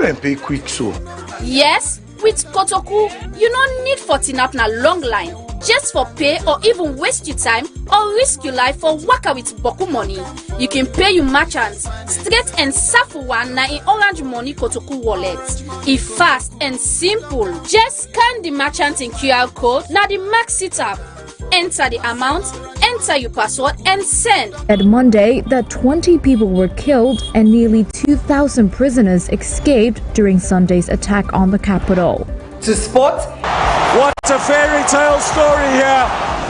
and pay quick so. Yes, with Kotoku, you don't need 14 up na long line. Just for pay or even waste your time or risk your life for waka with Boku money. You can pay your merchants straight and safu one na in Orange Money Kotoku wallet. It's fast and simple. Just scan the merchant in QR code na the max it up. Enter the amount, enter your password and send. At Monday, that 20 people were killed and nearly 2,000 prisoners escaped during Sunday's attack on the capital. To sport. What a fairy tale story here.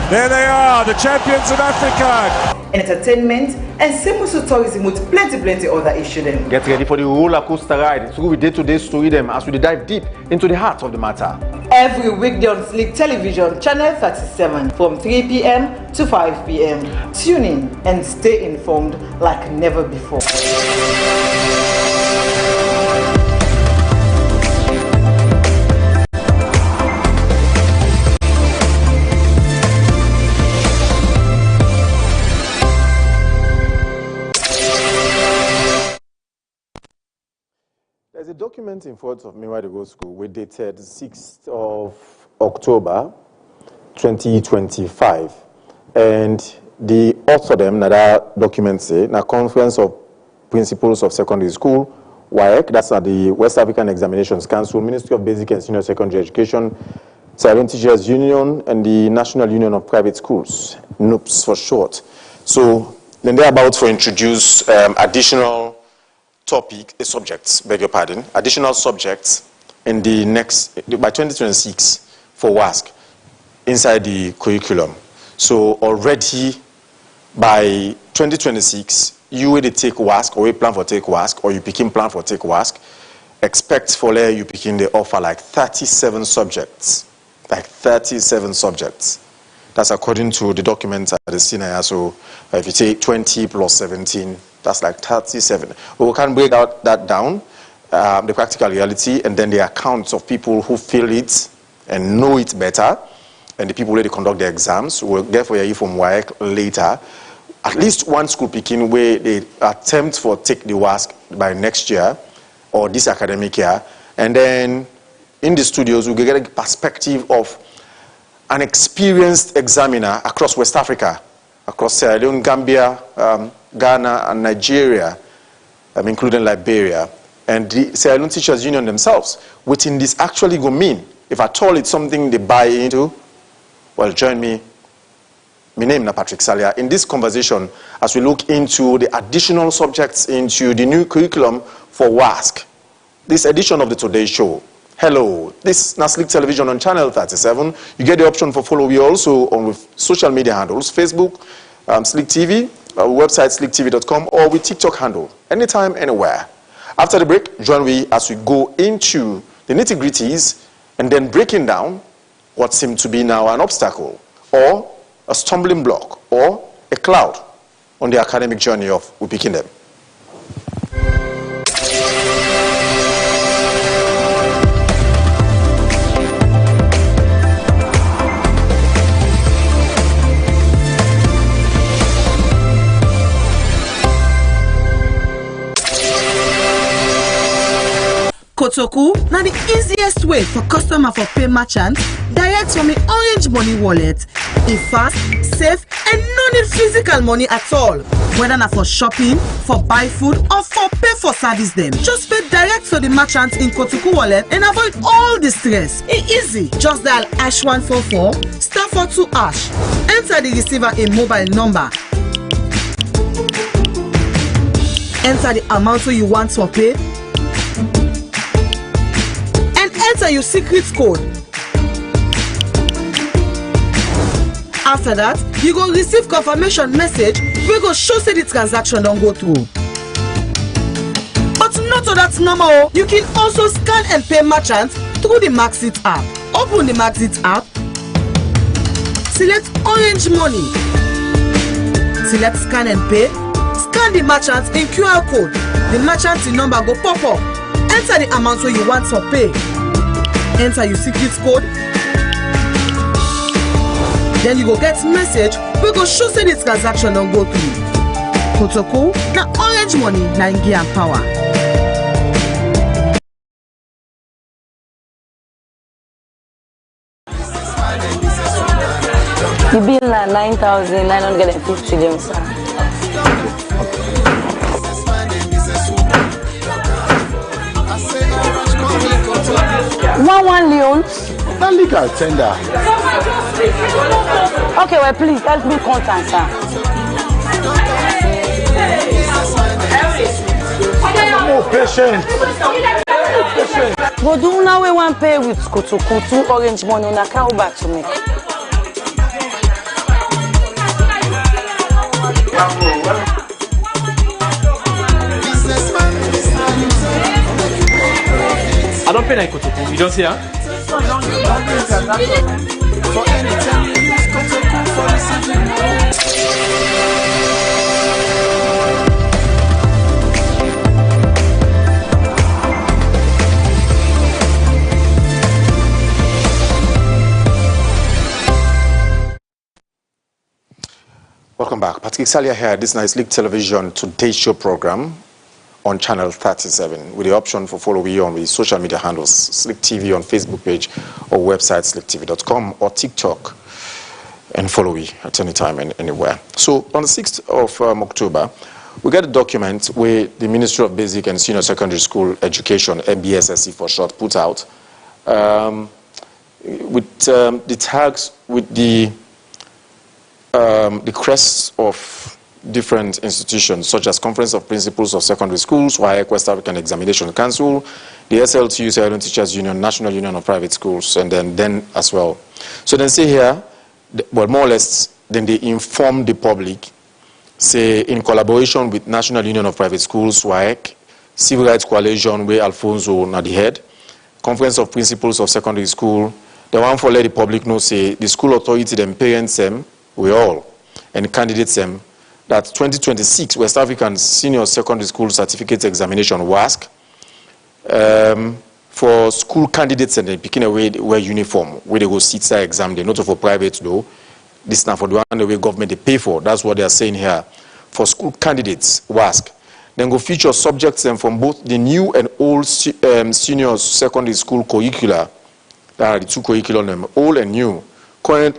There they are, the champions of Africa. Entertainment and simple tourism with plenty other issues. Get ready for the roller coaster ride. So we day-to-day story them as we dive deep into the heart of the matter. Every weekday on Slik Television, channel 37 from 3 p.m. to 5 p.m. Tune in and stay informed like never before. There's a document in front of me where they go to school, we dated 6th of October 2025. And the author them, that document say, na Conference of Principals of Secondary School, WAEC, that's at the West African Examinations Council, Ministry of Basic and Senior Secondary Education, Silent Teachers Union, and the National Union of Private Schools, NUPS for short. So then they're about to introduce additional subjects, beg your pardon, additional subjects in the by 2026 for WASC inside the curriculum. So already by 2026, you will take WASC or you plan for take WASC or you begin plan for take WASC, expect for there you begin the offer like 37 subjects, like 37 subjects. That's according to the documents at the senior. So if you take 20 plus 17, that's like 37. We can break out that down, the practical reality, and then the accounts of people who feel it and know it better, and the people where they conduct their exams. We'll get for you from WAEC later. At least one school picking where they attempt for take the WASC by next year or this academic year, and then in the studios we get a perspective of an experienced examiner across West Africa, across Sierra Leone, Gambia, Ghana, and Nigeria, including Liberia, and the Sierra Leone Teachers Union themselves. What in this actually go mean? If at all it's something they buy into, well, join me. My name is Patrick Salia. In this conversation, as we look into the additional subjects into the new curriculum for WASC, this edition of the Today Show. Hello, this is Slik Television on channel 37. You get the option for follow me also on with social media handles, Facebook, Slik TV, our website sliktv.com, or with TikTok handle, anytime, anywhere. After the break, join me as we go into the nitty-gritties and then breaking down what seemed to be now an obstacle or a stumbling block or a cloud on the academic journey of we picking them. Kotoku, now the easiest way for customer for pay merchant direct from the Orange Money wallet. It's fast, safe, and no need physical money at all. Whether not for shopping, for buy food, or for pay for service them. Just pay direct to the merchant in Kotoku wallet and avoid all the stress. It's easy. Just dial #144 *42#. Enter the receiver a mobile number. Enter the amount you want to pay. Enter your secret code. After that, you go receive confirmation message. We go show say the transaction don't go through. But not to that number, you can also scan and pay merchants through the Maxit app. Open the Maxit app. Select Orange Money. Select scan and pay. Scan the merchant in QR code. The merchant number go pop up. Enter the amount you want to pay. Enter your secret code. Then you go get message. We go show say the transaction don't go through. Kotoku, na Orange Money, na Power. The bill na 9,950 them, sir. One Leon. That legal tender. Okay, well, please help me contact, sir. More patient. But do now we want pay with kutu orange money on account back to me. I don't pay like kutu. You don't see her? Welcome back. Patrick Salia here. This is Slik Television Today's Show program on channel 37 with the option for follow me on the social media handles Slik TV on Facebook page or website sliktv.com or TikTok, and follow me at any time and anywhere. So on the 6th of October, we got a document where the Ministry of Basic and Senior Secondary School Education, MBSSE for short, put out with the tags with the crests of different institutions, such as Conference of Principals of Secondary Schools, WAEC, West African Examination Council, the SLTU, Silent Teachers Union, National Union of Private Schools, and then as well. So then say here, well, more or less, then they inform the public, say in collaboration with National Union of Private Schools, WAEC, Civil Rights Coalition, where Alfonso na the head, Conference of Principals of Secondary School, the one for let the public know, say the school authority, them parents, them, we all, and candidates, them, that 2026 West African Senior Secondary School Certificate Examination WASC for school candidates and they picking away wear uniform where they go sit their exam. They not for private though. This is not for the one the way government they pay for. That's what they are saying here. For school candidates WASC, then go feature subjects them from both the new and old senior secondary school curricula. That are the two curriculum, old and new. Current,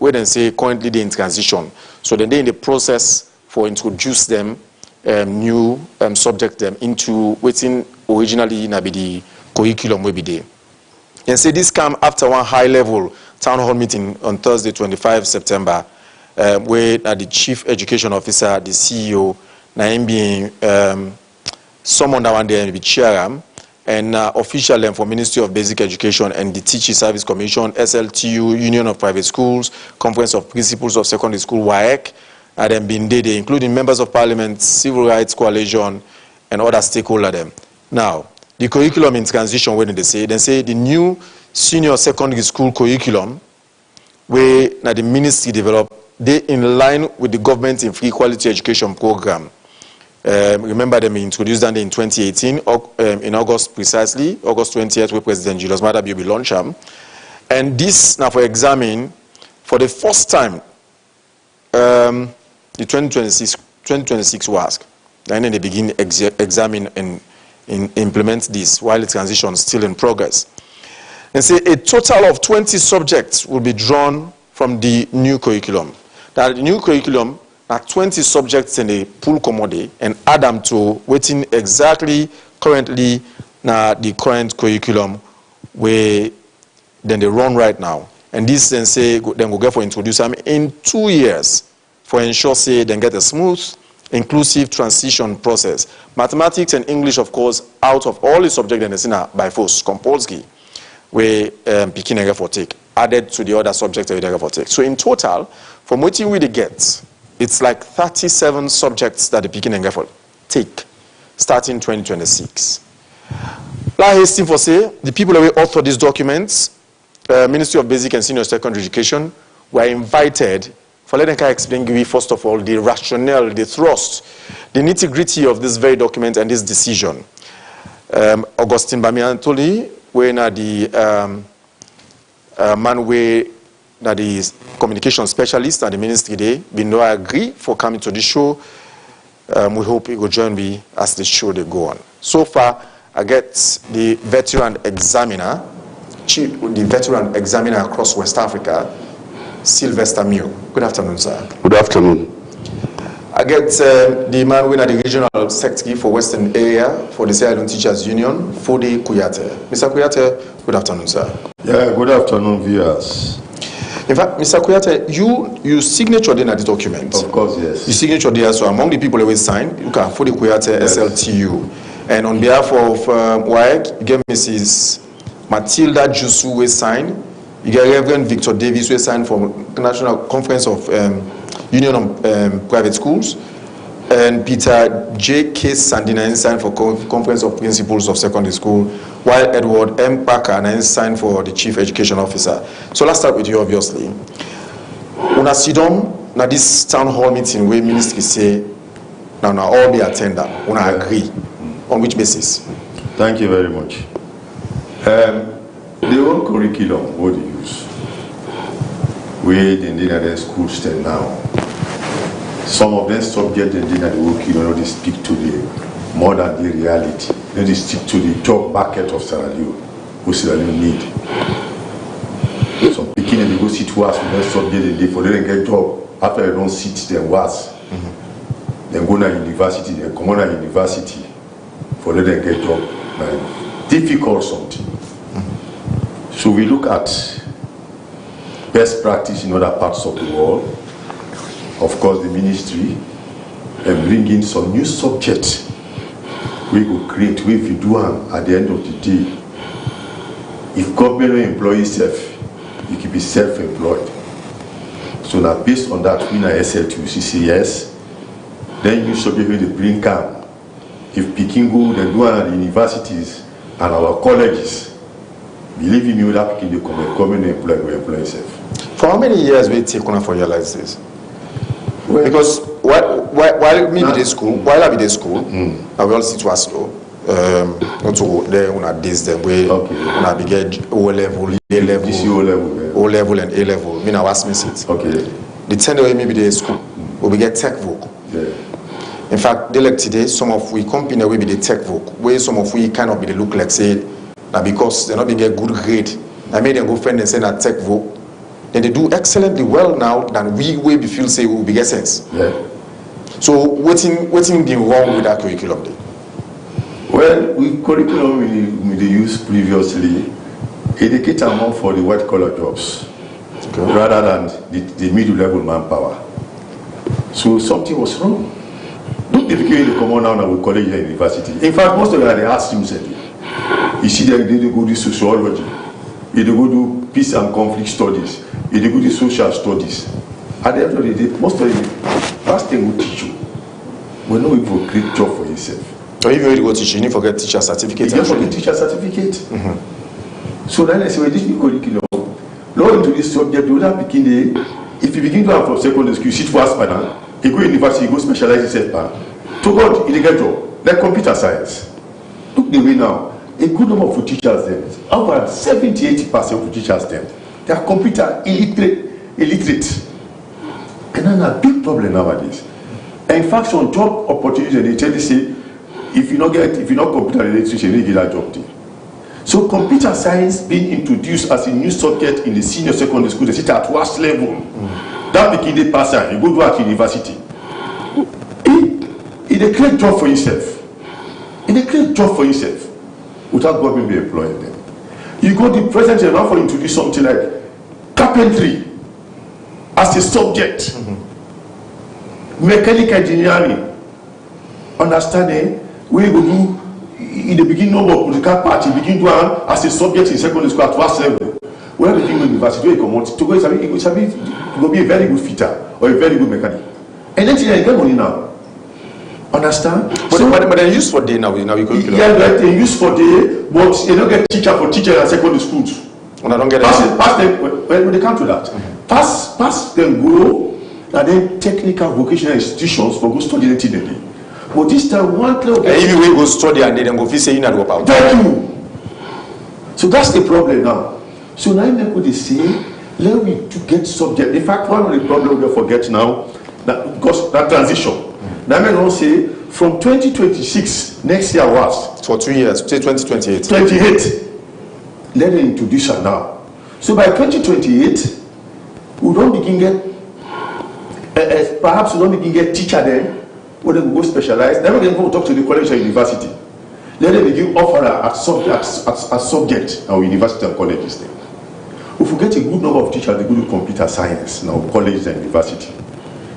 where they say currently they're in transition. So then they're in the process for introduce them new subject them into waiting originally in the curriculum will be there. And say this come after one high level town hall meeting on Thursday, 25 September, where the chief education officer, the CEO, na being someone that one day be chair and official for Ministry of Basic Education and the Teaching Service Commission, SLTU, Union of Private Schools, Conference of Principals of Secondary School, WAEC, and then been there, including members of Parliament, Civil Rights Coalition, and other stakeholders. Them. Now, the curriculum in transition, when they say the new senior secondary school curriculum, where now the ministry developed, they in line with the government in free quality education program. Remember them introduced them in 2018, in August precisely, August 20th, where President Julius Maada Bio launched them. And this now for examine, for the first time, the 2026 WASC, and then they begin examine and implement this while the transition is still in progress. And say a total of 20 subjects will be drawn from the new curriculum. Now the new curriculum are 20 subjects in the pool commodity and add them to waiting exactly currently now the current curriculum where then they run right now. And this then say then we'll get for introduce them in 2 years for ensure say then get a smooth, inclusive transition process. Mathematics and English, of course, out of all the subjects in the sina by force compulsory, where picking a for take added to the other subjects that we for take. So in total, from what you really get, it's like 37 subjects that the picking and for take, starting 2026. Like hasting for say, the people that we author these documents, Ministry of Basic and Senior Secondary Education, were invited for let them explain first of all the rationale, the thrust, the nitty-gritty of this very document and this decision. Augustine Bamiantoli, when the man where the communication specialist at the ministry day, we no agree for coming to the show. We hope he will join me as the show they go on. So far, I get the veteran examiner across West Africa, Sylvester Mew. Good afternoon, sir. Good afternoon. I get the man winner the regional secretary for Western area for the Sierra Leone Teachers Union, Fode Kuyate. Mr. Kuyate, good afternoon, sir. Yeah, good afternoon, viewers. In fact, Mr. Kuyate, you signature in the document. Of course, yes. You signature there, so among the people that will sign, you can Fode Kuyate, yes. SLTU. And on behalf of WAEC, you get Mrs. Matilda Jusu will sign. You get Reverend Victor Davis will sign for National Conference of Union of Private Schools, and Peter J.K. Sandina signed for Conference of Principals of Secondary School, while Edward M. Parker signed for the Chief Education Officer. So let's start with you, obviously. Una sidon na this town hall meeting where ministry say, now all be attender, una agree. On which basis? Thank you very much. The whole curriculum, what do you use? Where the Indian schools stand now. Some of them subjects in the curriculum, they speak to the more than the reality. They stick to the job market of Sierra Leone, who Sierra Leone need. Some beginning they go sit worse with them subject in the for they get job. After they don't sit, then worse. Then go to university, then come on to university for let them get job. Difficult something. So we look at best practice in other parts of the world, of course the ministry, and bring in some new subjects we could create, we will do at the end of the day. If government employees you can be self-employed. So now based on that, we na SLTU say yes, then you should be able to bring camp. If Peking go, they do at the universities and our colleges. Believe me, that Peking they come employ himself. For how many years will it take for your license? Well, because while maybe the school, while I be the school, I will sit was slow. Not to there una days them where una be get O level, A level, O level and A level. Me now ask me sit. Okay. The 10 way maybe the school, we get tech voc. Yeah. In fact, they like today, some of we company will be the tech voc, where some of we kind of be the look like say, now because they're not being a good grade. I made them go friend and say that tech voc. Then they do excellently well now than we will be feel say we will be get sense. Yeah. So what's been wrong with that curriculum then? Well, with curriculum we used previously, educate more for the white collar jobs rather than the middle level manpower. So something was wrong. Don't educate the common now with college and university. In fact, most of them they ask themselves. You see them they go do sociology, they go do peace and conflict studies, they go do social studies. At the end of the day, most of them, first thing we teach you, we know if a great job for yourself. So if you go teach, you need to get teacher certificate. You get teacher certificate. So then I say, well, this new curriculum, low into this subject, you will begin the, if you begin to have from secondary school, you sit for us by now, you go university, you go specialize yourself. To God, you get job, like computer science. Look the way now, a good number of teachers then, over 70-80% of teachers then, they are computer illiterate. And that's a big problem nowadays. And in fact, some job opportunities, they tell you say, if you're not computer illiterate, you need to get a job. So computer science being introduced as a new subject in the senior secondary school, they sit at worst level. That became the person, you go to at university. It's a great job for yourself. It's a great job for yourself. Without government be employing them. You go to the present now for introduce something like carpentry as a subject, mechanical engineering, understanding where you go do in the beginning of political party, begin to as a subject in secondary school at first level. Where we begin university, where you come out to go, it will be a very good fitter or a very good mechanic. And then you get money now. Understand? But they're used for day now. Yeah, like they use for day, but they don't get teacher for teacher at secondary schools. When I don't get pass them when they come to that. Pass them go and then technical vocational institutions for go study anything. But this time one club if you go study and then go feel say you not go out. Thank you. So that's the problem now. So now they say, let me to get subject. In fact, one of the problems we forget now, that because that transition. Now I don't say from 2026 next year was for 2 years, say 2028. 28. Let them introduce her now. So by 2028, we don't begin get perhaps we don't begin get teacher then, when they go specialize. Then we can go talk to the college or university. Let them begin offer at subject our university and colleges then. If we get a good number of teachers, they go to computer science now, college and university.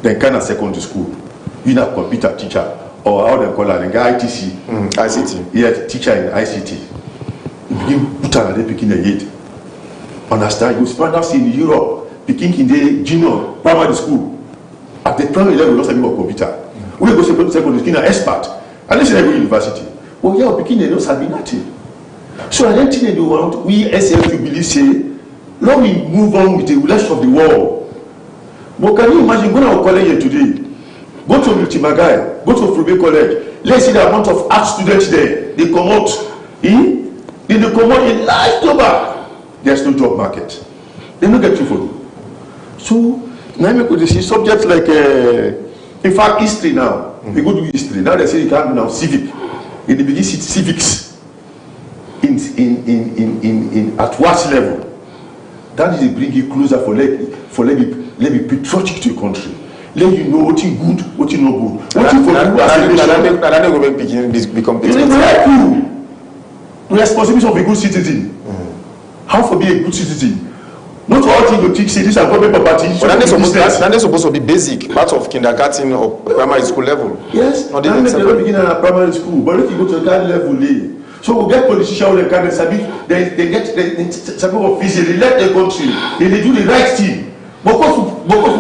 Then kind of secondary school, you know, computer teacher or how they call it, ITC, ICT. Yeah, teacher in ICT. You begin put on they begin a yet. Understand? You spend that in Europe, begin in the junior primary school. At the primary level, we don't study about computer. We go to secondary school, an expert, and let's say they go to university. Well, yeah, begin they don't study nothing. So I don't think they want we SF to believe say. Now we move on with the rest of the world. But can you imagine going to our college today? Go to Multimagai, go to Frube College. Let's see the amount of art students there. They come out. They come out in large number. There's no job market. They don't get you for you. So now we could see subjects like, in fact, history now. We go to history. Now they say you can do now civic. In the beginning, civics in at what level? That is bring you closer for let me patriotic to your country. Let you know what you good, what you not good. What you for you as a nation. Become the responsibility of a good citizen. How for be a good citizen? Not all things you think say this are government property. But that is supposed to be basic, part of kindergarten or primary school level. Yes, not even they don't begin at primary school, but if you go to that level, so we get politicians who they get some of officials, they let the country, they do the right thing. Because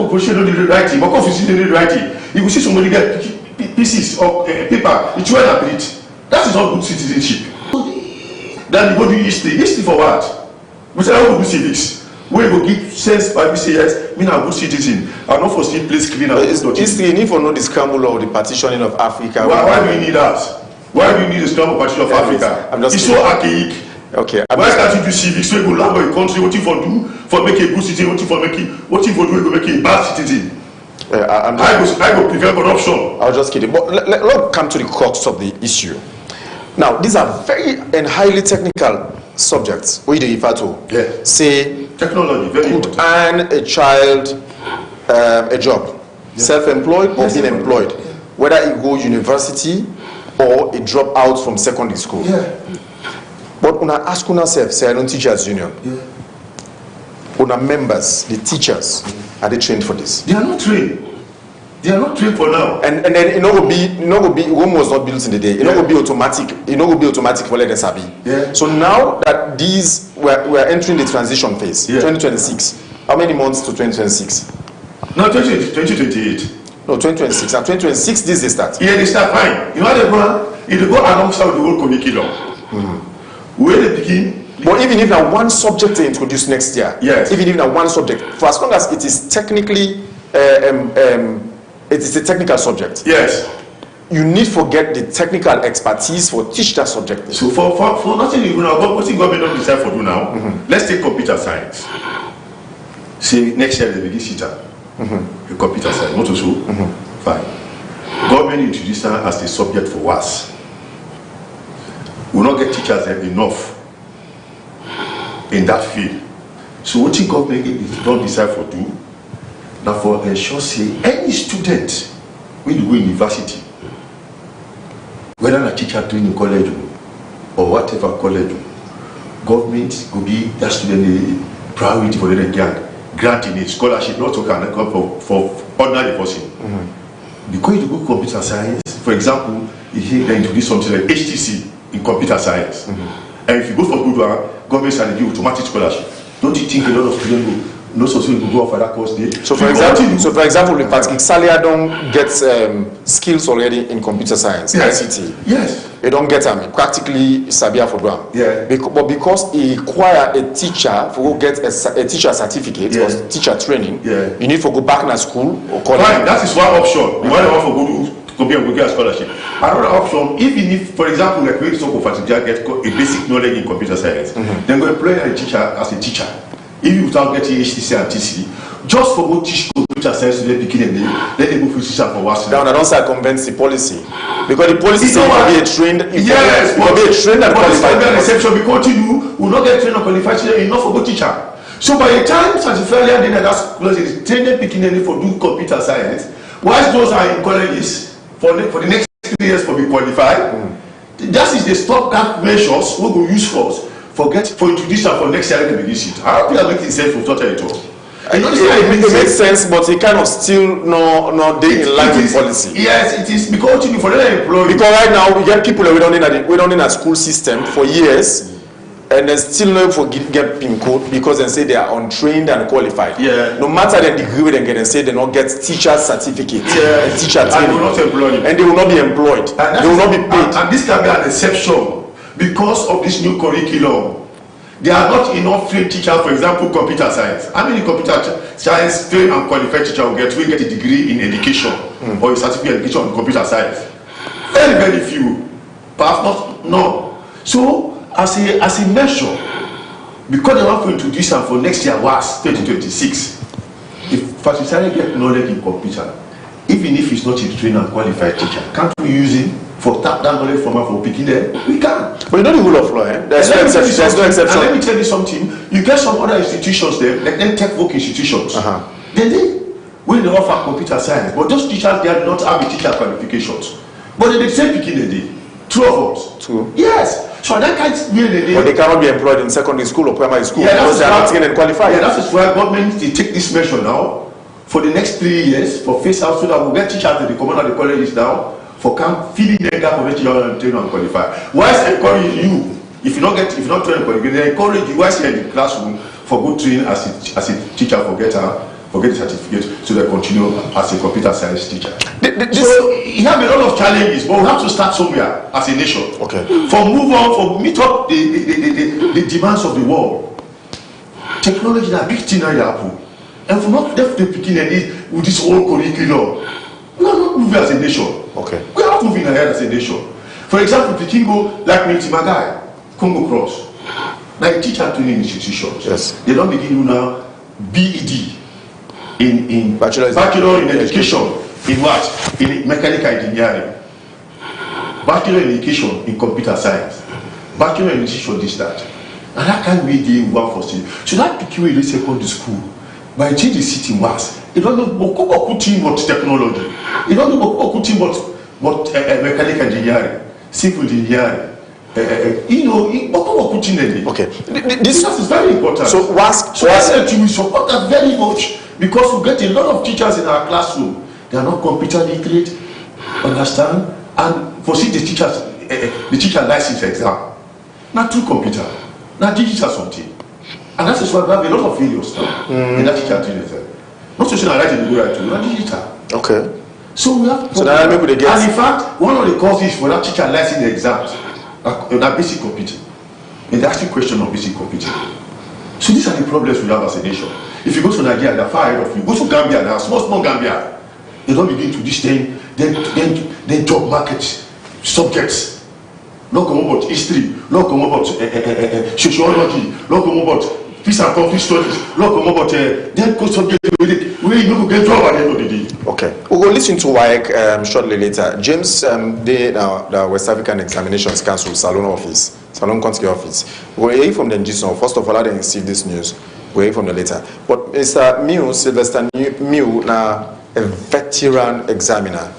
politicians don't do the right thing, because you see they do the right thing. You will see somebody get pieces of paper, it's well up it. That is not good citizenship. Then you go do history. History for what? We say, I will do civics. We will give sense by say yes, me a good citizen. I not for see place clean and history, you need for know the scramble of the partitioning of Africa. Why do you need that? Why do you need the scramble partition of Africa? It's so archaic. Okay. Why can't you do civics? So you go land your country, what you for do for make a good citizen, what you for do to make a bad citizen? I go prevent corruption. I was just kidding. But let's come to the crux of the issue. Now, these are very and highly technical subjects. What do you refer to? Yeah. Say, technology, very could important. earn a child a job, self-employed or being employed, whether he go university or he drop out from secondary school. Yeah. But when I ask yourself, say I don't teachers union. Yeah. Una members, the teachers, are they trained for this? They are not trained. They are not trained for now. And then it not will be Rome was not built in the day. It not will be automatic. It not will be automatic for let us have. Yeah. So now that these we're entering the transition phase, 2026. How many months to 2026? No, 2028. No, 2026. And 2026 this they start. Yeah, they start fine. You know they go alongside the whole curriculum. Where they begin. But even if now one subject they introduce next year, yes. Even if now one subject, for as long as it is technically it is a technical subject. Yes. You need to get the technical expertise for teach that subject. So for nothing you know, what government don't decide for do now? Let's take computer science. Say next year they begin CETA. The computer science, not so. Fine. Government introduced that as a subject for us. We will not get teachers enough in that field. So what the government don't decide for do? Now for ensure say any student when you go university, whether a teacher doing in college or whatever college, government will be that student a priority for them granting a scholarship, not for ordinary person. Because you go computer science, for example, you they introduce something like HTC in computer science. And if you go for good one, government shall give automatic scholarship. Don't you think a lot of students go? No society will go for that course day. So for example, the Patrick Salia don't get skills already in computer science, yes. ICT. Yes. They don't get them. Practically Sabia for ground. Yeah. But because he require a teacher for go get a teacher certificate or teacher training, you need to go back in school or college. Fine, that is one option. The one for go to compare with a scholarship. Another option, even if, for example, like we talk of get a basic knowledge in computer science, then go employ a teacher as a teacher. Even without getting HTC and TC, just for go teach computer science to the beginning, let them go for teacher for what? Now, I don't circumvent the policy because the policy says you can be a trained. Yes, you can be a trained and qualified. Reception because you will not get trained or qualified enough for go teacher. So by the time certified then that's because it's training beginning for do computer science, whilst those are in colleges for the next 3 years for be qualified, that is the stopgap measures we will use for introduction for next year to begin it. How do you make sense from such at all? It makes sense, but it kind of still no day in line with policy. Yes, it is because for the employee. Because right now we get people that we don't in a school system for years, and they still not for get PIN code because they say they are untrained and qualified. Yeah. No matter the degree they get, and say they not get teacher certificate and teacher training, and they will not employ. And they will not be employed. They will not be paid. And this can be an exception because of this new curriculum. There are not enough trained teachers, for example, computer science. How many computer science trained and qualified teachers will get a degree in education or a certificate in education in computer science? Very, very few. Perhaps not none. So, as a measure, because they want to introduce them for next year was 2026, if facility get knowledge in computer, even if it's not a trained and qualified teacher, can't we use him for tap that knowledge from her for picking there? We can. But you know the rule of law, eh? There's no exception. And let me tell you something. You get some other institutions there, like them tech work institutions. They when they offer computer science, but those teachers they do not have a teacher qualifications. But they say picking the day. True or false? True. Yes. So that can't really. But they cannot be employed in secondary school or primary school because they are not trained and qualified. Yeah, that is why government they take this measure now for the next 3 years for phase out so that we'll get teachers at the command of the colleges now for filling the gap of teachers and trained and qualified. Whilst encouraging you, if you not trained and qualified, they encourage you whilst you're in the classroom for good training as a teacher for get the certificate so they continue as a computer science teacher. So you have a lot of challenges, but we have to start somewhere as a nation. Okay. For move on, for meet up the demands of the world. Technology is a big thing in the Apple. And for not definitely picking with this whole curriculum, we are not moving as a nation. Okay. We are not moving ahead as a nation. For example, Pikin go like Magai, Congo Cross, like teacher training institutions. Yes. They don't begin now BED in Bachelor in education. In what? In mechanical engineering. Bachelor in education in computer science. Bachelor in education this that. And that can be the one for city. So that Pikin in secondary school. By change the city mass, it don't know what technology. It don't know what mechanical engineering, civil engineering. Okay. This is very important. So we support that very much because we get a lot of teachers in our classroom. They are not computer literate, understand? And for see the teacher license exam, not through computer, not digital something. And that is why we have a lot of failures now in that teacher training. Not to say I write in the right to not digital. Okay. So we have so now maybe they get. And in fact, one of the causes for that teacher license exams are basic computing. And they ask you question of basic computing. So these are the problems we have as a nation. If you go to Nigeria, they're far ahead of you. Go to Gambia now, small Gambia. They don't begin to this thing, then job market subjects. Not come about history, not come about sociology, not come about peace and conflict studies, not come about then go subject where you don't get job at the end of the day. Okay. We'll go listen to WAEC shortly later. James, the West African Examinations Council Salon office, Salon Country office. We'll hear from the NGSO. First of all, I didn't receive this news. We'll hear from the later. But Mr. Mew, Sylvester Mew, now a veteran examiner.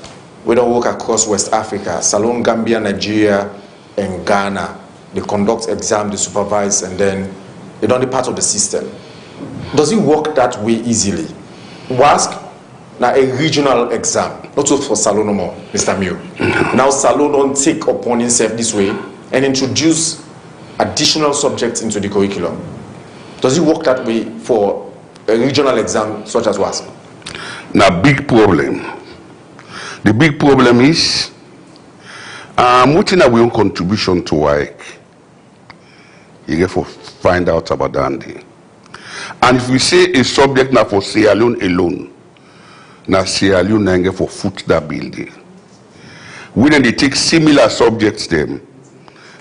We don't work across West Africa, Salon, Gambia, Nigeria, and Ghana. They conduct exam, they supervise, and then they don't be part of the system. Does it work that way easily? WASC, now a regional exam, not just for Salon no more, Mr. Mew. Now Salon don't take upon himself this way and introduce additional subjects into the curriculum. Does it work that way for a regional exam such as WASC? Now, big problem. The big problem is what in our own contribution to WAEC. You get to find out about that. And if we say a subject now for Sierra Leone alone, now Sierra Leone now get for foot that building. When they take similar subjects them,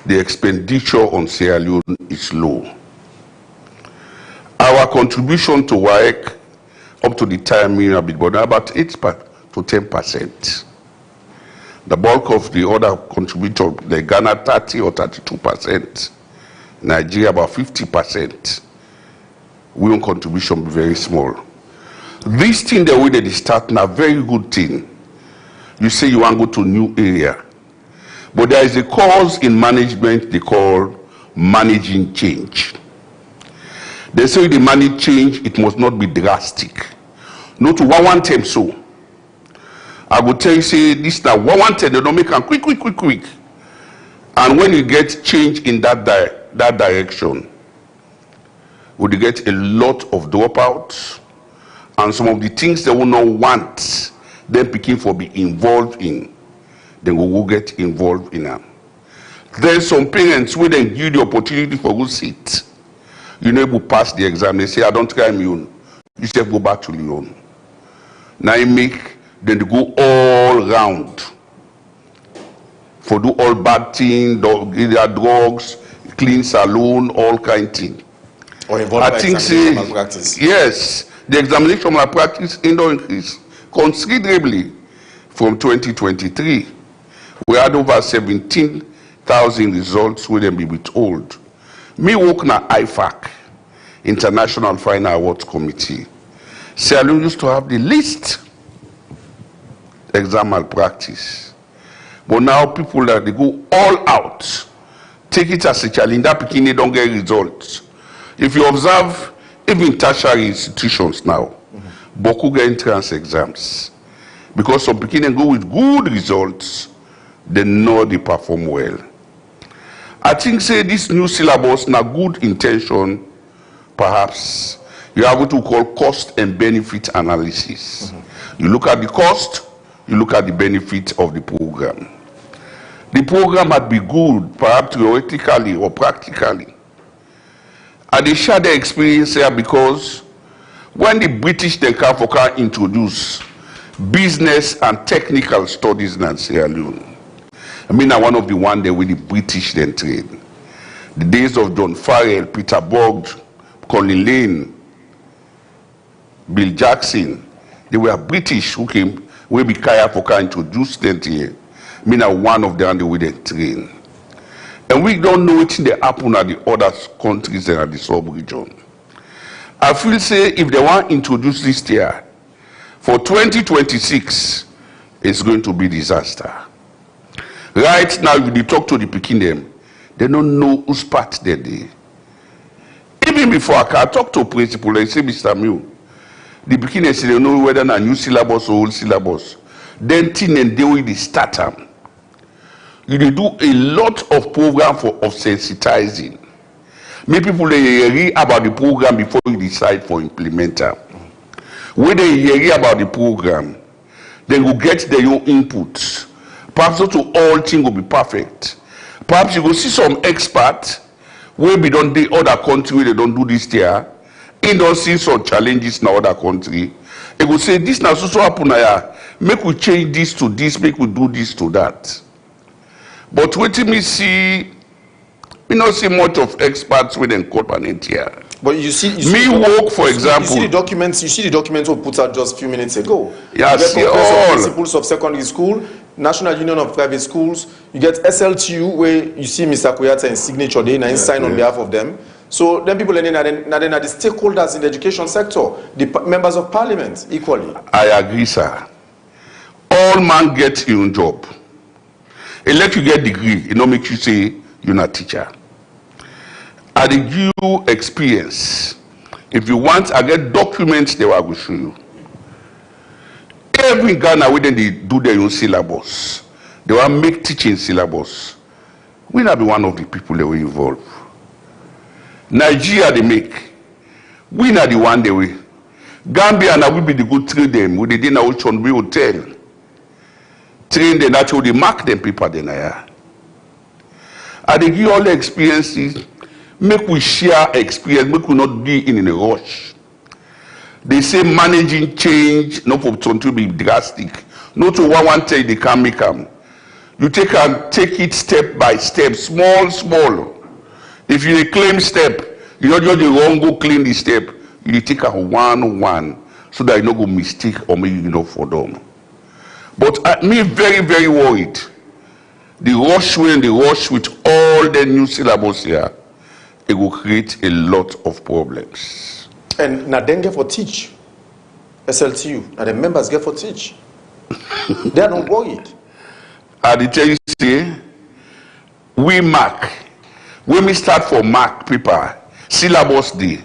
the expenditure on Sierra Leone is low. Our contribution to WAEC up to the time but about 8 to 10%. The bulk of the other contributor, the Ghana 30 or 32%, Nigeria about 50%. we own contribution be very small. This thing the way they start now, very good thing. You say you want to go to a new area. But there is a course in management they call managing change. They say the manage change, it must not be drastic. Not to one time so. I will tell you, say this now one time they don't make them quick. And when you get change in that direction, would you get a lot of dropouts, and some of the things they will not want them picking for be involved in, then we will get involved in them. There's some parents where they give the opportunity for good sit. You know, you pass the exam, they say, I don't try my own. You say, go back to your own. Now you make, then they go all round. For do all bad things, drugs, clean salon, all kind of things. Or involved in examination malpractice. Yes, the examination malpractice increase considerably from 2023. We had over 17,000 results where them be withhold. Me work na IFAC, International Final Awards Committee. Sierra used to have the least exam malpractice. But now people that they go all out, take it as a challenge. That bikini don't get results. If you observe, even tertiary institutions now, Boku get entrance exams. Because some bikini go with good results, they know they perform well. I think say this new syllabus na good intention, perhaps. You have what we call cost and benefit analysis. You look at the cost, you look at the benefit of the program. The program might be good, perhaps theoretically or practically. And they share their experience here because when the British then can introduce business and technical studies in Sierra Leone, I mean, one of the one there with the British then trade. The days of John Farrell, Peter Borg, Colin Lane, Bill Jackson, they were British who came, we be Kaya for introduce them here. I mean, one of them they with the train. And we don't know what they happen at the other countries and at the sub-region. I feel say if they want to introduce this year, for 2026, it's going to be disaster. Right now, if you talk to the Pekin them, they don't know whose part they're there. Even before I can talk to principal, they say, Mr. Mew, the Pekin say they know whether a new syllabus or old syllabus. Then thing and they will start them. You do a lot of program of sensitizing. Many people they hear about the program before you decide for implementer. When they hear about the program, they will get their own inputs. Perhaps not to all things will be perfect. Perhaps you will see some experts where we don't do other country where they don't do this there. They don't see some challenges in other country. They will say this now so happen here. Make we change this to this, make we do this to that. But what me see, we not see much of experts with them component here. But you see work, for example. You see the documents we put out just a few minutes ago. Yeah, see all. Principles of secondary school, National Union of Private Schools. You get SLTU where you see Mr. Kuyata signature there and sign on behalf of them. So then people are the stakeholders in the education sector, the members of parliament equally. I agree, sir. All man get your own job. It let you get degree, it don't make you say you're not a teacher. I give you experience. If you want, I get documents they will show you. Every Ghana when they do their own syllabus, they will make teaching syllabus. We not be one of the people that will involve. Nigeria they make. We not the one they will. Gambia now will be the good trade them. We did now which one we hotel. Train them that they mark them people then here. And they give all the experiences. Make we share experience, make we not be in a rush. They say managing change, not for something to be drastic. Not to one take they can make them. You take it step by step, small. If you claim step, you don't just the wrong go clean the step. You take a one, so that you don't go mistake or maybe you know for them. But me very, very worried. The rush with all the new syllabus here, it will create a lot of problems. And now then get for teach. SLTU. Now the members get for teach. They are not worried. I tell you, say, we mark. When we start for mark paper, syllabus day.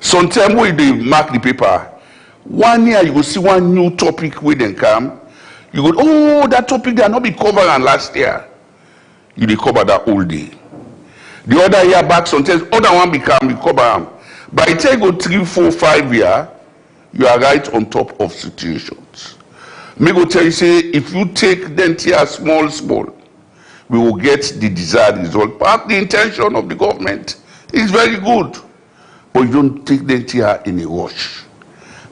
Sometimes when they mark the paper, 1 year you will see one new topic with them come. You go, oh, that topic they not be covered last year. You dey cover that whole day. The other year back, sometimes other one become you cover them. By the time you go 3, 4, 5 years, you are right on top of situations. Me go tell you, say, if you take the entire small, we will get the desired result. But the intention of the government is very good. But you don't take the entire in a rush.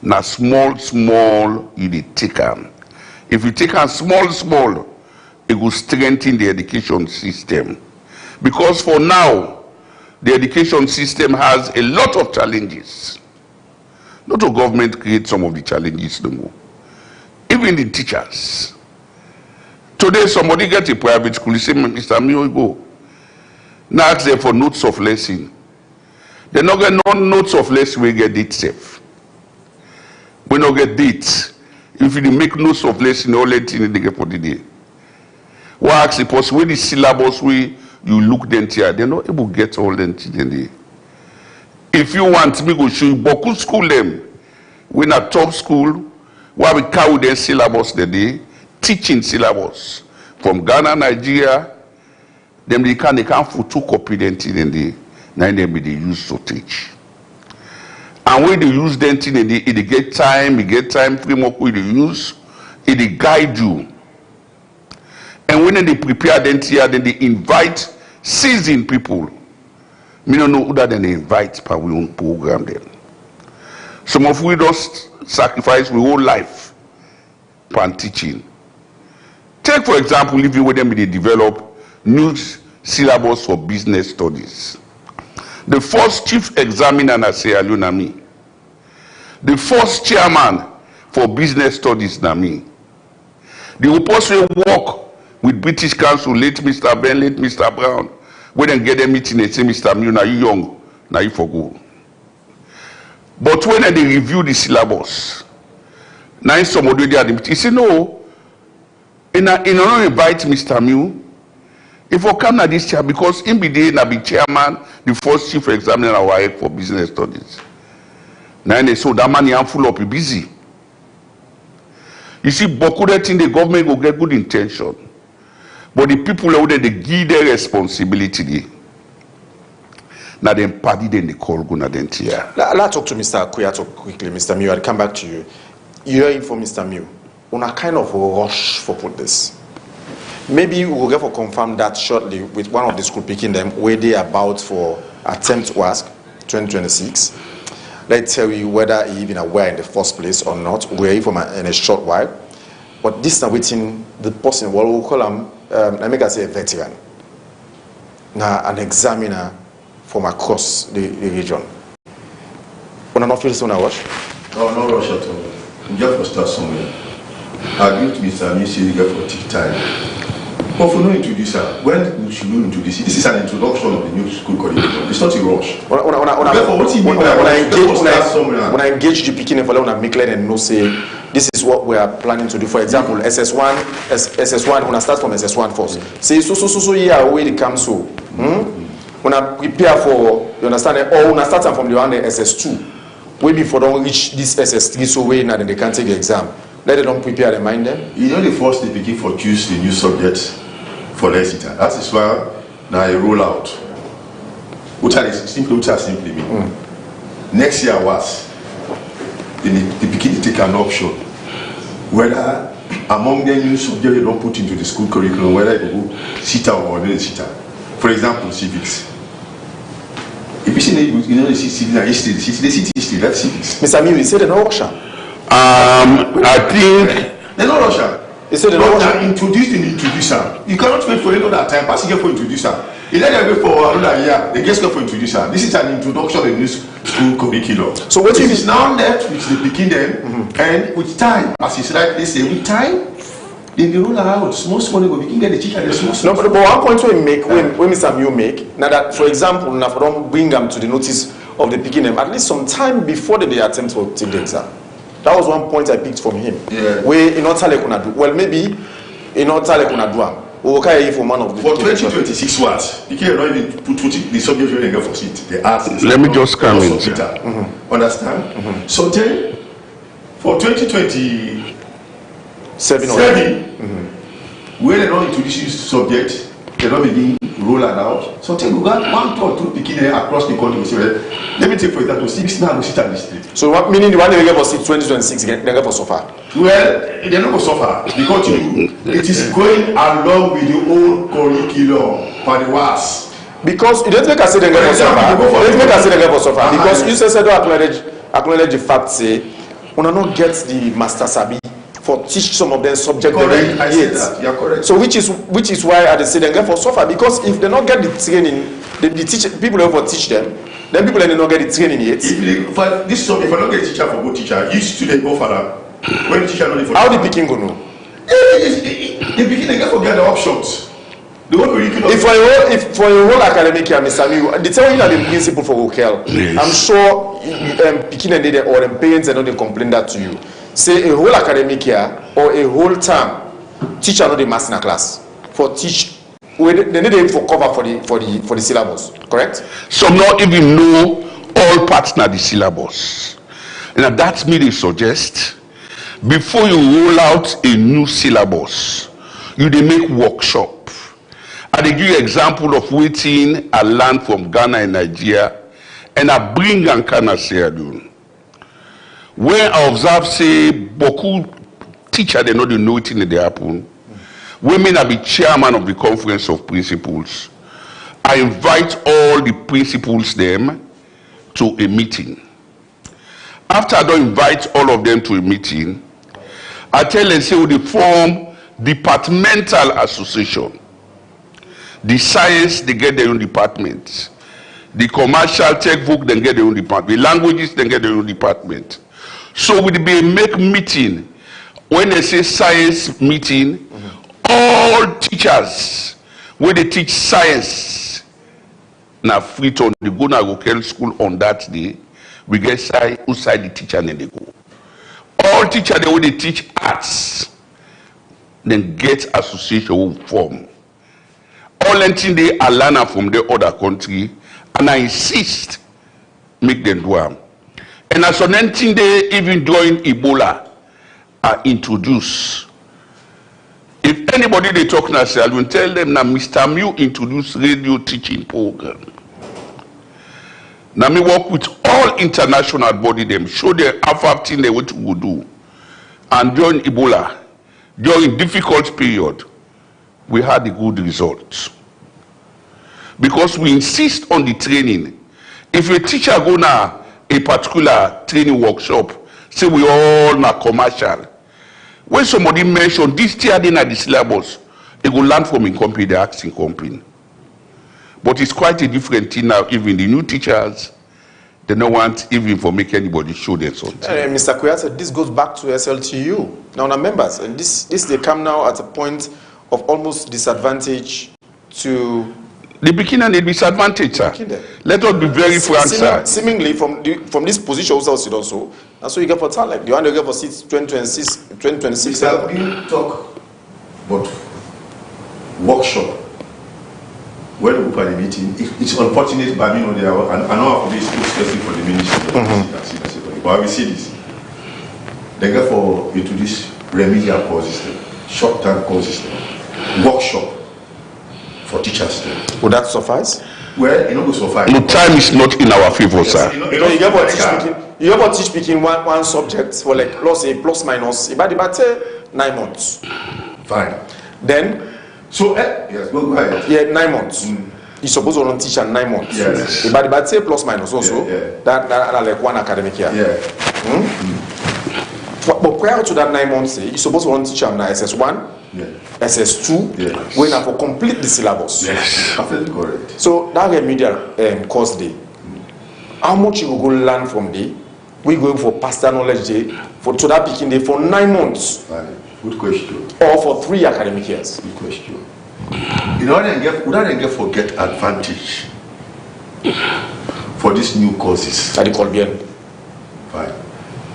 Now small, you dey take them. If you take them small, it will strengthen the education system. Because for now, the education system has a lot of challenges. Not the government create some of the challenges no more. Even the teachers. Today, somebody get a private school, he say, Mr. Mio, go. Now ask them for notes of lesson. They not get no notes of lesson, we get it safe. We not get dates. If you make notes of lesson, all that thing they get for the day. What ask the person, when the syllabus we you look them here, they're not able to get all them things. If you want me go show you Boku school them, we not top school, where we carry their syllabus the day, teaching syllabus from Ghana, Nigeria, them they can photocopy them in the now they be they use to teach. And when they use them in the it get time framework we they use, it they guide you. And when they prepare them here, then they invite seasoned people. Me don't know who that they invite per we own program them. Some of we just sacrifice we whole life for teaching. Take for example, if you with them they develop new syllabus for business studies. The first chief examiner na say Alunami. The first chairman for business studies na me. The opposite work with British Council, late Mr. Ben, late Mr. Brown. When they get a meeting, they say, Mr. Mew, now you young, now you forgo. But when they review the syllabus, now somebody there, he say, no, in order invite Mr. Mew, if I come to this chair, because in the day, I be chairman, the first chief examiner for business studies. Now they so that money I'm full up, busy. You see, Boku that in the government will get good intention. But the people out there, they give their responsibility. Now they party then they call gonna then here. Let's talk to Mr. Kuyato quickly, Mr. Mew. I'll come back to you. You're in for Mr. Mew. On a kind of rush for put this. Maybe we'll get for confirm that shortly with one of the school picking them where they are about for attempt to ask 2026. Let's tell you whether he even aware in the first place or not. We're from in a short while. But this is waiting the person, what we'll call him, I make us say a veteran. Now an examiner from across the region. When not feel so now rush? No, no rush at all. You just must start somewhere. I agree with Mr. Missy, you get for take time. But for no introducer, when we should do introduce this is an introduction of the new school curriculum. It's not a rush. When I engage the beginning for them, I make clear and no say this is what we are planning to do. For example, SS1, when I start from SS1 first, say so yeah, where it comes so. When I prepare for, you understand, or when I start from the one SS2, way before don't reach this SS3, so way now then they can't take the exam. Let them prepare and mind them. You know the first they begin for choose the new subjects for Lesita. That is why now I roll out. Which simply mean. Next year was they begin to take an option whether among the new subjects they don't put into the school curriculum, whether it will go SITA or non-SITA. For example, civics. If you see the history, that's civics. Mr. Mew, you said an option. I think they're not Russian. They said they're not Russian. Introduced in the introducer. You cannot wait for another time. Pass it for introducer. You let them wait for another year. They just go for introducer. This is an introduction of the new school curriculum. So what is now left with the beginning and with time, as it's like they say, with time Then they roll out small money go begin get the teacher the small. No, but one point we make when Mr. Mew make now that, for example, now for don't bring them to the notice of the beginning at least some time before they attempt to take the exam. That was one point I picked from him. Yeah. Where in Otale kuna do well, maybe in Otale kuna do am. Okay, for man of the for 2026 what? You can't even put the subject you get for seat. They ask. Let me just come in. Understand? So then, for 2027, where they don't introduce this subject, they don't begin rolling out. So take we got 1 or 2 beginning across the country. So let me take for example 6 now go sit at the street. So what meaning the one they get for seat 2026 they get for so far? Well, they're not going to suffer because it is going along with the old curriculum for the WAS. Because you don't make us say they get for suffer. You don't make us say they get for suffer because you say don't acknowledge the fact say we not get the master sabi for teach some of them subject. Correct. I said that. You're correct. So which is why I say they get for suffer because if they not get the training, the teach people don't for teach them. Then people they not get the training yet. If I don't get a teacher for both teacher, you student go for that. When the teacher not for how the picking go know? The beginning they get forget the options. The whole curriculum. If for a whole academic year, Mr. Mew, the tell you that the principal for Okel, yes. I'm sure picking and they or the parents and not they complain that to you. Say a whole academic year or a whole term, teacher not the master class for teach. They need it for cover for the syllabus, correct? Some not even know all parts of the syllabus. And that's me they suggest. Before you roll out a new syllabus, you they make workshop. I they give you example of waiting I learned from Ghana and Nigeria, and I bring Ghana Sierra Leone. When I observe say Boku teacher they know the know it in the happen. Women are be chairman of the conference of principals. I invite all the principals them to a meeting. After I don't invite all of them to a meeting, I tell them say we form departmental association. The science they get their own department. The commercial textbook they get their own department. The languages they get their own department. So we be make meeting. When they say science meeting, all teachers when they teach science now free to they go na local school on that day. We get side outside the teacher and then they go. All teachers they when they teach arts, then get association will form. All anything they are learning from the other country, and I insist make them do them. And as on anything they even during Ebola are introduced. If anybody they talk now, I will tell them now Mr. Mew introduced radio teaching program. Now me work with all international body them, show them how thing they what to do. And during Ebola, during difficult period, we had the good results. Because we insist on the training. If a teacher go now a particular training workshop, say we all na commercial. When somebody mention this tier in the syllabus, they go learn from in company, they ask in company. But it's quite a different thing now. Even the new teachers, they don't want even for make anybody show them something. Mr. Kuyata, this goes back to SLTU. Now, members, and this they come now at a point of almost disadvantage to the beginning and the disadvantage, sir. Let us be very frank, sir. Seemingly from this position also, and so you get for talent. You want to get for seats 2026. Mr. We talk about workshop. When we open the meeting, it's unfortunate, but I know of this specific for the ministry. But we see this. They go for into this remedial course system, short-term course system, workshop for teachers. Would that suffice? Well, it not go suffice. No, time is not in our favor, yes, sir. You get about teach speaking one subject for like let's say plus minus about 9 months. Fine. Then so yes, go ahead. Yeah, 9 months. You suppose to teach at 9 months. Yes. But say plus minus also. Yeah. That like one academic year. Yeah. But prior to that 9 months, you supposed to teach on SS1, SS2, yes. When I for complete the syllabus. Yes. Absolutely correct. So that remedial course day. How much you go learn from day? We going for pastor knowledge day for to that picking day for 9 months. Right. Good question. Or for 3 academic years? Good question. You know, we don't forget advantage for these new courses. That you call bien. Fine.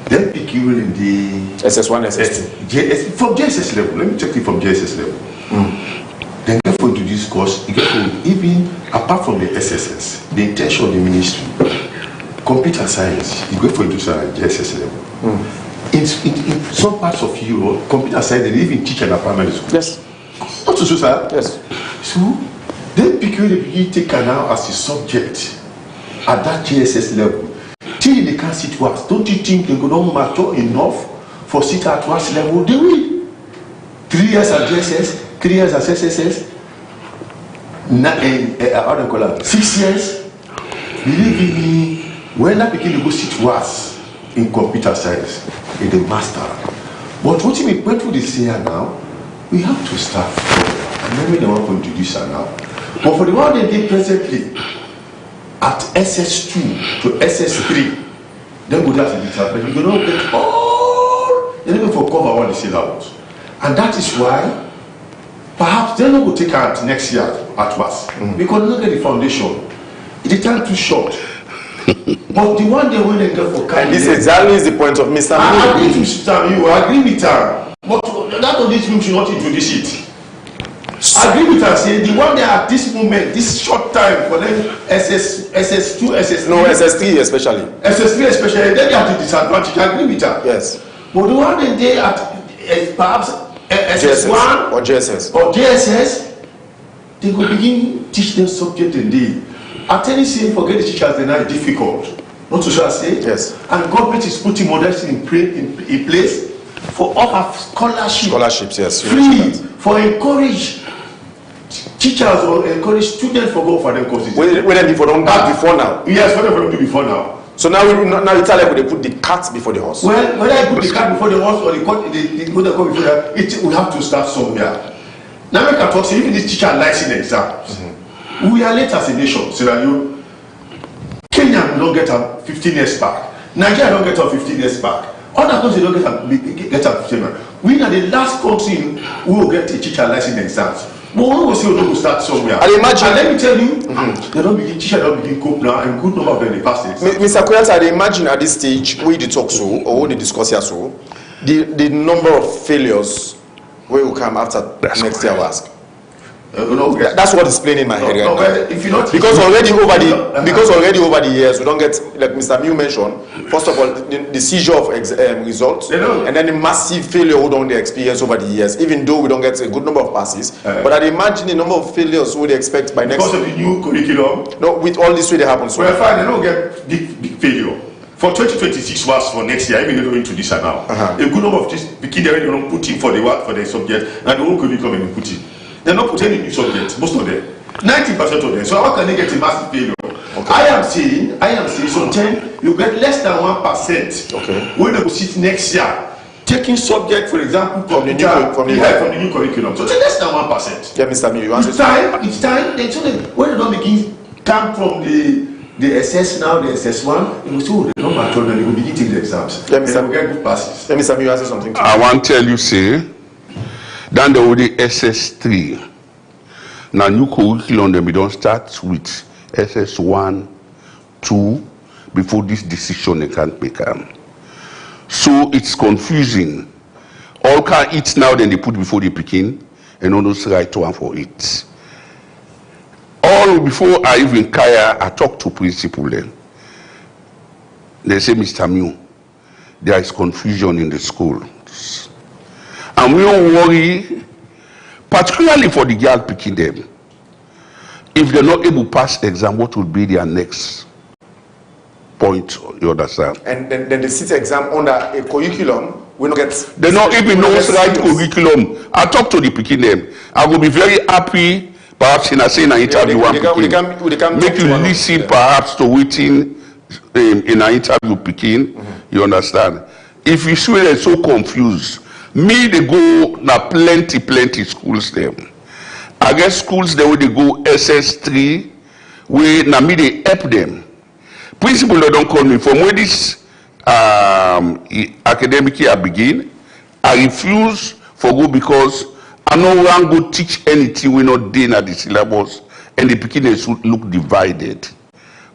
Then pick you in the SS1, SS2. From JSS level. Let me check it from JSS level. Then get for this course, you get for even apart from the SSS, the intention of the ministry, computer science, you go for it to JSS level. In some parts of Europe, computer science they even teach in a primary school. Yes. Not so, sir. Yes. So then pick you begin take now as a subject at that JSS level. Till they can't sit worse. Don't you think they don't mature enough for sit at worse level? They will. 3 years at JSS, 3 years at SSS, 6 years. Believe me, when that begin to go sit worse in computer science, in the master. But what we went through this year now, we have to start from and then we don't want to introduce her now. But for the one they did presently, at SS2 to SS3, then go down to the top, but you don't get all, they're not going to cover all the syllables. And that is why perhaps they're not going to take out next year at once. Because they don't get the foundation. The time too short. But the one they will get for and this exactly is the point of Mr. I agree with Mr. Miu, I agree with her. But that of this room should not introduce it. I agree with her, say the one they at this moment, this short time for them, SS2, SS3. No, SS3 especially. SS3 especially, then they have the disadvantage. I agree with her. Yes. But the one they at perhaps SS1 or JSS. Or JSS, they will begin teach them subject indeed. I tell you, say forget the teachers, they're not difficult. Not to shall say. Yes. And government is putting models in place for all our scholarships, yes. Free for encourage teachers or encourage students for go for them courses. When them before don't do before now. Yes, when them do before now. So now it's like they put the cat before the horse. Well, whether I put the cat before the horse or the cat before that, we have to start somewhere. Now we can talk. So even this teacher likes in exams, we are late as a nation. So that you, Kenya will not get a 15 years back. Nigeria don't get a 15 years back. Other countries don't get a 15 years back. We are the last country who will get a teacher license exams. But we will see we will start somewhere. I imagine. And let me tell you, they don't begin teacher don't begin cope now, and good number of them they pass the exam. Mr. Koyata, I imagine at this stage we did talk so or we discuss here so the number of failures we will come after next year ask. That's what is playing in my head right now. If you not because already over the years we don't get, like Mr. Miu mentioned, first of all the seizure of results and then the massive failure we don't experience over the years, even though we don't get a good number of passes. But I imagine the number of failures we expect by next because of the new curriculum. No, with all this way they happen. So well, fine, they don't get big failure. For 2026 was for next year, even they don't into this now. A good number of this begin they don't put in for the work for the subject and the whole curriculum and put in. They're not putting any new subjects, most of them. 90% of them. So how can they get a massive failure? Okay. I am saying sometimes you get less than 1%. Okay. When they will sit next year, taking subject, for example, from the new curriculum. So less than 1%. Yeah, Mr. Miu, you answer. It's time. When they don't begin come from the SS now, the SS1, it will still the number of children, they will begin taking the exams. Yeah, Mr. Miu, get good passes. Yeah, Mr. Miu, answer something. I want to tell you, say. Then there will be SS3. Now new curriculum then we don't start with SS1, 2 before this decision they can't make. So it's confusing. All can eat now, then they put before they begin, and all those right one for it. All before I even I talk to principal then. They say, Mr. Miu, there is confusion in the school. And we don't worry, particularly for the girl picking them. If they're not able to pass the exam, what will be their next point? You understand? And then they sit exam under a curriculum. We don't get. They not even know what's right curriculum. I talk to the picking them. I will be very happy, perhaps in an interview. Make you listen, perhaps, to waiting in an interview picking. You understand? If you see they're so confused. Me, they go na plenty schools them. I guess schools there where they go SS3, where na me they help them. Principal they don't call me from where this academic year begin. I refuse for go because I no one go teach anything we not doing at the syllabus and the pikin should look divided.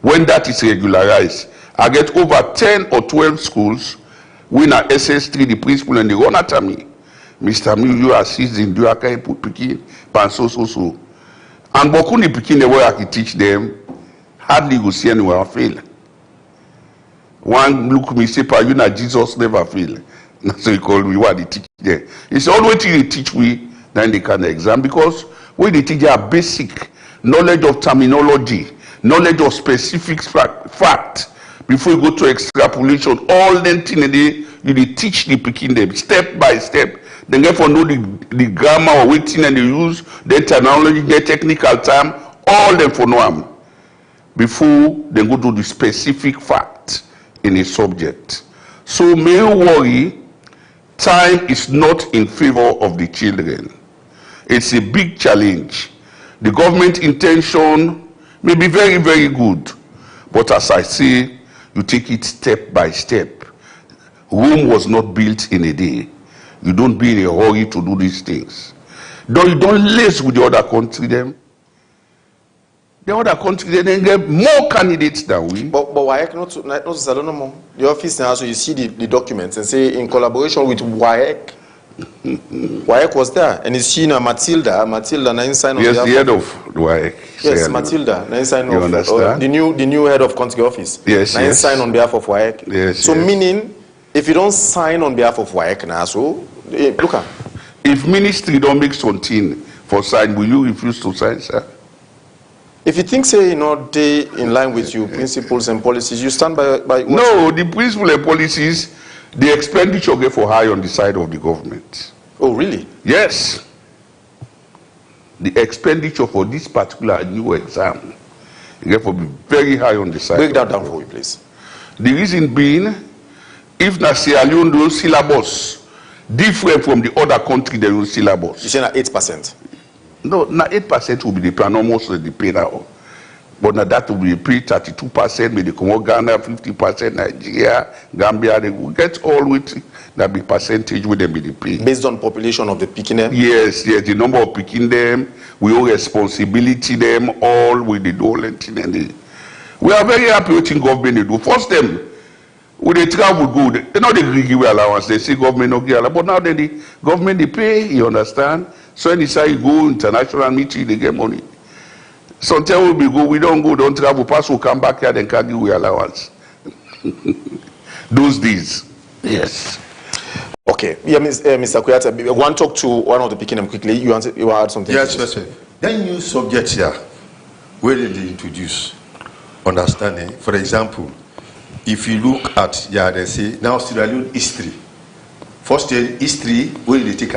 When that is regularized, I get over 10 or 12 schools when I SS3 the principal and the run at me. Mr. Mill, you are season, do you can put pikin, pan so. And Boku the pikin the way I can teach them, hardly go see anywhere fail. One look me say, you know, Jesus never fail. So he called me what they teach there. It's always they teach we, then they can exam because when they teach are basic knowledge of terminology, knowledge of specific fact. Before you go to extrapolation, all them things they teach the pikin them step by step. They therefore know the grammar or waiting and they use the terminology, the technical term, all them for know them before they go to the specific fact in a subject. So may you worry, time is not in favor of the children. It's a big challenge. The government intention may be very, very good. But as I say, you take it step by step. Rome was not built in a day. You don't be in a hurry to do these things. Though you don't lace with the other country them. The other country they get more candidates than we. But WAEC not I don't know. The office now, so you see the documents and say in collaboration with WAEC. WAEC was there, and it's she now Matilda now sign on. Yes, the head of WAEC. Yes, Matilda now sign you off. Understand? The new head of country office. Yes, now yes. sign on behalf of WAEC. Yes. So yes. meaning, if you don't sign on behalf of WAEC now, so look at. If ministry don't make something for sign, will you refuse to sign, sir? If you think, say, they in line with your principles and policies, you stand by what? No, the principles and policies, the expenditure get for high on the side of the government. Oh, really? Yes. The expenditure for this particular new exam get for be very high on the side. Break that down for me, please. The reason being, if na Sierra Leone do syllabus different from the other country they do syllabus. You say na 8%. No, now 8% will be the plan, almost the pay now. But now that will be pay 32%, maybe come out Ghana, 50%, Nigeria, Gambia, they will get all with that be percentage with them be the pay. Based on population of the picking them? Yes, the number of picking them, we owe responsibility them all with the dole and thing. We are very happy with the government they do. First them, when they travel good, they know they give allowance, they say government no give allowance, but now then the government they pay, you understand? So anytime you go international meeting, they get money. Sometimes we don't go, don't travel, pass will come back here, then can give allowance. Those days. Yes. Okay. Yeah, Mr. Kuyata, I want to talk to one of the picking them quickly. You want to add something? Yes, sir. Then new subjects here, where did they introduce understanding? For example, if you look at, they say, now Sierra Leone history. First year history, where they take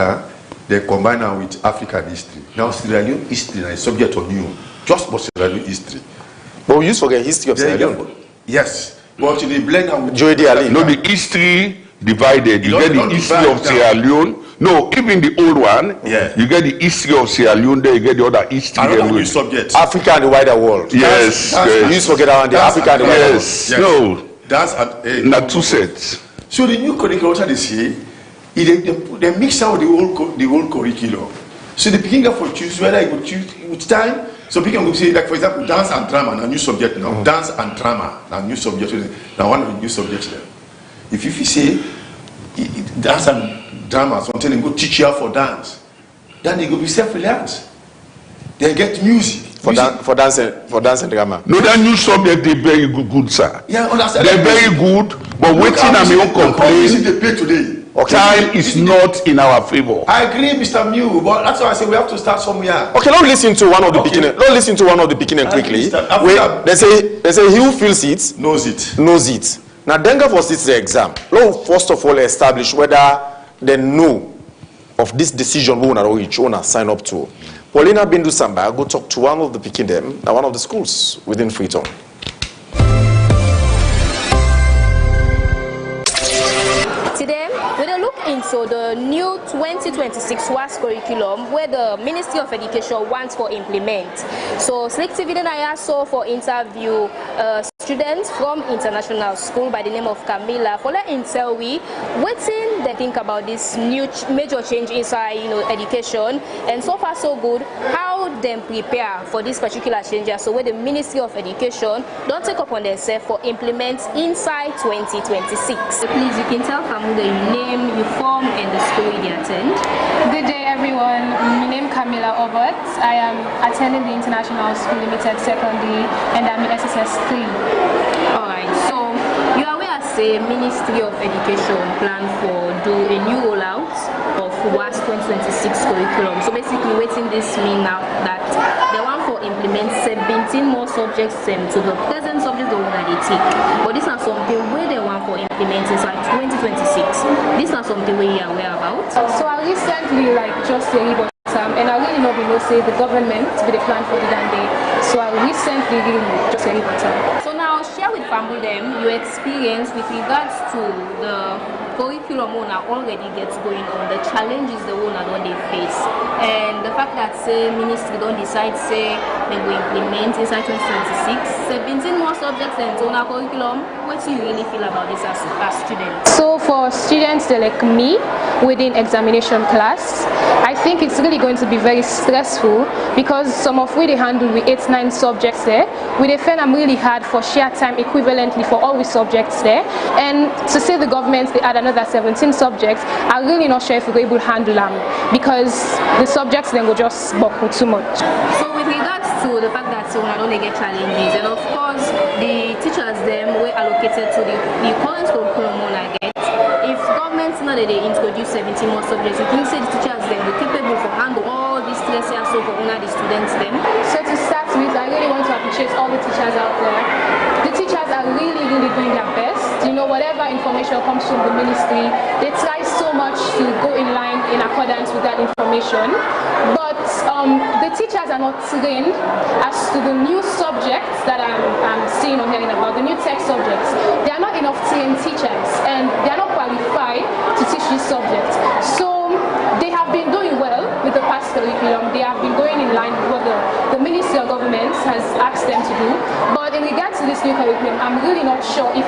they combine now with African history. Now Sierra Leone history is subject of new, just for Sierra Leone history. But we used to forget history of Sierra Leone. Yes. But they blend now with Joey Ali. No, the history divided. You get the history of Sierra Leone. No, even the old one. Yeah. You get the history of Sierra Leone. There you get the other history. Another new subject. Africa and the wider world. Yes. You used to forget around the Africa and the wider world. Yes. No. That's not two sets. So the new curriculum, what they say, they mix out the whole curriculum. So the picking up for choose whether you would choose with time. So people will say, like for example, dance and drama, now new subject now. Mm-hmm. Dance and drama, now new subject. Now one of the new subjects there. If you say dance and drama, something they go teach you for dance, then they go be self-reliant. They get music. For dance and drama. No, that new subject they very good, sir. Yeah, understand. They're very good, but waiting on your complaint. They pay today. Okay. Time is not in our favor. I agree, Mr. Mew, but that's why I say we have to start somewhere. Okay, let's listen to one of the beginning. Let's listen to one of the beginning quickly. They say he who feels it knows it. Knows it. Now, Denga for this exam. Let's first of all establish whether they know of this decision we want to sign up to. Paulina Bindu Samba go talk to one of the picking them at one of the schools within Freetown. Today, we will look into the new 2026 WAS curriculum where the Ministry of Education wants to implement. So, Slik TV then I asked for interview student from international school by the name of Camila. For let him tell we what they think about this new major change inside education, and so far so good, how them prepare for this particular changes. So where the Ministry of Education don't take upon themselves for implement inside 2026. So please, you can tell Camila your name, your form, and the school you attend. Good day, everyone. My name is Camila Obert. I am attending the International School Limited Secondary, and I'm in SSS 3. Alright, so you are aware the Ministry of Education plan for do a new rollout of WAS 2026 curriculum. So basically, waiting this mean now that they want to implement 17 more subjects to the present subjects that they take. But this is something where they want to implement inside 2026. This is something we are aware about. So I recently just a report. And I really know say the government with a plan for the day. So I recently just a report. So now share with family them your experience with regards to the curriculum owner already gets going on, the challenges the owner don't they face, and the fact that ministry don't decide they will implement inside 2026 17 more subjects and owner curriculum. What do you really feel about this as students? So for students like me within examination class, I think it's really going to be very stressful because some of we they handle with 8-9 subjects there. We defend them really hard for share time equivalently for all the subjects there, and to say the government they add another 17 subjects, I'm really not sure if we're able to handle them because the subjects then will just buckle too much. So with regards to the fact that we don't get challenges, and of course the teachers them were allocated to the current curriculum I get. If governments now that they introduce 17 more subjects, you think say the teachers them will capable for handle all these stress here so for the students them? So to start with, I really want to appreciate all the teachers out there. The teachers are really doing their best. Whatever information comes from the ministry, they try so much to go in line in accordance with that information. But the teachers are not trained as to the new subjects that I'm seeing or hearing about, the new tech subjects. There are not enough trained teachers and they are not qualified to teach these subjects. So they have been doing well with the past curriculum. They have been going in line with what the Ministry of Government has asked them to do. But in regards to this new curriculum, I'm really not sure if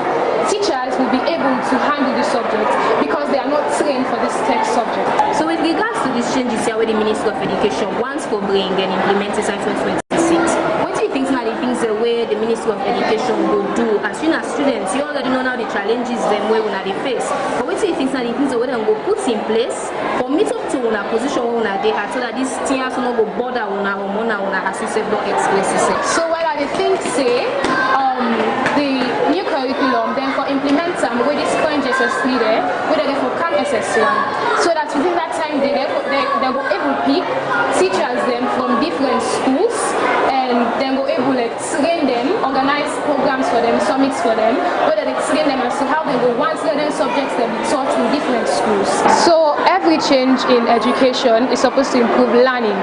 teachers will be able to handle this subject because they are not trained for this tech subject. So with regards to these changes here where the Ministry of Education wants to bring and implement inside 2026, what do you think are the things the way the Ministry of Education will do as soon as students? You already know now the challenges them where they face. But what do you think are the things the way they will put in place for meet up to a position where they are so that these teachers will not go bother as you said not express yourself? So what are the things say the new curriculum then for implement some with this current SS3 there, where they for come SS1, so that within that time they will able to pick teachers them from different schools and then go able to train them, organize programs for them, summits for them, whether they train them as to how they will want certain subjects that be taught in different schools. So every change in education is supposed to improve learning,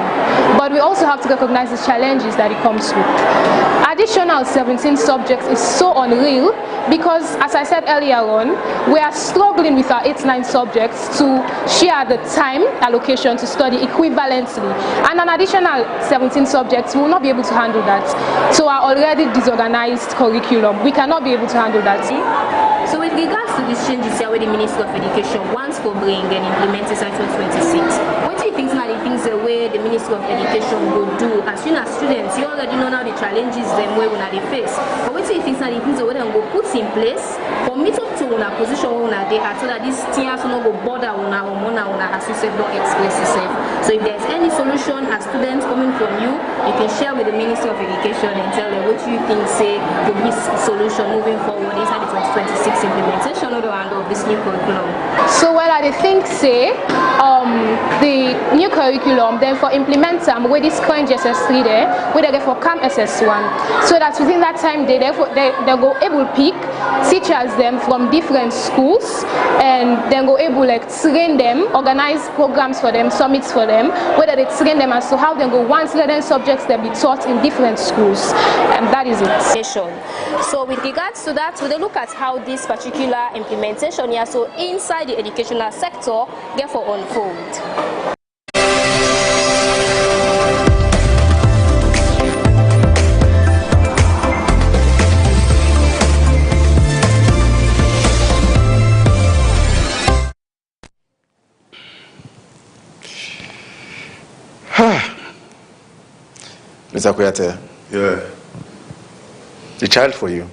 but we also have to recognize the challenges that it comes with. Additional 17 subjects is so unreal because, as I said earlier on, we are struggling with our 8-9 subjects to share the time allocation to study equivalently, and an additional 17 subjects we will not be able to handle that. So our already disorganized curriculum, we cannot be able to handle that. So with regards to these changes here where the Ministry of Education wants to bring and implement inside 2026, what do you think are the things the way the Ministry of Education will do as soon as students? You already know now the challenges them where they face. But what do you think are the things the way they will put in place for meet up to a position where they are so that these teachers will not go bother as you said not express yourself? So if there's any solution as students coming from you can share with the Ministry of Education and tell them what you think say would be solution moving forward inside the 2026 implementation of this new curriculum. So what are the things say the new curriculum then for implement some with this current SS3 there, where they for come SS1, so that within that time they go able to pick teachers them from different schools and then go able train them, organize programs for them, summits for them, whether they train them as to how they go want certain subjects that be taught in different schools, and that is it. So with regards to that, we look at how this particular implementation here, so inside the educational sector, therefore unfold. Mr. Kuyate. Yeah. The child for you.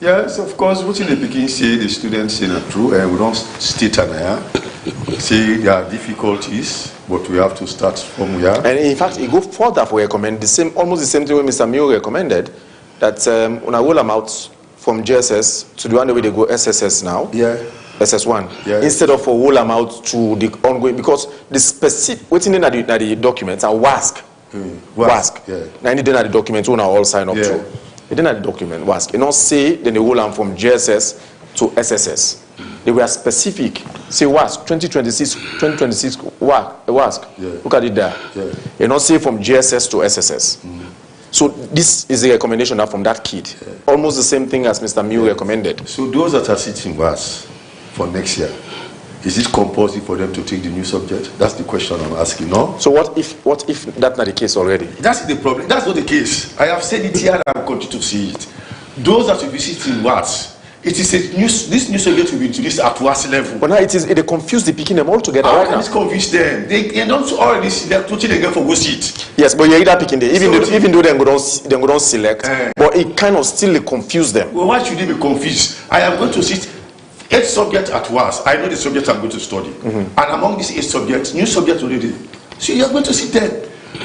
Yes, of course, what in the beginning say the students say not true, and we don't state and say there are difficulties, but we have to start from where. And in fact, he go further for recommend the same, almost the same thing when Mr. Mio recommended, that when I roll them out from JSS to the one way they go SSS now. Yeah. SS1. Yeah. Instead of for roll them out to the ongoing, because the specific waiting in the documents are WASC. WASC. Yeah. Now I need the documents when I all sign up Yeah. to. They didn't have the document, WASC. You know, say then they roll them from JSS to SSS. They were specific. Say WASC, 2026 WASC. Yeah. Look at it there. Yeah. You know, say from JSS to SSS. So this is a recommendation now from that kid. Yeah. Almost the same thing as Mr. Mew recommended. So those that are sitting WASC for next year, is it compulsory for them to take the new subject? That's the question I'm asking, no? So what if that's not the case already? That's the problem. That's not the case. I have said it here and I will continue to see it. Those that will be sitting WASC, it is this new subject will be introduced at WASC level. But now they confuse the picking them all together How right can now. this confuse them? They don't already see they're totally again for go seat. Yes, but you're either picking them, even though they go don't select, but it kind of still confuse them. Well, why should they be confused? I am going to sit 8 subjects at once. I know the subject I'm going to study. And among these 8 subjects, new subjects already. So you're going to sit there.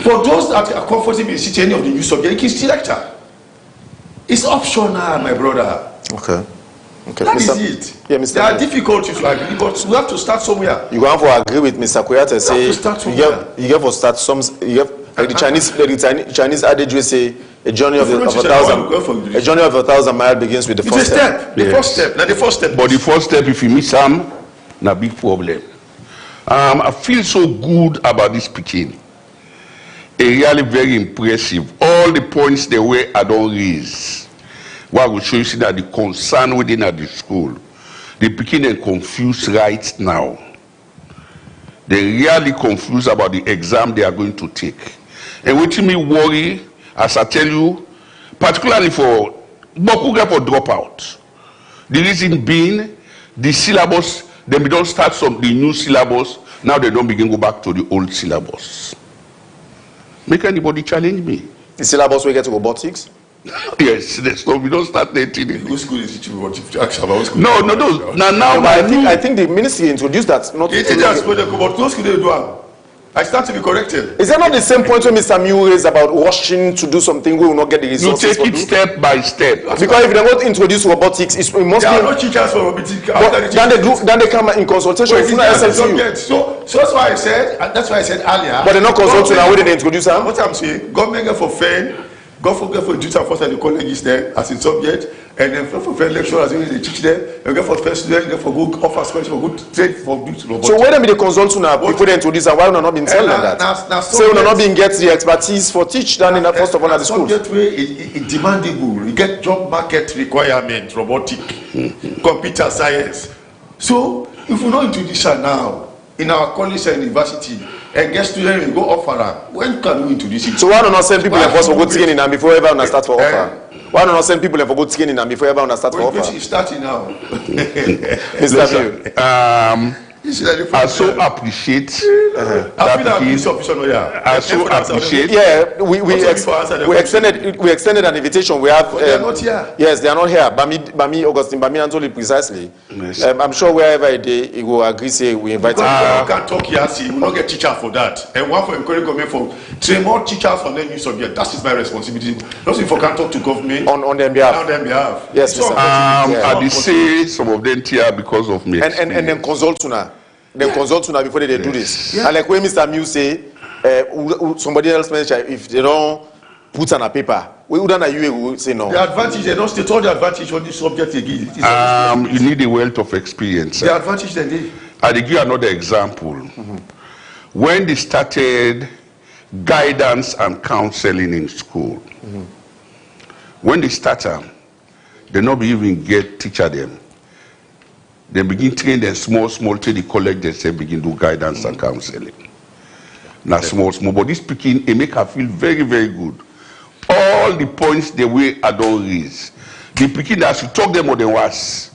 For those that are comfortable in sitting any of the new subjects, you can select her. It's optional, my brother. Okay. That is it. Yeah, Mr. There are difficulties, I believe, but we have to start somewhere. You have to agree with Mr. Kuyate. Say you have to start some. You have like the Chinese adage we say a journey of 1,000 miles begins with the first step. The first step. Now the first step. But the first step, if you miss some, na big problem. I feel so good about this speaking. Really very impressive. All the points the way I don't raise. What will show you see that the concern within at the school, they begin and confused right now. They really confused about the exam they are going to take. And what me worry, as I tell you, particularly for Bokuga for dropout. The reason being the syllabus, then we don't start the new syllabus, now they don't begin go back to the old syllabus. Make anybody challenge me? The syllabus we get to robotics? Yes, so we don't start 18. Whose school is teaching robotics? Actually, no. Now I think the ministry introduced that. Not it is just project, but those schools they do. I start to be corrected. Is that not the same point when Mr. Mew raised about rushing to do something we will not get the results? You take it step by step. Because if they don't introduce robotics, it must there be. Are no teachers for robotics. Then they come in consultation with SLCU. So that's why I said. That's why I said earlier. But they're not consulting now. Where they introduce them? What I'm saying, government get for fair. Go for duty and first at the college is there as a subject, and then for fair lecturers when they teach them, and go for first student, go for good offer special for good trade for good robotics. So where they be the consult now before they introduce and why not been telling them that? Say we not being get the expertise for teach down in the first of all at the schools. Subject way it demandable. You get job market requirement, robotic, computer science. So if we not introduce her now in our college and university, and get students will go offer her. When can we introduce it? So why not send people for good skinning and before ever start for offer? Why not send people for good skinning and before ever start for offer? It's starting now. Mr. Mew. I so appreciate I so appreciate. Yeah, we extended an invitation. We have. They are not here. Yes, they are not here. Bami Augustine, Bami Antoli precisely. Yes. I'm sure wherever he will agree, say we invite. You can talk here. See, we not get teacher for that. And one for encourage government for train more teachers on the new subject. That is my responsibility. Not if I can talk to government on their behalf. On their behalf. Yes, so, I did say some of them here because of me. And then consult to Then consult to before they do this. Yeah. And like when Mr. Mew say, somebody else mentioned if they don't put on a paper, we wouldn't you will say no. The advantage, they don't state all the advantage on this subject again. You need a wealth of experience. The advantage they need. I'll give you another example. When they started guidance and counseling in school, when they started, they not even get teacher them. They begin train them small till the college they say begin do guidance and counseling. Now small, but this speaking it make her feel very, very good. All the points the way I don't raise. The picking that should talk them more than was.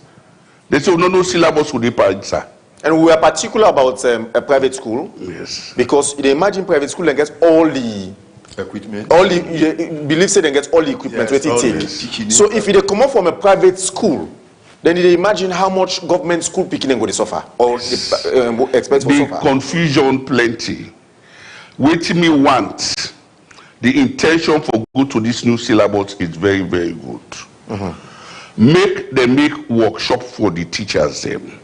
They say no syllabus would they answer. And we are particular about a private school. Yes. Because they imagine private school and get all the Equipment. All the believe say they get all the equipment. Yes, what it take. So if they come up from a private school, then they imagine how much government school picking go to suffer or expect to suffer. Confusion plenty. What me want, the intention for go to this new syllabus is very, very good. Make workshop for the teachers them.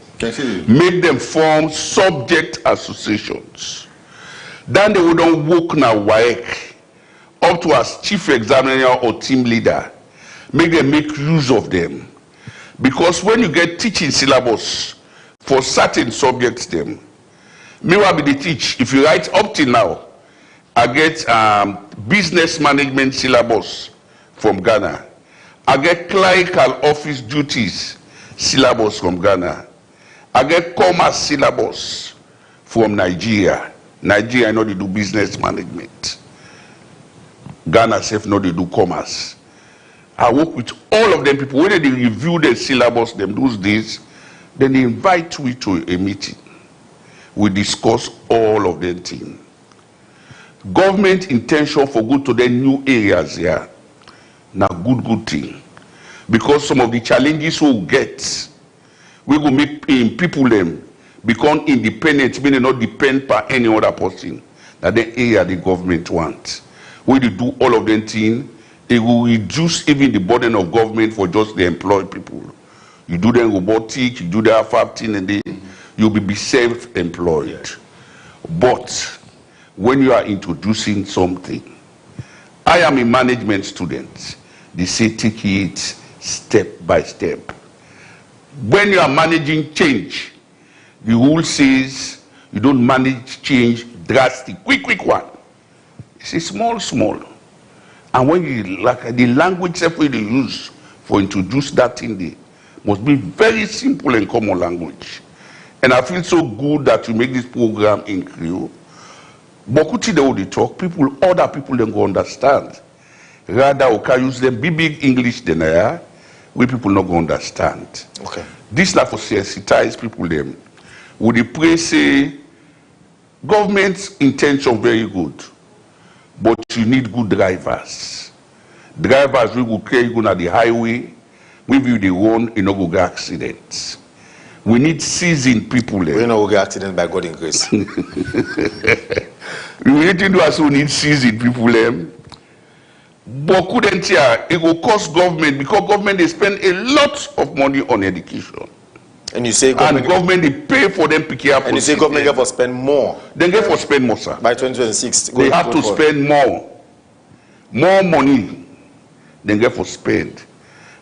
Make them form subject associations. Then they wouldn't work now WAEC up to as chief examiner or team leader. Make them make use of them. Because when you get teaching syllabus for certain subjects them, me will be the teach. If you write up till now, I get business management syllabus from Ghana. I get clerical office duties syllabus from Ghana. I get commerce syllabus from Nigeria. Nigeria know they do business management. Ghana self know they do commerce. I work with all of them people. When they review the syllabus them those days, then they invite me to a meeting. We discuss all of them things. Government intention for go to the new areas here. Now good thing. Because some of the challenges we'll get, we will make people them become independent, meaning not depend by any other person. That the area the government wants. When you do all of them things, it will reduce even the burden of government for just the employed people. You do the robotic, you do the AFAP thing, and you'll be self-employed. Yeah. But when you are introducing something, I am a management student. They say take it step by step. When you are managing change, the rule says you don't manage change drastic, quick one. It's small. And when you like the language that we use for introduce that thing, they must be very simple and common language. And I feel so good that you make this program in Creole. Bokuti they will talk, people, other people then go understand. Rather, we can use them big English than I we people not go understand. Okay. This like for sensitize people them. Would the pray say government's intention very good, but you need good drivers. Drivers we will carry you on the highway, we will the one in no go get accidents. We need seasoned people there. We no go get accident by God in grace. We need to do as we need seasoned people there. But couldn't here, it will cost government because government they spend a lot of money on education. And you say government they pay for them picking up. And you say government get for spend more. They get for spend more, sir. By 2026. They have to spend more. More money than get for spend.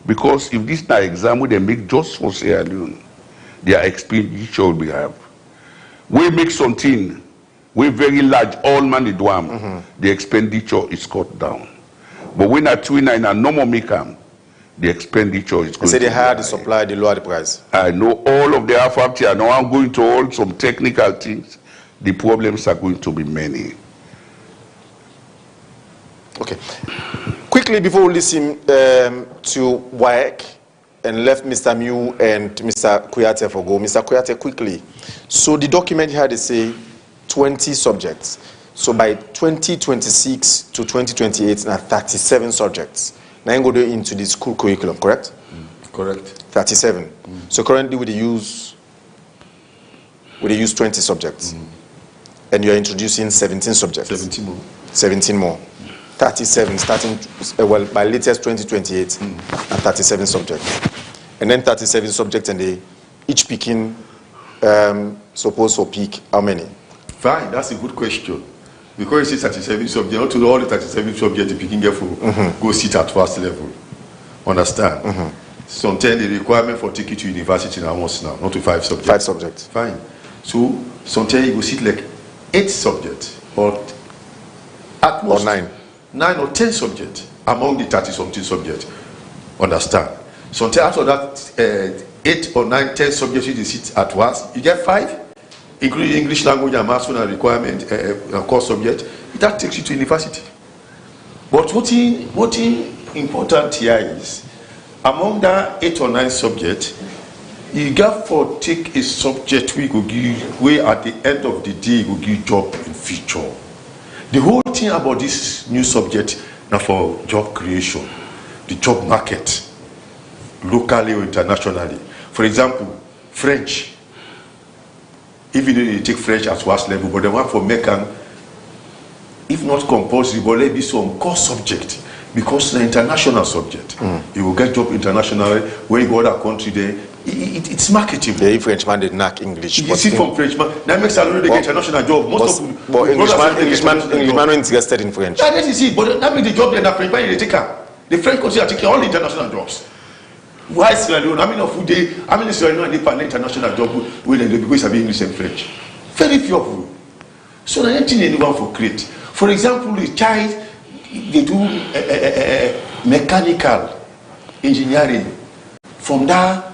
Because if this now exam they make just for Sierra Leone, their expenditure will be have. We make something, we very large, all money do the expenditure is cut down. But when at 29 and no more make them, the expenditure is going to be higher. They higher the high. supply, they lower the price. I know all of the FFT, I know I'm going to all some technical things. The problems are going to be many. Okay. Quickly, before we listen to WAEC and left Mr. Mew and Mr. Kuyate for go. Mr. Kuyate, quickly. So the document here, they say 20 subjects. So by 2026 to 2028, now 37 subjects. Now you go into the school curriculum, correct? Correct. 37. So currently we use 20 subjects. And you are introducing 17 subjects. 17 more. 17 more. 37 starting, well, by latest 2028, and 37 subjects. And then 37 subjects, and they each picking, suppose for pick how many? Fine, that's a good question. Because it's 37 subjects, not to all the 37 subjects the picking get for go sit at first level. Understand? Sometimes the requirement for ticket to university now once now, not to 5 subjects. 5 subjects. Fine. So sometimes you go sit like 8 subjects or at most 9 or 10 subjects among the 30-something subjects. Understand? Sometimes after that 8 or 9, 10 subjects you sit at once, you get 5. Including English language and maths and requirement course subject, that takes you to university. But what important here is, among that 8 or 9 subjects, you got to take a subject we go give, where at the end of the day go give job in future. The whole thing about this new subject now for job creation, the job market, locally or internationally. For example, French. Even though you take French at worst level, but the one for Mekan, if not compulsory, but let be some core subject, because the international subject. You will get job internationally. When you go to other country there, it's marketable. The Frenchman did not English. You see from Frenchman, that makes a lot of the international job. Most of Englishman interested in French. That is it, but that means the job the Frenchman they take up. The French country are taking all the international jobs. Why Sierra Leone? I mean Sierra Leone they international job where they because have English and French. Very few of them. So the anything anyone for create. For example, the child they do mechanical engineering from that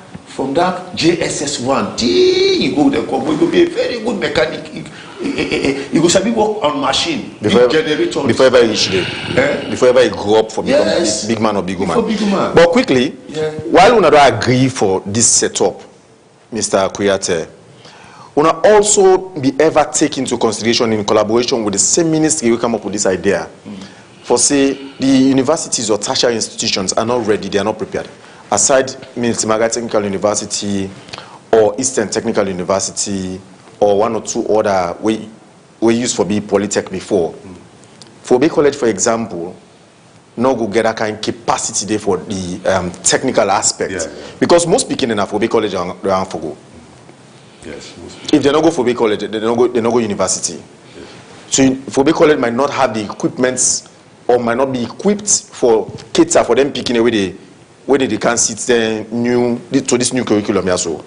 JSS1 you go there, you go be a very good mechanic. You go sabi work on machine, generator. Before ever reach there, before ever grow up for become a big man or big woman. But quickly, while we don't agree for this setup, Mr. Kuyate, we will also be ever take into consideration in collaboration with the same ministry we come up with this idea. For say the universities or tertiary institutions are not ready, they are not prepared. Aside Miltimaga Technical University or Eastern Technical University or one or two other we used for be Polytech before. For Bay College, for example, no go get that kind of capacity there for the technical aspect. Because most people in for Bay College are for go. Yes. If they don't go for Bay College, they don't go university. So for Bay College might not have the equipments or might not be equipped for cater for them picking away where they can sit there to this new curriculum. So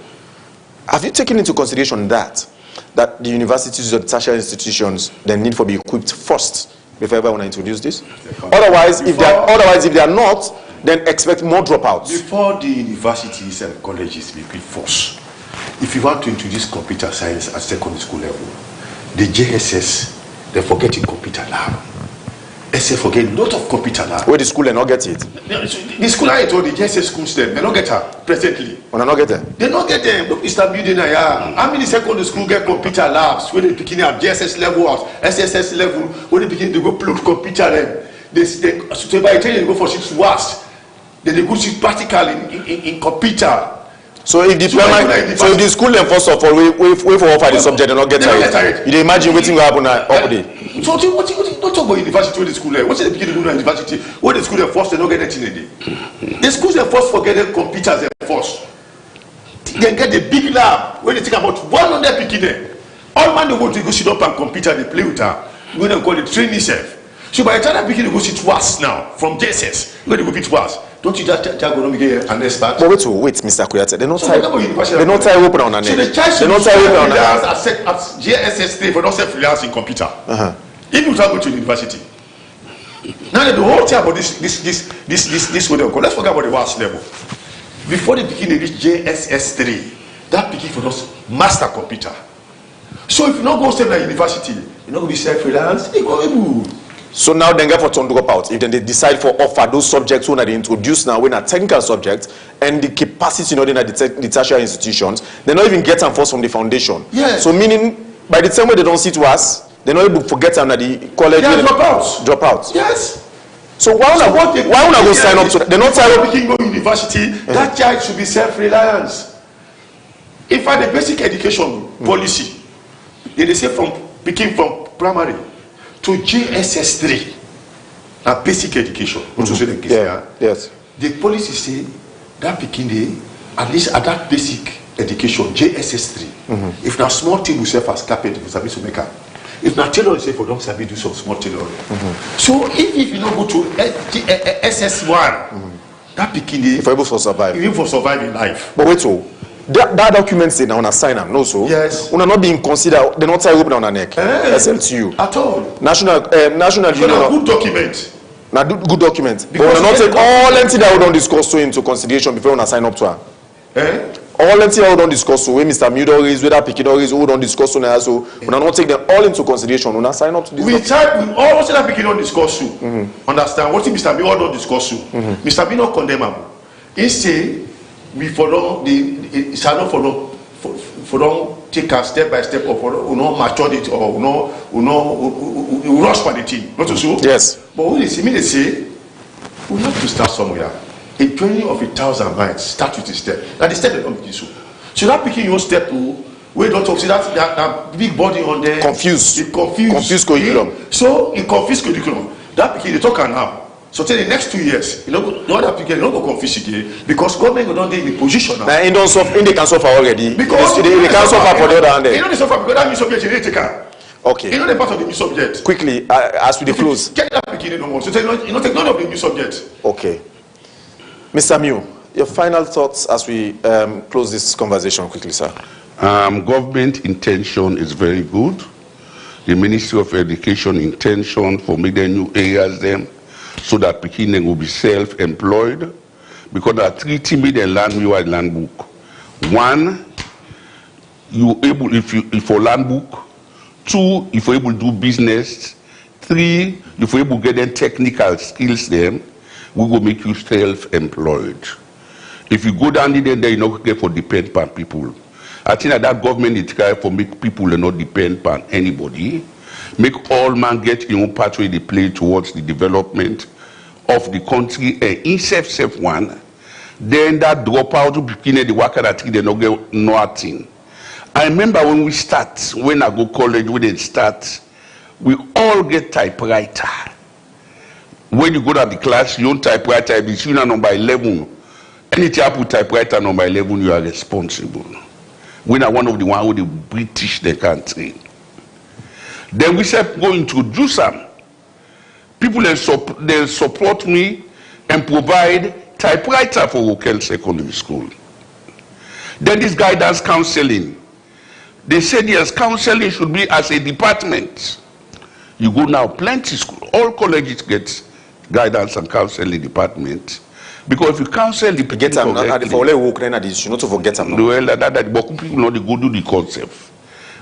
have you taken into consideration that the universities or the tertiary institutions they need to be equipped first before ever want to introduce this? Otherwise, if they are not, then expect more dropouts. Before the universities and colleges be equipped first, if you want to introduce computer science at secondary school level, the JSS they forget in computer lab. SF forget a lot of computer lab. Where the school they not get it? The school I told the JSS schools them, they don't get her presently. When I not get them? They don't get them. Look, Mr. Building how many secondary school get computer labs where they begin at JSS level or SSS level, where they begin to go plug computer them. So by the time they go for 6 hours, then they go see practical in computer. So if the if the school then first of all we for offer the subject they not get it. You imagine waiting will happen up there. So what don't talk about university with the school there. What's the beginning of university? What the school they first they not get anything in. The schools they first forget the computers they first. They get the big lab where they take about 100 people there. All man they go to go sit up and computer they play with her. We don't call it training self. So by the time they begin to go sit twice now from JSS, where they go fit twice. Don't you just go to get an expert? But wait, Mr. Kuyate. They're not tie open on an So the child should not tie open on an at JSS 3 for not self-reliance in computer. Even without going to university. Now the whole thing about this what they call. Let's forget about the vast level. Before they begin to reach JSS 3, that begin for us master computer. So if you not go to the university, you're not going to be self-reliance. You go able. So now they get for turn drop out. If then they decide for offer those subjects when they introduce now when a technical subject and the capacity in the tertiary institutions, they not even get them first from the foundation. Yes. So meaning by the time when they don't see to us, they're not able to forget them at the college. They are dropouts. Yes. So why would I go sign up to that? They're not sign up. Go university. That child should be self-reliance. If I the basic education policy, they say from picking from primary to JSS 3, a basic education. Yes. The policy say that picking at least at that basic education, JSS 3. If now small thing will serve as carpet, we sabi to make up. If now tailor say for don't sabi do some small tailoring. So if you don't go to SS1, that picking if able for survive. Even for surviving life. But wait, so that document say now on a sign them, no so. Yes. We're not being considered. They're not tie open on a neck. SLTU. At all. National so Union. Good document. Now good document. But we not take all empty that we don't discuss so into consideration before we sign up to her. All empty that we don't discuss so when Mr. Mudo is whether Pikido is we don't discuss so now so we not take them all into consideration. We not sign up to this. We all say that Pikido discuss so. Understand what Mr. Mudo don't discuss so. Mr. Mudo condemnable. He say we follow the shall not follow take a step by step of mature it or rush for the thing. Not so. Yes. But when they say, we have to start somewhere. A journey of 1,000 miles start with a step. Now the step they don't begin so. So that picking your step to we don't talk. See that big body on there. Confused curriculum. So it confused curriculum. That picking they talk now. So till the next 2 years, the other people don't go confuse again because government don't be in the position now. In they can suffer already. Because they can suffer for the other hand. You know they suffer because that new subject you need to take care. Okay. You know the part of the new subject. Quickly, as we close. Get that beginning no more. So you know take none of the new subject. Okay. Mr. Mew, your final thoughts as we close this conversation quickly, sir. Government intention is very good. The Ministry of Education intention for making new areas them so that Pekin will be self-employed because there are 3 timid and land book. 1, you able if for land book. 2, if you're able to do business. 3, if you're able to get them technical skills them, we will make you self-employed. If you go down there, you're not going for depend on people. I think that government is trying for make people not depend on anybody. Make all man get your own pathway they play towards the development of the country and in self one. Then that drop out to begin the worker that they not get nothing. I remember when we start, when I go college, when they start, we all get typewriter. When you go to the class, you own typewriter, it's number 11. Anything I put typewriter number 11, you are responsible. When I one of the one who the British the country. Then we said go introduce them. People they support me and provide typewriter for local secondary school. Then this guidance counseling. They said yes, counseling should be as a department. You go now, plenty school, all colleges get guidance and counseling department. Because if you counsel the people correctly, not to forget them. Well, but people know they go do the concept.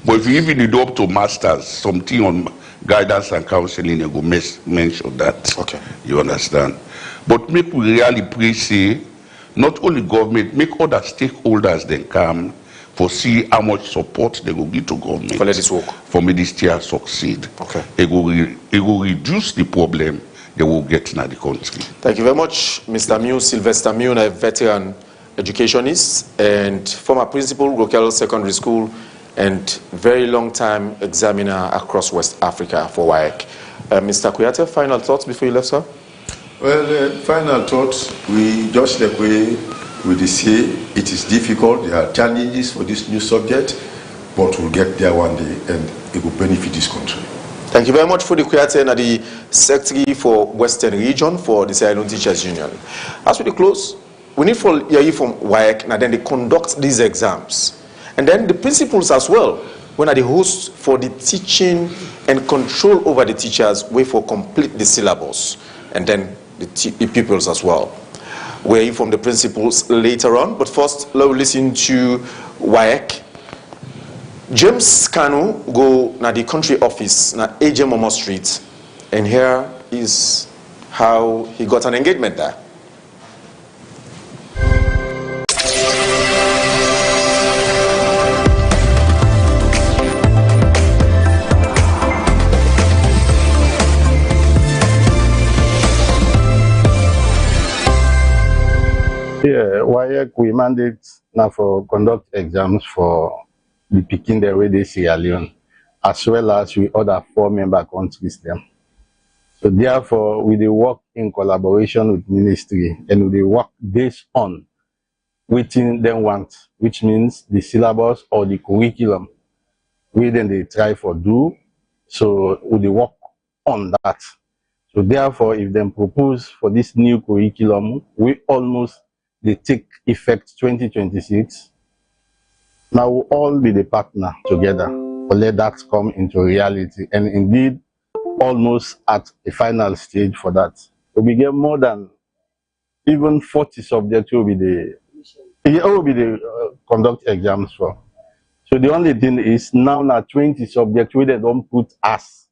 But if you even do up to masters, something on guidance and counseling, you go mention that. Okay. You understand? But make we really pray, say, not only government, make other stakeholders then come for see how much support they will give to government for let this work. For me this year succeed. Okay. It will reduce the problem they will get in the country. Thank you very much, Mr. Mew, Sylvester Mew, a veteran educationist and former principal, local secondary school, and very long time examiner across West Africa for WAEC. Mr. Kuyate, final thoughts before you left, sir? Well, final thoughts, we just like we say it is difficult, there are challenges for this new subject, but we'll get there one day and it will benefit this country. Thank you very much for the Kuyate and the Secretary for Western Region for the Sierra Leone Teachers Union. As we close, we need for hear from WAEC and then they conduct these exams. And then the principals as well, when are the hosts for the teaching and control over the teachers, way for complete the syllabus, and then the pupils as well. We'll hear from the principals later on, but first, let's listen to WAEC. James Kanu go na the country office na AJ Momo Street, and here is how he got an engagement there. Yeah, WAEC we mandate now for conduct exams for the Pekin the way they Sierra Leone, as well as we other 4 member countries them. So therefore, we they work in collaboration with ministry and we work based on within them want, which means the syllabus or the curriculum. We then they try for do, so we they work on that. So therefore, if them propose for this new curriculum, we almost they take effect 2026. Now we'll all be the partner together to let that come into reality, and indeed almost at a final stage for that. So we get more than even 40 subjects will be the conduct exams for. So the only thing is now 20 subjects where they don't put as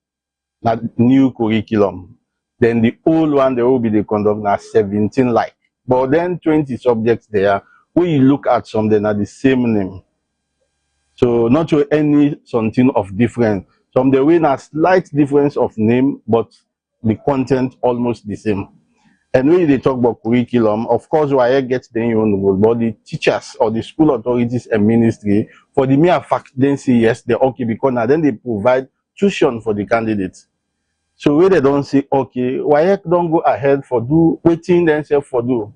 that new curriculum. Then the old one they will be the conduct now 17 like. But then 20 subjects there, when you look at some, they are the same name. So not to any something of difference. Some the way a slight difference of name, but the content almost the same. And when they talk about curriculum, of course, WAEC gets their own role, but the teachers or the school authorities and ministry, for the mere fact, then say yes, they're okay, because now then they provide tuition for the candidates. So where they don't say, okay, WAEC don't go ahead for do, waiting themselves for do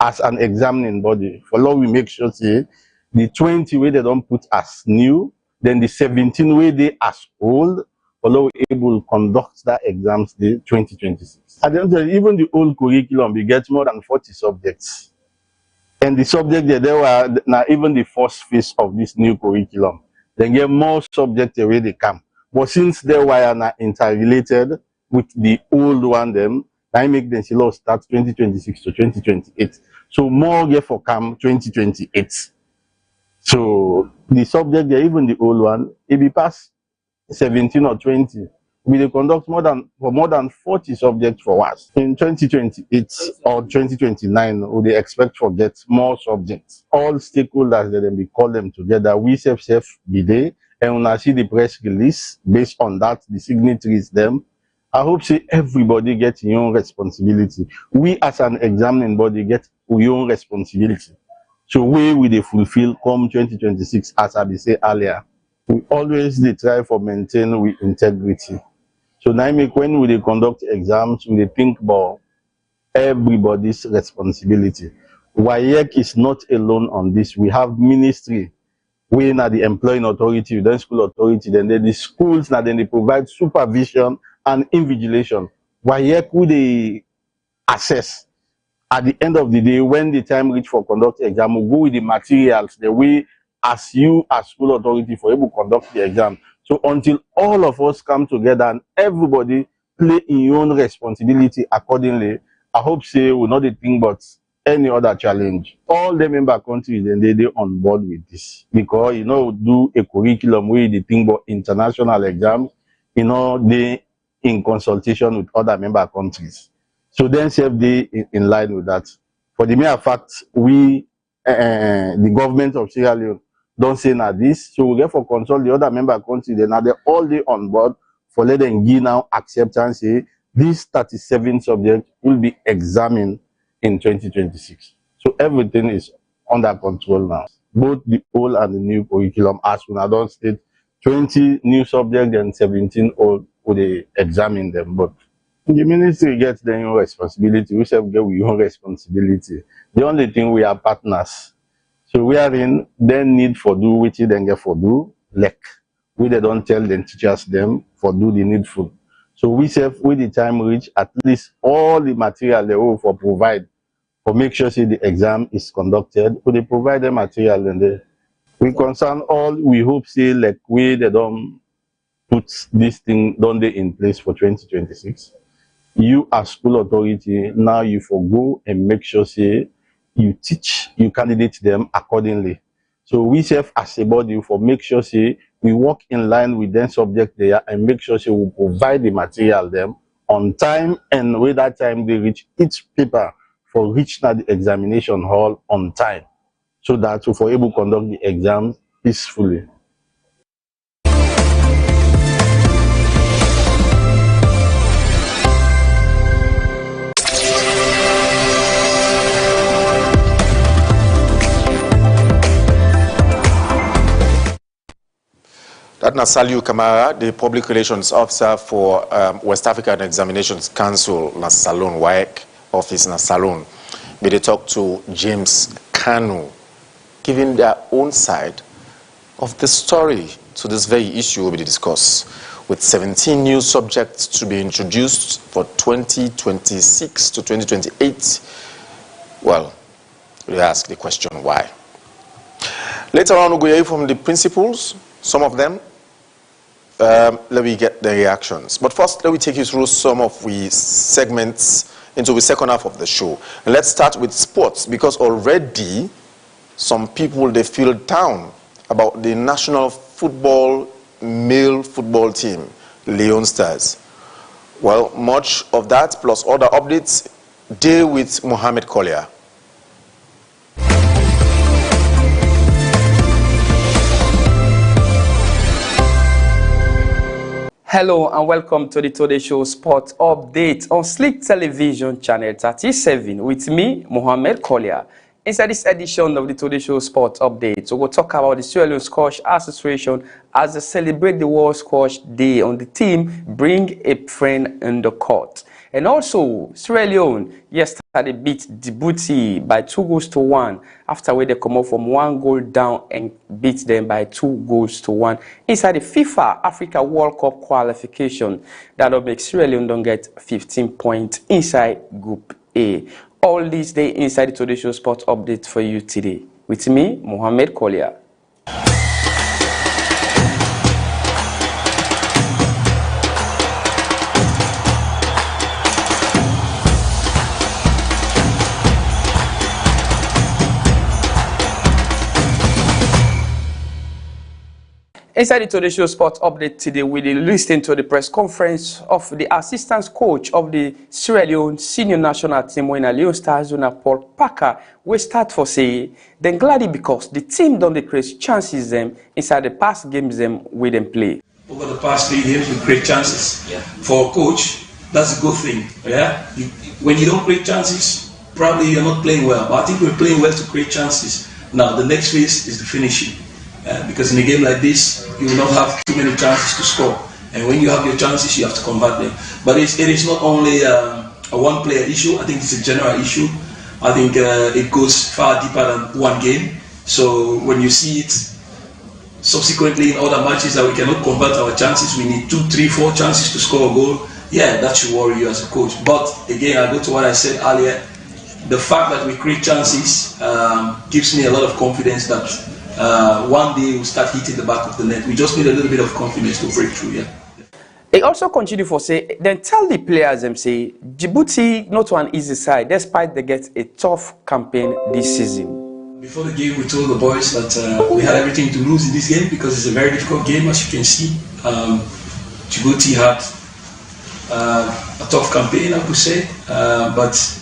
as an examining body. For law, we make sure, say, the 20 way they don't put as new, then the 17 way they as old, for law, we able to conduct that exams the 2026. At the end of the day, even the old curriculum, we get more than 40 subjects. And the subject there were now even the first phase of this new curriculum. They get more subjects the way they come. But since they were not interrelated with the old one, them, I make them start 2026 to 2028. So more get for come 2028. So the subject there, even the old one, it be past 17 or 20. We will conduct more than 40 subjects for us. In 2028 or 2029, we they expect to get more subjects. All stakeholders that we call them together, we self be there, and when I see the press release based on that, the signatories them. I hope say everybody gets your own responsibility. We as an examining body get your own responsibility. So we will fulfill come 2026, as I say earlier. We always try for maintain with integrity. So now when we conduct exams, we think about everybody's responsibility. WAEC is not alone on this. We have ministry. We are the employing authority, then school authority, then the schools, now then they provide supervision and invigilation. WAEC will they assess at the end of the day when the time reach for conduct exam, we'll go with the materials the way as you as school authority for able to conduct the exam. So until all of us come together and everybody play in your own responsibility accordingly, I hope say we'll not think about any other challenge. All the member countries then they on board with this. Because do a curriculum where they think about international exams, they in consultation with other member countries. So then they in line with that. For the mere fact we the government of Sierra Leone don't say now this, so we get for consult the other member countries, then now they all day on board for let them give now acceptance. Say these 37 subjects will be examined in 2026. So everything is under control now. Both the old and the new curriculum, as when I don't state 20 new subjects and 17 old, would they examine them. But the ministry gets their own responsibility. We shall get your own responsibility. The only thing we are partners. So we are in then need for do which then get for do like we they don't tell them teachers them for do the needful. So we say with the time reach at least all the material they will for provide for make sure say the exam is conducted. So they provide the material and we concern all we hope say like we they don't put this thing don't they in place for 2026. You as school authority now you forgo and make sure say you teach you candidate them accordingly. So we serve as a body for make sure say we work in line with them subject there and make sure say we provide the material them on time and with that time they reach each paper for reach the examination hall on time so that we for able to conduct the exams peacefully. That Nasaliu Kamara, the Public Relations Officer for West African Examinations Council, Nasalon, WAEC office, Nasalon. They talk to James Kanu, giving their own side of the story to this very issue will be discussed. With 17 new subjects to be introduced for 2026 to 2028, well, we ask the question why. Later on, we'll hear from the principals, some of them. Let me get the reactions. But first, let me take you through some of the segments into the second half of the show. And let's start with sports, because already some people, they feel down about the national football, male football team, Leon Stars. Well, much of that plus other updates deal with Mohamed Collier. Hello and welcome to the Today Show Sport Update on Slik Television Channel 37 with me, Mohammed Kolia. Inside this edition of the Today Show Sport Update, we will talk about the Sierra Leone Squash Association as they celebrate the World Squash Day on the team Bring a Friend in the Court. And also, Sierra Leone yesterday beat Djibouti by 2-1 after where they come up from 1 goal down and beat them by 2-1 inside the FIFA Africa World Cup qualification. That'll make Sierra Leone don't get 15 points inside Group A. All this day inside the Today Show Sport Update for you today. With me, Mohammed Kolia. Inside the Today Show Sport Update today, we will listen to the press conference of the assistant coach of the Sierra Leone senior national team when Leone Stars Paul Parker will start for say then gladly because the team don't create chances them inside the past games them with them play. Over the past 3 games we create chances. Yeah. For a coach, that's a good thing. Yeah. When you don't create chances, probably you're not playing well. But I think we're playing well to create chances. Now the next phase is the finishing. Because in a game like this, you will not have too many chances to score. And when you have your chances, you have to convert them. But it is not only a one-player issue. I think it's a general issue. I think it goes far deeper than one game. So when you see it subsequently in other matches that we cannot convert our chances, we need 2, 3, 4 chances to score a goal. Yeah, that should worry you as a coach. But again, I go to what I said earlier. The fact that we create chances gives me a lot of confidence that one day we'll start hitting the back of the net. We just need a little bit of confidence to break through, yeah. They also continue for say, then tell the players them say, Djibouti not one easy side, despite they get a tough campaign this season. Before the game, we told the boys that we had everything to lose in this game because it's a very difficult game, as you can see. Djibouti had a tough campaign, I could say, but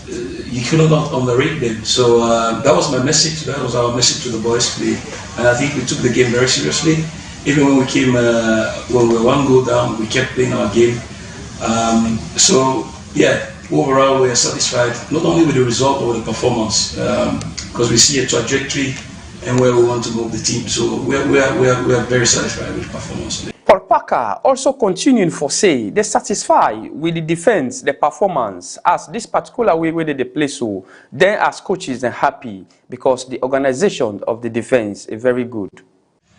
you cannot underrate them. So that was my message. That was our message to the boys today, and I think we took the game very seriously. Even when we came, when we were 1 goal down, we kept playing our game. So yeah, overall we are satisfied not only with the result but with the performance, because we see a trajectory and where we want to move the team. So we are very satisfied with the performance today. Paul Parker also continuing for say they satisfied with the defense, the performance as this particular way where they play so. Then as coaches they're happy because the organization of the defense is very good.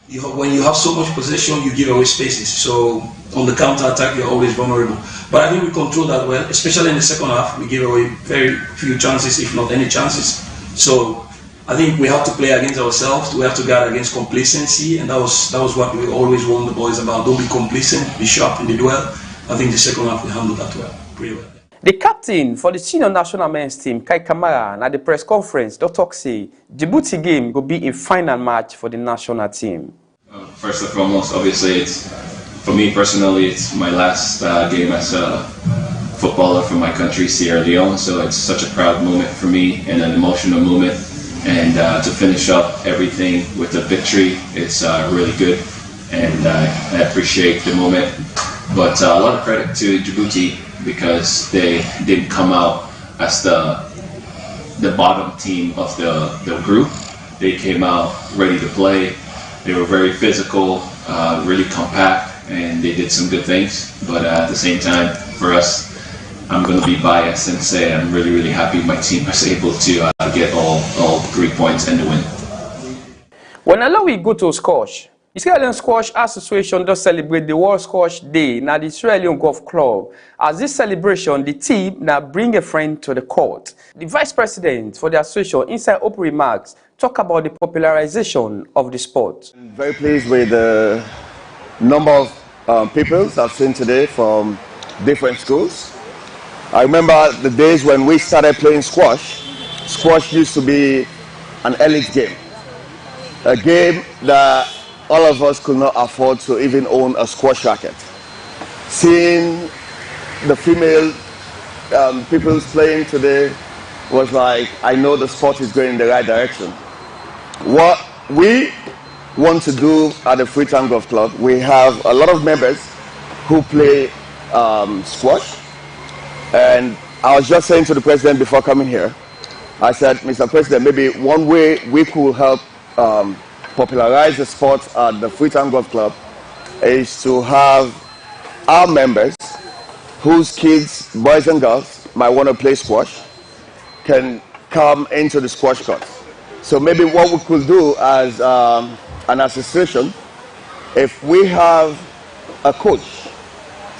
When you have so much possession, you give away spaces. So on the counter attack, you're always vulnerable. But I think we control that well, especially in the second half. We give away very few chances, if not any chances. So I think we have to play against ourselves. We have to guard against complacency, and that was what we always warned the boys about. Don't be complacent, be sharp in the duel. I think the second half we handled that well, pretty well. The captain for the senior national men's team, Kai Kamara, at the press conference, Dr. say Djibouti game will be a final match for the national team. First and foremost, obviously, for me personally, it's my last game as a footballer for my country, Sierra Leone. So it's such a proud moment for me and an emotional moment. And to finish up everything with a victory, it's really good. And I appreciate the moment. But a lot of credit to Djibouti because they didn't come out as the bottom team of the group. They came out ready to play. They were very physical, really compact, and they did some good things. But at the same time, for us, I'm going to be biased and say I'm really, really happy my team was able to get all 3 points and the win. When allow we go to squash, the Sierra Leone Squash Association does celebrate the World Squash Day now the Sierra Leone Golf Club. As this celebration, the team now bring a friend to the court. The vice president for the association, inside open remarks, talk about the popularization of the sport. I'm very pleased with the number of people I've seen today from different schools. I remember the days when we started playing squash. Squash used to be an elite game. A game that all of us could not afford to even own a squash racket. Seeing the female people playing today was like, I know the sport is going in the right direction. What we want to do at the Freetown Golf Club, we have a lot of members who play squash. And I was just saying to the president before coming here, I said, Mr. President, maybe one way we could help popularize the sport at the Freetown Golf Club is to have our members whose kids, boys and girls, might want to play squash can come into the squash court. So maybe what we could do as an association, if we have a coach,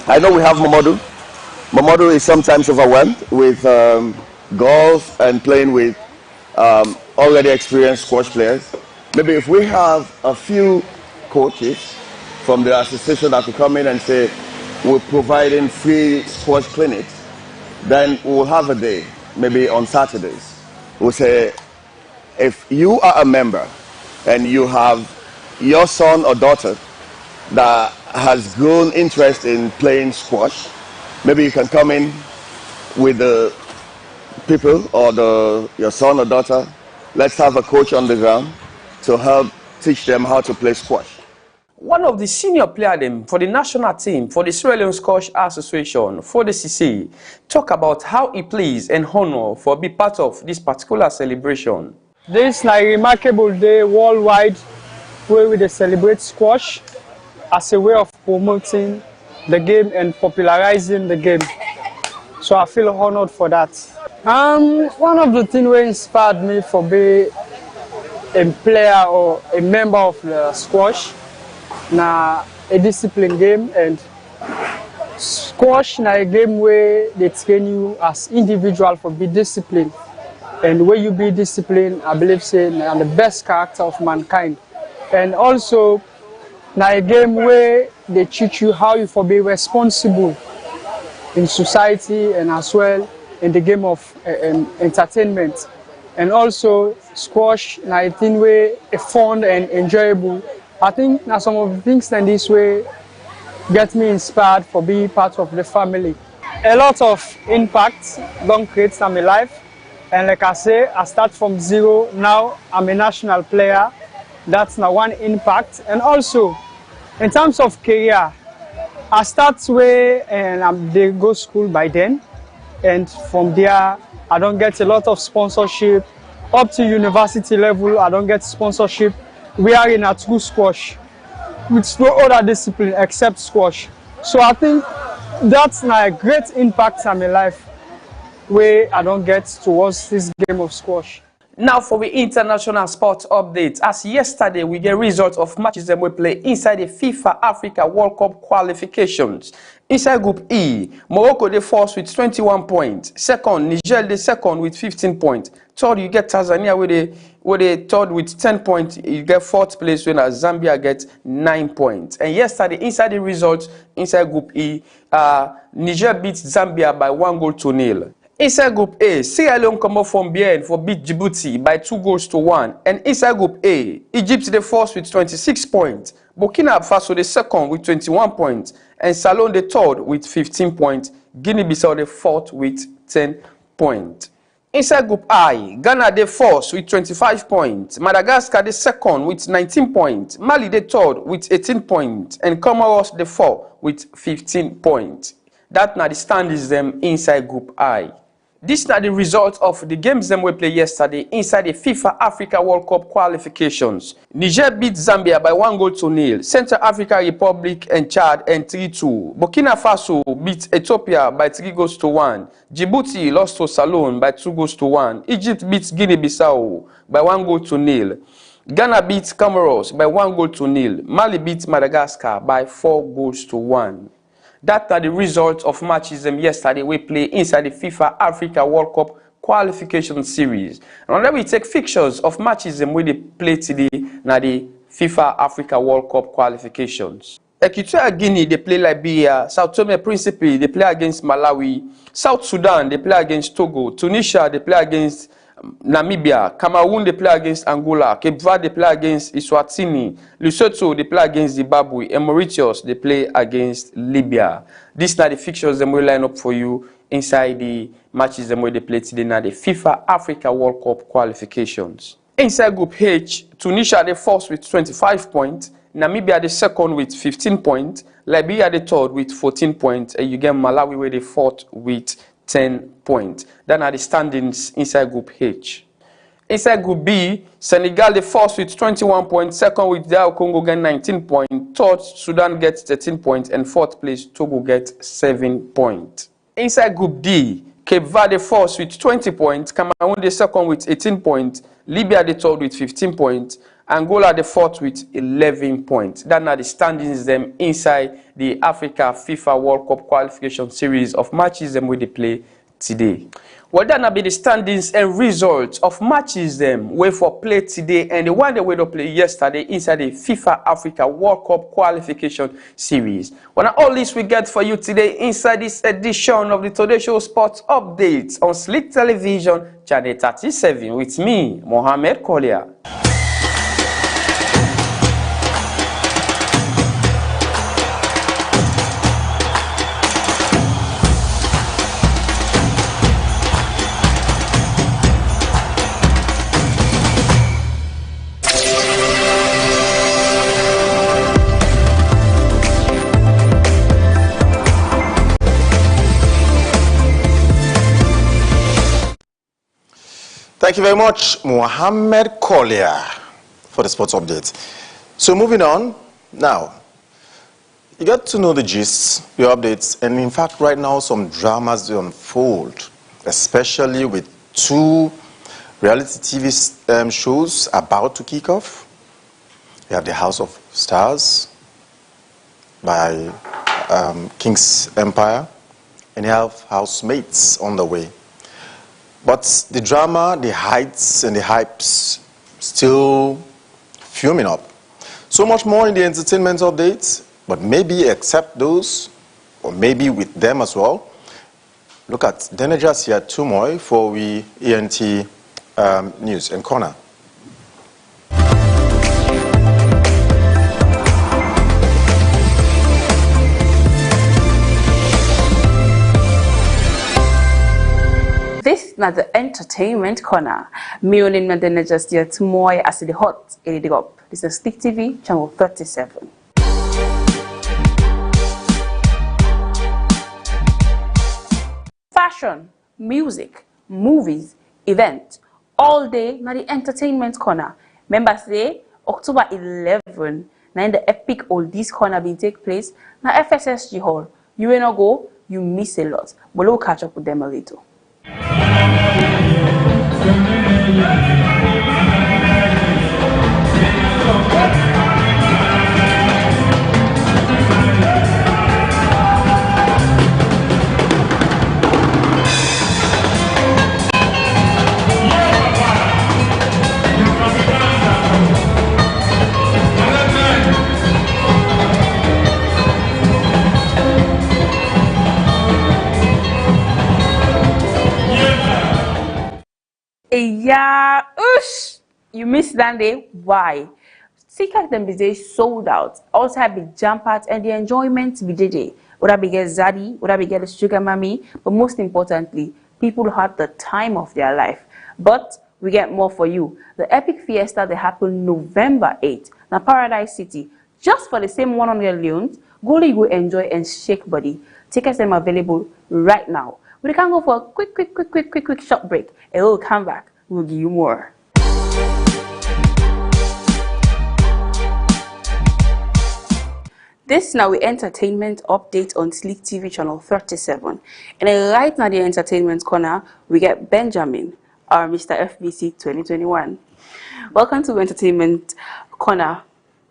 I know we have Mamadou. Mamadou is sometimes overwhelmed with golf and playing with already experienced squash players. Maybe if we have a few coaches from the association that could come in and say, we're providing free squash clinics, then we'll have a day, maybe on Saturdays. We'll say, if you are a member and you have your son or daughter that has grown interest in playing squash, maybe you can come in with the people or your son or daughter. Let's have a coach on the ground to help teach them how to play squash. One of the senior players for the national team for the Sierra Leone Squash Association, for the CC, talk about how he plays and honor for being part of this particular celebration. This is a remarkable day worldwide where we celebrate squash as a way of promoting the game and popularizing the game. So I feel honored for that. One of the things that inspired me for being a player or a member of the squash, na a discipline game, and squash na a game where they train you as individual for be disciplined, and where you be disciplined, I believe say na the best character of mankind. And also na a game where they teach you how you for be responsible in society and as well in the game of entertainment. And also squash na a thing where a fun and enjoyable. I think now some of the things in this way get me inspired for being part of the family. A lot of impact don't create in my life, and like I say, I start from zero. Now I'm a national player. That's now one impact. And also in terms of career, I start where and they go school by then, and from there I don't get a lot of sponsorship. Up to university level, I don't get sponsorship. We are in a true squash with no other discipline except squash. So I think that's a great impact on my life where I don't get towards this game of squash. Now for the international sports update, as yesterday we get results of matches that we play inside the FIFA Africa World Cup qualifications. Inside Group E, Morocco they first with 21 points. Second, Niger they second with 15 points. Third, you get Tanzania where they third with 10 points. You get fourth place when Zambia gets 9 points. And yesterday, inside the results, inside Group E, Niger beats Zambia by 1-0. Inside Group A, Sierra Leone come up from behind for beat Djibouti by 2-1. And inside Group A, Egypt the first with 26 points. Burkina Faso the second with 21 points. And Salon the third with 15 points. Guinea-Bissau the fourth with 10 points. Inside Group I, Ghana the first with 25 points. Madagascar the second with 19 points. Mali the third with 18 points. And Comoros the fourth with 15 points. That now the standings them inside Group I. This is the result of the games them we played yesterday inside the FIFA Africa World Cup qualifications. Niger beat Zambia by 1-0. Central Africa Republic and Chad and 3-2. Burkina Faso beat Ethiopia by 3-1. Djibouti lost to Salon by 2-1. Egypt beat Guinea-Bissau by 1-0. Ghana beat Comoros by 1-0. Mali beat Madagascar by 4-1. That are the results of matches yesterday we play inside the FIFA Africa World Cup qualification series. And then we take fixtures of matches we they play today na the FIFA Africa World Cup qualifications. Equatorial Guinea they play Liberia, Sao Tome and Principe they play against Malawi, South Sudan they play against Togo, Tunisia they play against Namibia, Cameroon they play against Angola, Cape Verde they play against Eswatini, Lesotho they play against Zimbabwe, and Mauritius they play against Libya. These are the fixtures that we line up for you inside the matches that we play today now the FIFA Africa World Cup qualifications. Inside Group H, Tunisia they first with 25 points, Namibia the second with 15 points. Liberia the third with 14 points. And you get Malawi with the fourth with 10 points. Then are the standings inside Group H. Inside Group B, Senegal the first with 21 points, second with DR Congo get 19 points, third Sudan gets 13 points, and fourth place Togo gets 7 points. Inside Group D, Cape Verde first with 20 points, Cameroon the second with 18 points, Libya the third with 15 points, Angola the fourth with 11 points. That are the standings them inside the Africa FIFA World Cup qualification series of matches them where they play today. Well, that will be the standings and results of matches them where for play today and the one they were to play yesterday inside the FIFA Africa World Cup qualification series. Well, now all this we get for you today inside this edition of the Today Show Sports Updates on Slik Television, Channel 37 with me, Mohamed Kolia. Thank you very much, Mohamed Kolia, for the sports update. So moving on, now, you got to know the gist, the updates, and in fact, right now, some dramas unfold, especially with two reality TV shows about to kick off. You have the House of Stars by King's Empire, and you have Housemates on the way. But the drama, the heights and the hypes still fuming up. So much more in the entertainment updates, but maybe except those, or maybe with them as well. Look at Denejas here, Tumoy for we ENT News and Corner. This na the entertainment corner. Me onin na dene just here tomorrow as the hot edit up. This is Slik TV channel 37. Fashion, music, movies, events, all day na the entertainment corner. Remember say October 11 na in the epic oldies corner been take place na FSSG Hall. You will not go, you miss a lot. But we'll catch up with them a little. Yeah, oosh! You missed that day. Why? Tickets them be day sold out. Also have big jump out and the enjoyment be day. Would I be get Zaddy? Would I be get a sugar mommy? But most importantly, people had the time of their life. But we get more for you. The epic fiesta that happened November 8th. Now Paradise City. Just for the same 100 leons, go enjoy and shake body. Tickets them available right now. We can go for a quick short break. And we'll come back. We'll give you more. This now we entertainment update on Slik TV channel 37. And right now the entertainment corner, we get Benjamin, our Mr. FBC 2021. Welcome to entertainment corner.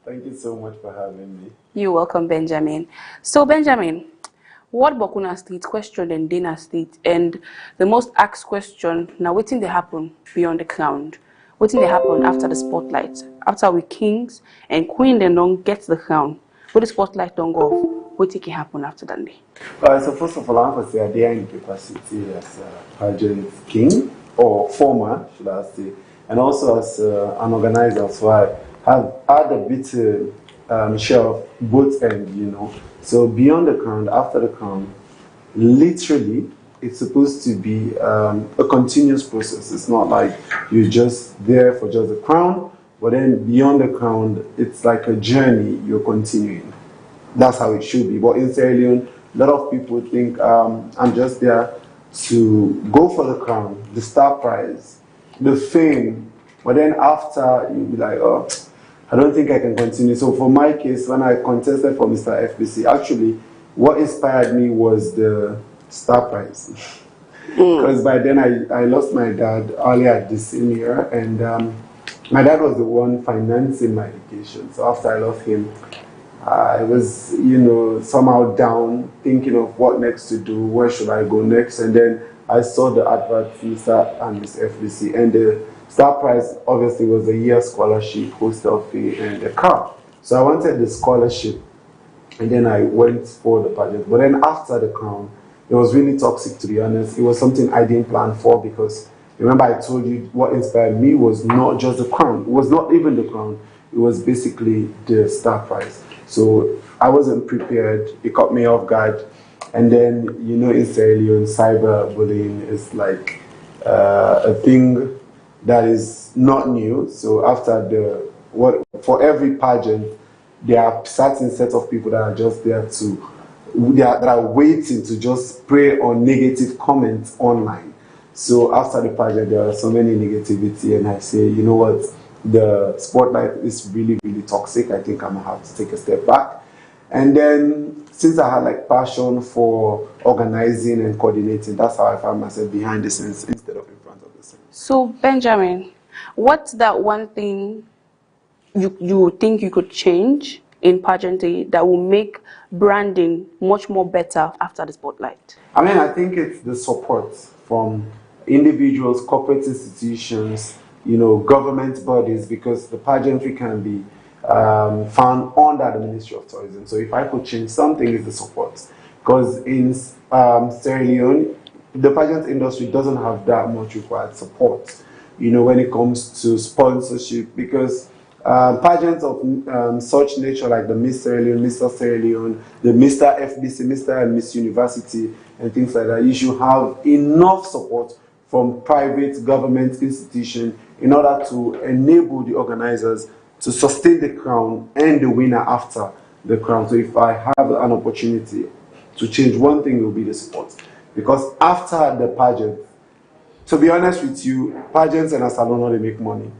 Thank you so much for having me. You're welcome, Benjamin. So Benjamin, what Bokuna Street question and Dana Street, and the most asked question now, what thing they happen beyond the crown? What thing they happen after the spotlight? After we kings and queen then don't get the crown, but the spotlight don't go off, what thing can happen after that day? So first of all, I'm going to say they are in capacity as a pageant king, or former, should I say, and also as an organizer, so I have had a bit share of both ends, you know. So beyond the crown, after the crown, literally, it's supposed to be a continuous process. It's not like you're just there for just the crown. but then beyond the crown, it's like a journey you're continuing. That's how it should be. But in Sierra Leone, a lot of people think I'm just there to go for the crown, the star prize, the fame. But then after, you'll be like, oh, I don't think I can continue. So for my case, when I contested for Mr. FBC, actually, what inspired me was the star prize. Because by then I lost my dad earlier this same year, and my dad was the one financing my education. So after I lost him, I was, somehow down, thinking of what next to do, where should I go next, and then I saw the advert, Mr. and Miss FBC, and the star prize obviously was a year scholarship, hostel fee, and a car. So I wanted the scholarship, and then I went for the pageant. But then after the crown, it was really toxic, to be honest. It was something I didn't plan for, because remember I told you what inspired me was not just the crown. It was not even the crown. It was basically the star prize. So I wasn't prepared. It caught me off guard. And then, in Sierra Leone, cyberbullying is like a thing that is not new. So after for every pageant, there are certain set of people that are just there that are waiting to just prey on negative comments online. So after the pageant, there are so many negativity, and I say, you know what? The spotlight is really, really toxic. I think I'm gonna have to take a step back. And then, since I had like passion for organizing and coordinating, that's how I found myself behind the scenes instead of in front of the scenes. So Benjamin, what's that one thing you think you could change in pageantry that will make branding much more better after the spotlight? I mean, I think it's the support from individuals, corporate institutions, government bodies, because the pageantry can be found under the Ministry of Tourism. So if I could change something, it's the support. Because in Sierra Leone, the pageant industry doesn't have that much required support, when it comes to sponsorship, because pageants of such nature like the Miss Sierra Leone, Mr. Sierra Leone, the Mr. FBC, Mr. and Miss University, and things like that, you should have enough support from private government institutions in order to enable the organizers to sustain the crown and the winner after the crown. So if I have an opportunity to change one thing, it will be the support. Because after the pageant, to be honest with you, pageants and a salon, they make money.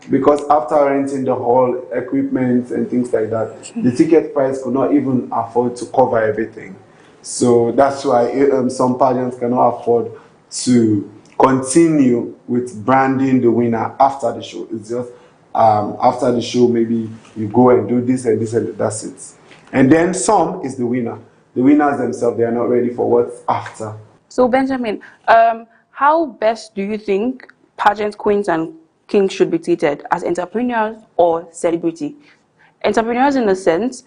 Because after renting the hall, equipment and things like that, the ticket price could not even afford to cover everything. So that's why some pageants cannot afford to continue with branding the winner after the show. It's just after the show, maybe you go and do this and this and that's it. And then some is the winner. The winners themselves, they are not ready for what's after. So Benjamin, how best do you think pageant queens and kings should be treated, as entrepreneurs or celebrity? Entrepreneurs, in a sense,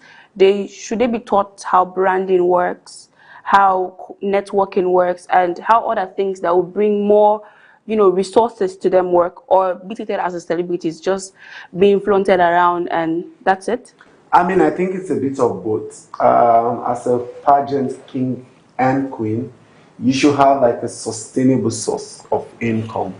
should they be taught how branding works, how networking works, and how other things that will bring more, resources to them work, or be treated as a celebrities, just being flaunted around and that's it? I mean, I think it's a bit of both. As a pageant king and queen, you should have like a sustainable source of income.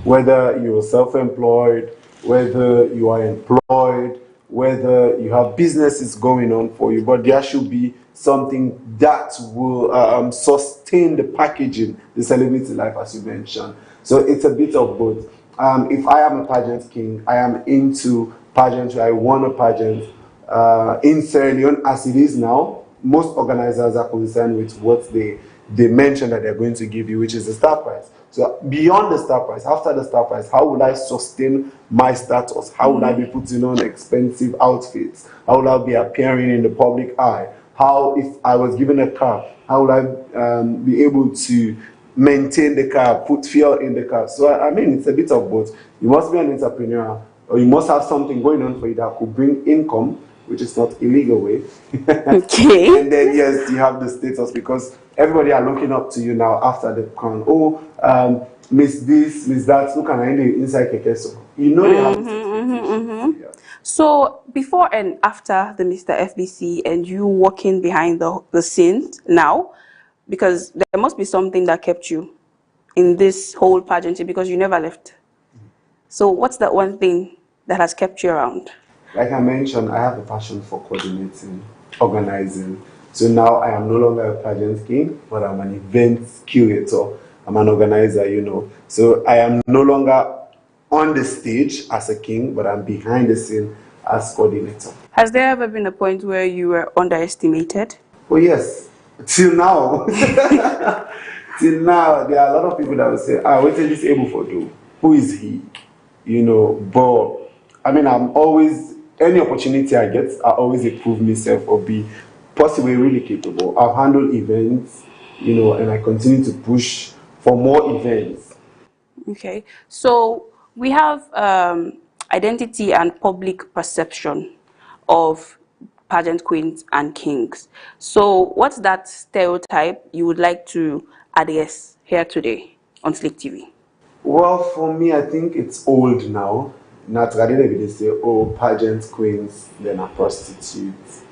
Whether you're self-employed, whether you are employed, whether you have businesses going on for you, but there should be something that will sustain the packaging, the celebrity life, as you mentioned. So it's a bit of both. If I am a pageant king, I am into pageantry, I won a pageant in Sierra Leone as it is now. Most organizers are concerned with what they mention that they're going to give you, which is the star prize. So beyond the star prize, after the star prize, how will I sustain my status? How will I be putting on expensive outfits? How will I be appearing in the public eye? How, if I was given a car, how will I be able to maintain the car, put fuel in the car? So I mean, it's a bit of both. You must be an entrepreneur, or you must have something going on for you that could bring income, which is not illegal way. Okay. And then yes, you have the status, because everybody are looking up to you now after the crown. Oh, Miss this, Miss that. Look at inside Kekeso. You know they have this. Yeah. So before and after the Mr. FBC and you walking behind the scenes now, because there must be something that kept you in this whole pageantry, because you never left. So what's that one thing that has kept you around? Like I mentioned, I have a passion for coordinating, organizing. So now I am no longer a pageant king, but I'm an event curator. I'm an organizer, you know. So I am no longer on the stage as a king, but I'm behind the scene as coordinator. Has there ever been a point where you were underestimated? Oh yes, till now. Till now, there are a lot of people that will say, what is this able for do? Who is he? You know, but I mean, I'm always, any opportunity I get, I always improve myself or be possibly really capable. I've handled events, you know, and I continue to push for more events. Okay, so we have identity and public perception of pageant queens and kings. So what's that stereotype you would like to address here today on Slik TV? Well, for me, I think it's old now. Not traditionally they say, oh, pageant queens, then are prostitutes.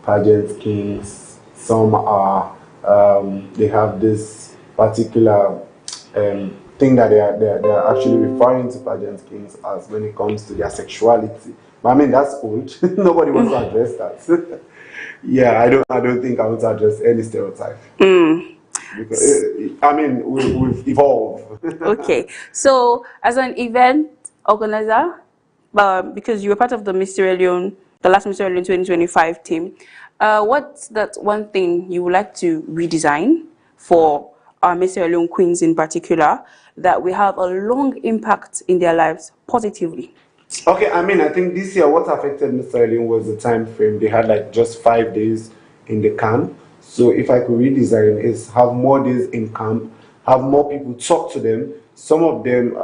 Pageant kings, some are, they have this particular thing that they are actually referring to pageant kings as when it comes to their sexuality. But I mean, that's old. Nobody wants to address that. Yeah, I don't think I want to address any stereotype. Because, I mean, we've evolved. Okay, so as an event organizer, because you were part of the Miss Sierra Leone, the last Miss Sierra Leone 2025 team, what's that one thing you would like to redesign for our Miss Sierra Leone queens in particular, that will have a long impact in their lives positively? Okay, I mean, I think this year what affected Mr. Leone was the time frame. They had like just 5 days in the camp. So if I could redesign is have more days in camp, have more people talk to them. Some of them,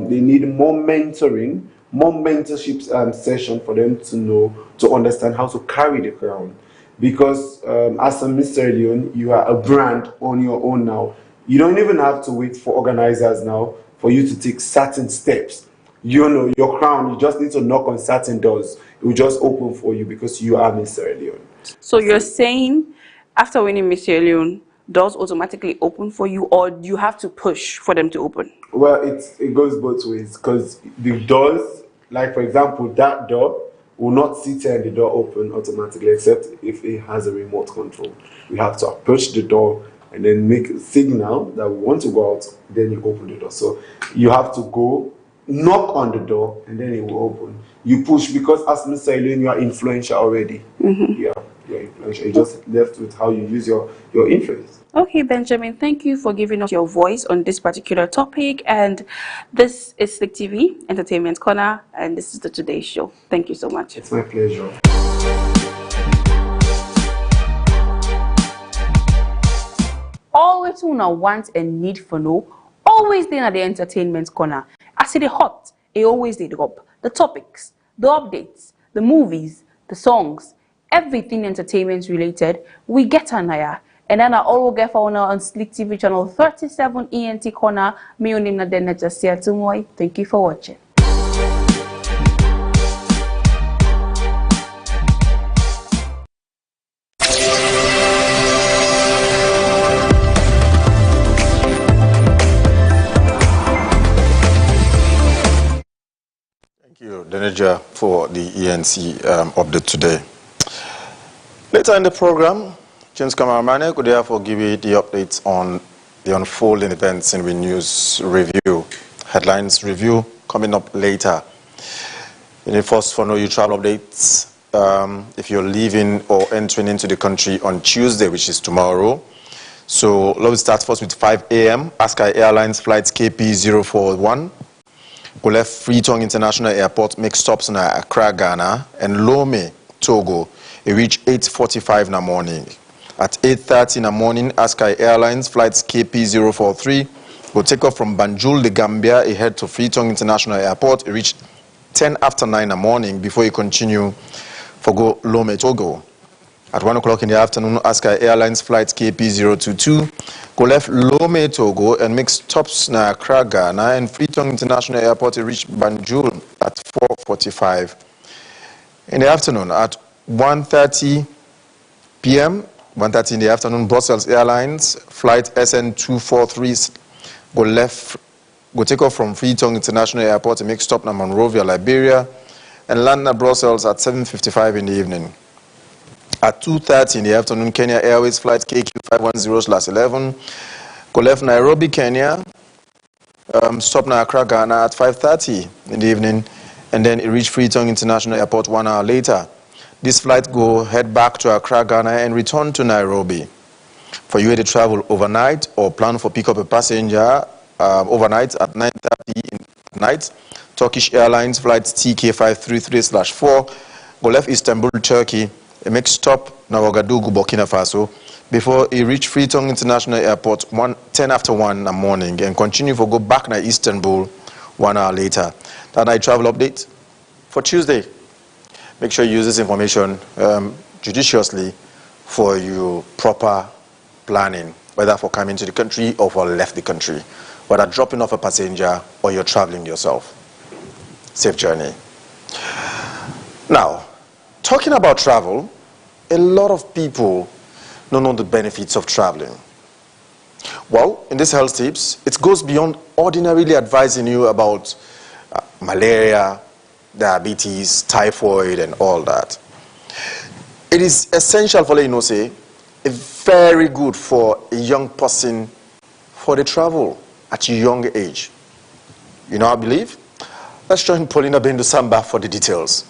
they need more mentoring, more mentorship session for them to know, to understand how to carry the crown. Because as a Mr. Leone, you are a brand on your own now. You don't even have to wait for organizers now for you to take certain steps. You know, your crown, you just need to knock on certain doors. It will just open for you because you are Mr. Leone. So you're saying after winning Miss Sierra Leone, doors automatically open for you, or you have to push for them to open? Well, it goes both ways, because the doors, like for example, that door will not sit there and the door open automatically, except if it has a remote control. We have to approach the door and then make a signal that we want to go out, then you open the door. So you have to go, knock on the door, and then it will open. You push, because as Mr. Leone, you are influential already. Yeah, you're influential. You just left with how you use your influence. Okay, Benjamin, thank you for giving us your voice on this particular topic. And this is Slik TV, Entertainment Corner, and this is the Today Show. Thank you so much. It's my pleasure. Always una want and need for know, always then at the Entertainment Corner. I see the hot, it always they drop. The topics, the updates, the movies, the songs, everything entertainment related, we get an eye. And then I all get for on Slik TV channel 37 ENT Corner. Me name na den just here tomorrow. Thank you for watching. Thank you, Deneja, for the ENC update today. Later in the program, James Kamaramane could therefore give you the updates on the unfolding events in the news review. Headlines review coming up later. In the first for you travel updates, if you're leaving or entering into the country on Tuesday, which is tomorrow. So let's start first with 5 a.m. Askai Airlines flights KP041 will left Freetown International Airport, make stops in Accra, Ghana, and Lome, Togo. It reach 8:45 in the morning. At 8:30 in the morning, Askai Airlines flights KP043 will take off from Banjul, the Gambia, it head to Freetown International Airport. It reached 10 after 9 in the morning before it continue for go Lome, Togo. At 1 o'clock in the afternoon, Askai Airlines flights KP022 go left Lome, Togo, and make stops in Accra, Ghana, and Freetown International Airport. It reached Banjul at 4:45 in the afternoon. At 1:30 p.m., 1:30 in the afternoon, Brussels Airlines flight SN243 go take off from Freetown International Airport and make stop in Monrovia, Liberia. and land at Brussels at 7:55 in the evening. At 2:30 in the afternoon, Kenya Airways flight KQ510/11 go left Nairobi, Kenya, stop na Accra, Ghana at 5:30 in the evening, and then it reached Freetown International Airport 1 hour later. This flight go head back to Accra, Ghana, and return to Nairobi. For you to travel overnight or plan for pick up a passenger overnight at 9:30 at night, Turkish Airlines flight TK533/4 go left Istanbul, Turkey, and make stop na Ouagadougou, Burkina Faso, before it reach Freetown International Airport 10 after 1 in the morning, and continue for go back na Istanbul 1 hour later. That night travel update for Tuesday. Make sure you use this information judiciously for your proper planning, whether for coming to the country or for left the country, whether dropping off a passenger or you're traveling yourself. Safe journey. Now, talking about travel, a lot of people don't know the benefits of traveling. Well, in this health tips, it goes beyond ordinarily advising you about malaria, diabetes, typhoid, and all that. It is essential for you know, say, very good for a young person for the travel at a young age. You know, I believe. Let's join Paulina Bendu Samba for the details.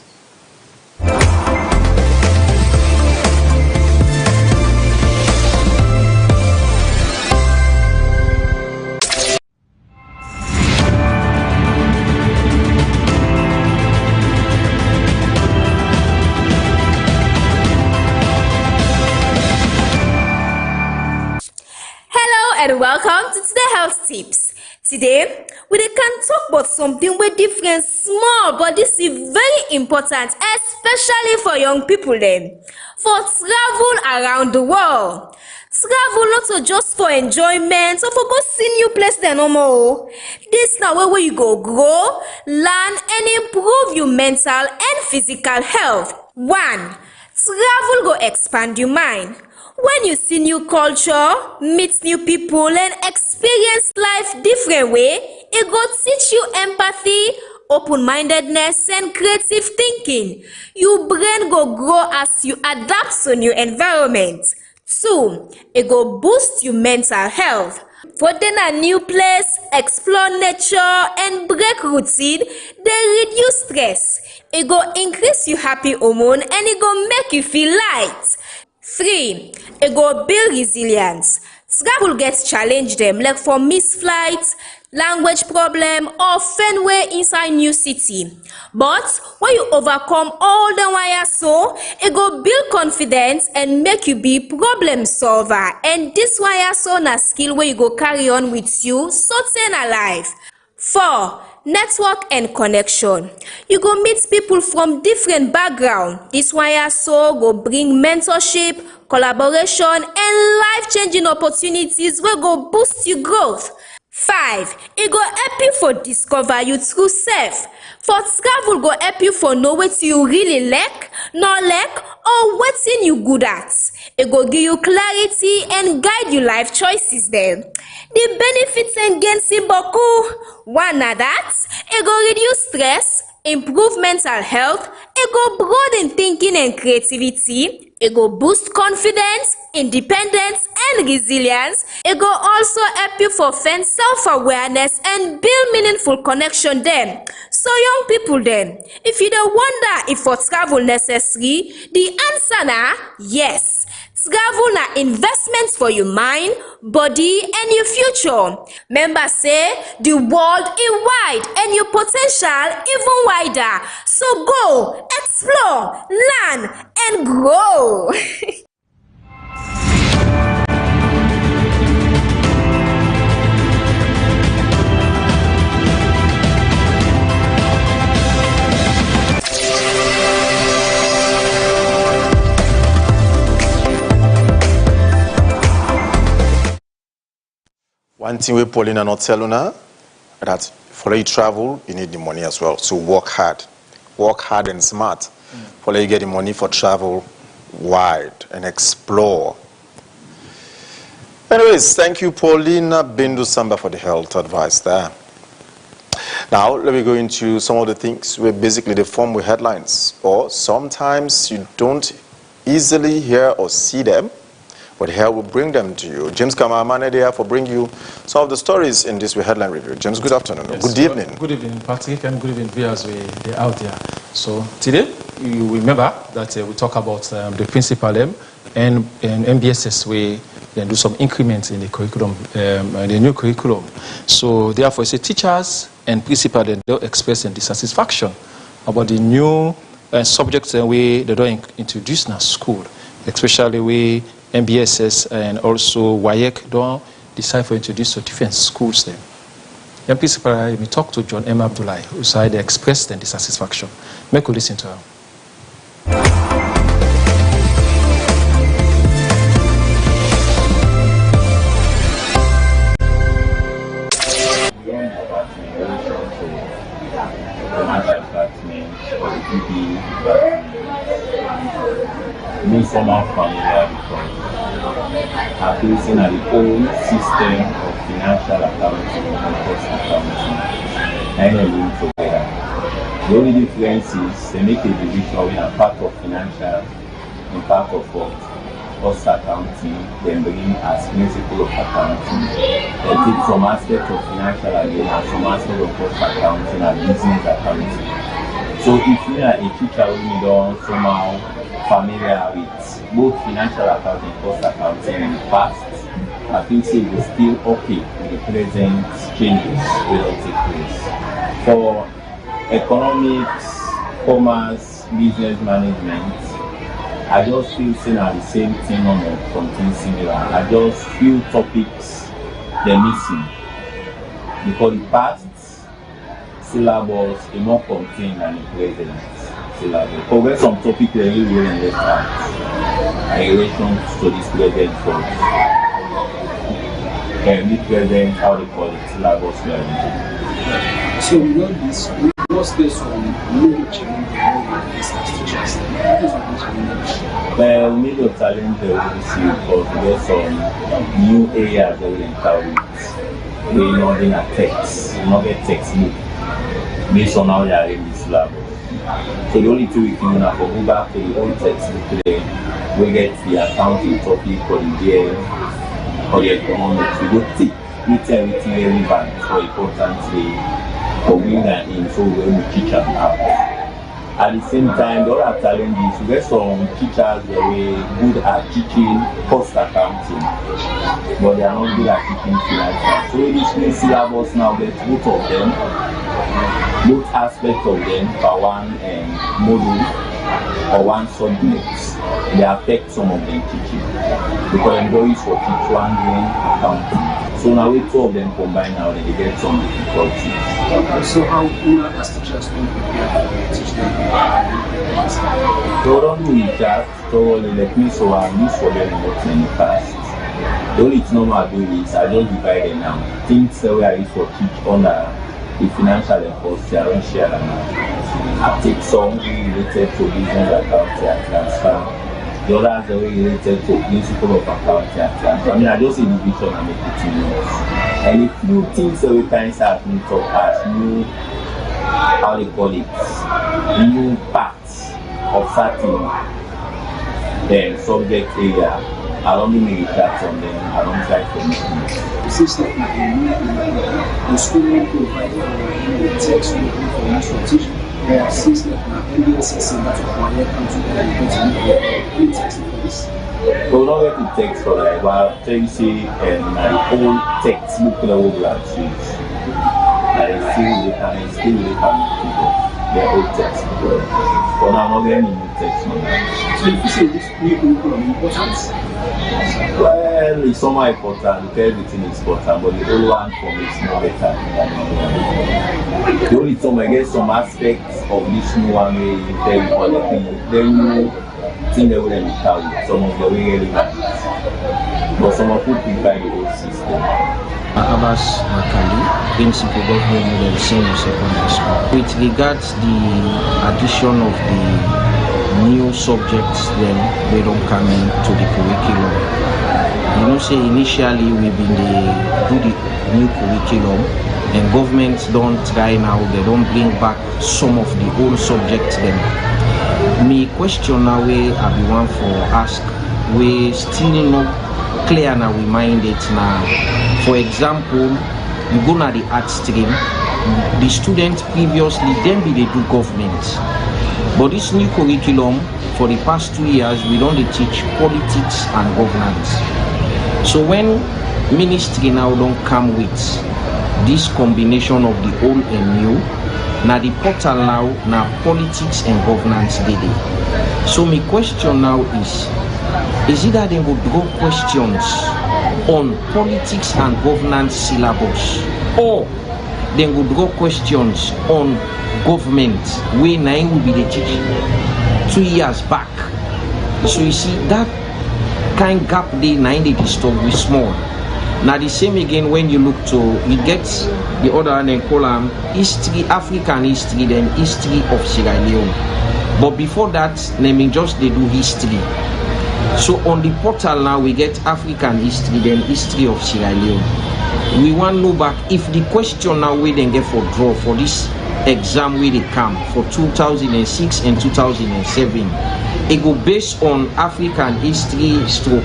And welcome to today's health tips. Today, we can talk about something very different, small, but this is very important, especially for young people then. For travel around the world. Travel not just for enjoyment or for go see new place than normal. This now where you go grow, learn, and improve your mental and physical health. 1. Travel go expand your mind. When you see new culture, meet new people, and experience life different way, it go teach you empathy, open-mindedness, and creative thinking. Your brain go grow as you adapt to new environment. 2. It go boost your mental health. For then a new place, explore nature, and break routine, they reduce stress. It go increase your happy hormone, and it go make you feel light. 3. It go build resilience. Travel gets challenge them, like for missed flights, language problem, or fenway inside new city. But when you overcome all the wires, so it go build confidence and make you be problem solver. And this wire so na skill where you go carry on with you, certain alive. 4. Network and connection. You go meet people from different backgrounds. This wire so go bring mentorship, collaboration, and life-changing opportunities will go boost your growth. 5. It go help you for discover you through self. For travel go help you for know what you really lack, not lack, or what's in you good at. It go give you clarity and guide your life choices then. The benefits and gains in boku. 1 are that, it go reduce stress, improve mental health, it go broaden thinking and creativity, it go boost confidence, independence, and resilience. It go also help you for find self-awareness and build meaningful connection then. So young people then, if you don't wonder if for travel necessary, the answer na yes. Travel na investments for your mind, body, and your future. Remember say, the world is wide and your potential even wider. So go, explore, learn, and grow. One thing we Paulina not tell you now, that for you travel, you need the money as well. So work hard and smart. For you get the money for travel wide and explore. Anyways, thank you Paulina Bendu Samba for the health advice there. Now, let me go into some of the things where basically they form with headlines, or sometimes you don't easily hear or see them, but here we'll bring them to you. James Kamamane there for bringing you some of the stories in this headline review. James, good afternoon. Yes, good evening. Good evening, Patrick, and good evening, viewers. They're out there. So today, you remember that we talk about the principal and MBSS. We then do some increments in the curriculum, the new curriculum. So therefore, it's teachers and principal that don't express dissatisfaction about the new subjects that they don't introduce in our school, especially we MBSS and also WAEC don't decide for introduce to different schools then. And principal, we talk to John M. Abdullahi, who said they expressed their dissatisfaction. Make you listen to her. Me somehow familiar because I'm facing the whole system of financial accounting and cost accounting and everything together. The only difference is they make a division when I'm part of financial and part of cost accounting, then bring as principle of accounting. They take some aspect of financial again and some aspect of cost accounting and business accounting. So if you are a teacher who you don't somehow familiar with both financial accounting and cost accounting in the past, I think it is still okay with the present changes that will take place. For economics, commerce, business management, I just feel saying the same thing or something similar. I just feel topics they're missing because the past syllabus is more contained than the present syllabus. But some topics they really understand in relation to this present course. And the present, how they call it, syllabus learning. So we know this, was there some major challenge as teachers? What is the challenge? Well, major challenge they will see because there's some new areas they will encounter with. They know they are text, not get textbook. Based on how they are in the syllabus. So the only thing we can do now for go back to the old textbook today, we get the accounting topic for the year, for the economics. We go take with everything relevant for importantly for bring that in so we will teach them out. At the same time, the other challenge is we get some teachers that are good at teaching cost accounting, but they are not good at teaching finance. So this new syllabus now gets both of them. Both aspects of them for one module or one subject, they affect some of them teaching because them go for teach one doing accounting. So now we two of them combine now they get some difficulties. Okay, so how as teachers don't prepare to teach them? So don't do it just thoroughly like me so I use for them not in the past. The only thing I do is I just divide them now. Things the way I used to teach under the financial and cost, I don't share them. I take some related to business accounting and transfer. The others are related to principle of accounting and transfer. I mean, I just say division and make it notes. And a few things that we can start to talk as new, how they call it, new parts of certain subject area. I don't make that on them, I don't try to make it. Since like the school will provide the text for instruction, since like MBSS and that's why I come to the text for this. So not get the text for like, well, you see, the whole textbook level branches. I still they can their old textbook. But now not getting new textbook. So if you say this new curriculum important? Well, it's somewhat important because everything is important, but the old one for me is more better than the other. The only time I get some aspects of this new one way is very important. Then you think they wouldn't be carried, some of the way relevant. But some of who prepare the whole system. Abbas Makali, Principal Government Model Senior Secondary School. With regards the addition of the new subjects, then they don't come into the curriculum. You know, say initially we've been do the new curriculum, and governments don't try now, they don't bring back some of the old subjects them. Me question now where I be one for ask, we still not clear now we mind it now. For example, you go na the art stream, the students previously then be they do government. But this new curriculum for the past 2 years we don't teach politics and governance. So when ministry now don't come with this combination of the old and new, now the portal now politics and governance did it. So my question now is it that they would draw questions on politics and governance syllabus, or they would draw questions on government where now will be the teaching 2 years back? So you see that kind gap they now they disturb with small. Now the same again when you look to, you get the other and then column history, African history, then history of Sierra Leone. But before that, naming just they do history. So on the portal now we get African history, then history of Sierra Leone. We want to know back if the question now we then get for draw for this exam where they come for 2006 and 2007. It go based on African history,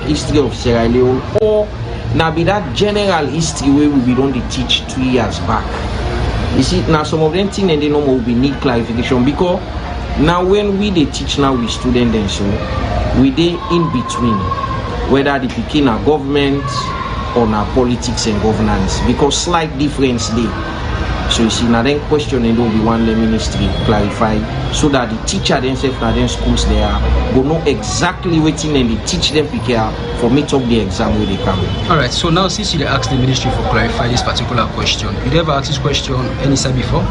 history of Sierra Leone, or now be that general history where we don't teach 2 years back. You see, now some of them things and they know we need clarification, because now when we they teach now we students and so we they in between whether the picking a government or now politics and governance, because slight difference there. So you see, now then question and don't be one the ministry clarify so that the teacher themselves now then schools there will know exactly what thing and they teach them prepare for meet up the exam where they come. Alright, so now since you asked the ministry for clarify this particular question, you never asked this question any time before?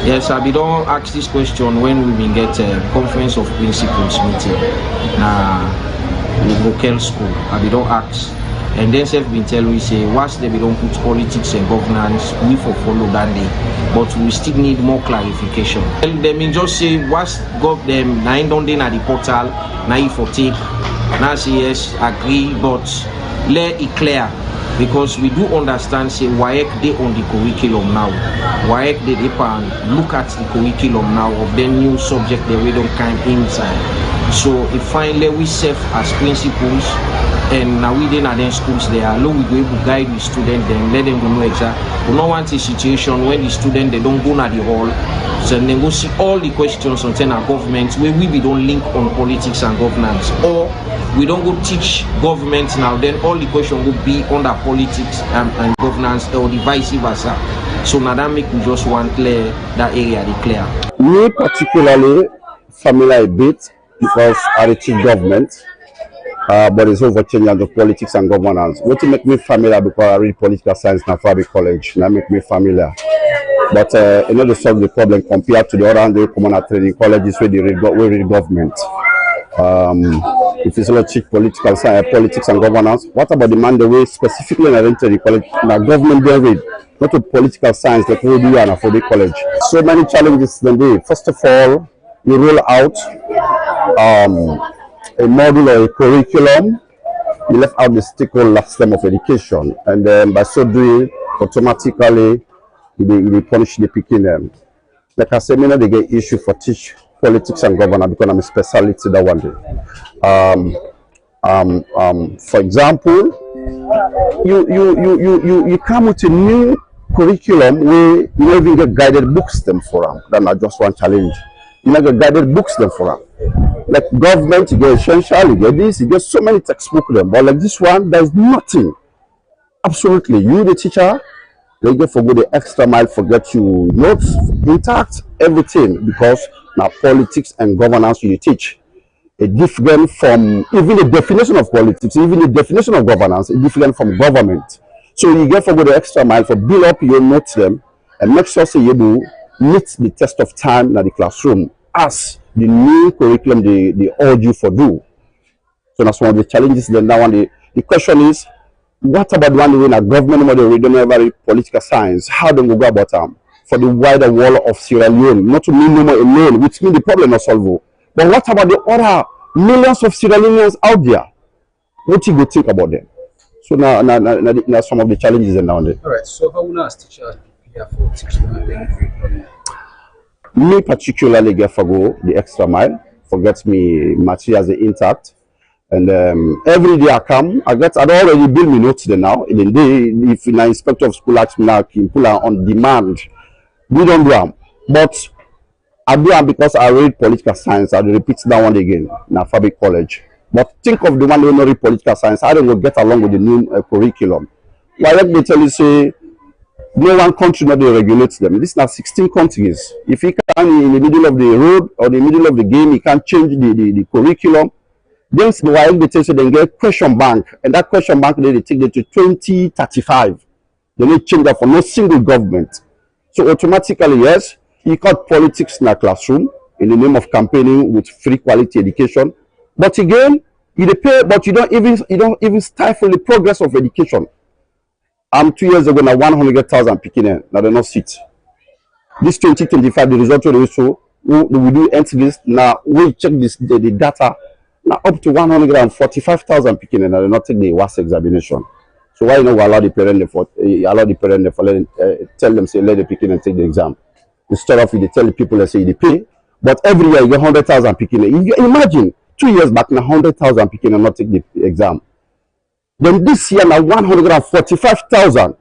Yes, I be don't ask this question when we been get a conference of principals meeting in local school. I be don't ask. And then self been tell we say once they don't put politics and governance, we for follow that day. But we still need more clarification. And they mean just say once got them 9 down there at the portal, now you for take. Now say yes, agree, but let it clear. Because we do understand say why they on the curriculum now. Why they can look at the curriculum now of the new subject that we don't come inside. So if finally we serve as principals, and now we then are then schools there, along we go able to guide the student, then let them know exactly. We don't want a situation when the student they don't go to the hall, so then go see all the questions on our government where we don't link on politics and governance, or we don't go teach government now, then all the questions will be under politics and governance, or the vice versa. So now that make we just want clear that area clear. Me particularly familiar a bit because I teach government. But it's over change of politics and governance. What to make me familiar because I read political science in Fabi College, and that make me familiar. But in order to solve the problem compared to the other common training colleges where we read government. If it's not teach political science, politics and governance, what about the man the way specifically in a training college? Now government they read, not to political science like we do in a Fabi College. So many challenges then they. First of all, you roll out a module or a curriculum, you left out the stakeholder system of education, and then by so doing, automatically you punish the picking them. Like I said, they get issue for teach politics and governance because I'm a specialty that one day. For example, you come with a new curriculum where you don't even get guided books them for them. That's not just one challenge. You don't get guided books them for them. Like government, you get essential, you get this, you get so many textbooks them. But like this one, there's nothing. Absolutely. You, the teacher, they get for go the extra mile, forget you notes intact, everything, because now politics and governance you teach. A different from even the definition of politics, even the definition of governance, is different from government. So you get for go the extra mile for build up your notes them and make sure so you do meet the test of time in the classroom as the new curriculum they urge you for do. So that's one of the challenges. Then that one the question is, what about the one when a government model we don't have political science? How do we go about for the wider world of Sierra Leone? Not to mean no more alone, which means the problem is solved. But what about the other millions of Sierra Leoneans out there? What do you think about them? So now some of the challenges are now there. Alright, so how will as teacher there for teaching and learning curriculum? Me particularly get for go the extra mile, forget me materials are intact. And every day I come, I don't already build me notes there now. In the day, if an inspector of school asks me now, can pull out on demand, we don't do them. But I do them because I read political science. I repeat that one again in Fabric College. But think of the one who don't read political science. How they will get along with the new curriculum? Why let me tell you, say, no one country not they regulates them. This is now 16 countries. If he can in the middle of the road or the middle of the game, he can change the curriculum. Then why they tell you they get question bank, and that question bank they take them to 2035. They need change that for no single government. So automatically, yes, he got politics in a classroom in the name of campaigning with free quality education. But again, you pay, but you don't even stifle the progress of education. 2 years ago now 100,000 picking now they not sit. This 2025 the result will show we do entries now we check this the data now up to 145,000 picking and they not take the WAS examination. So why we allow the parent for tell them say let the picking and take the exam instead of they tell the people that say they pay, but every year you get 100,000 picking. You imagine 2 years back now 100,000 picking and not take the exam. Then this year now 145,000.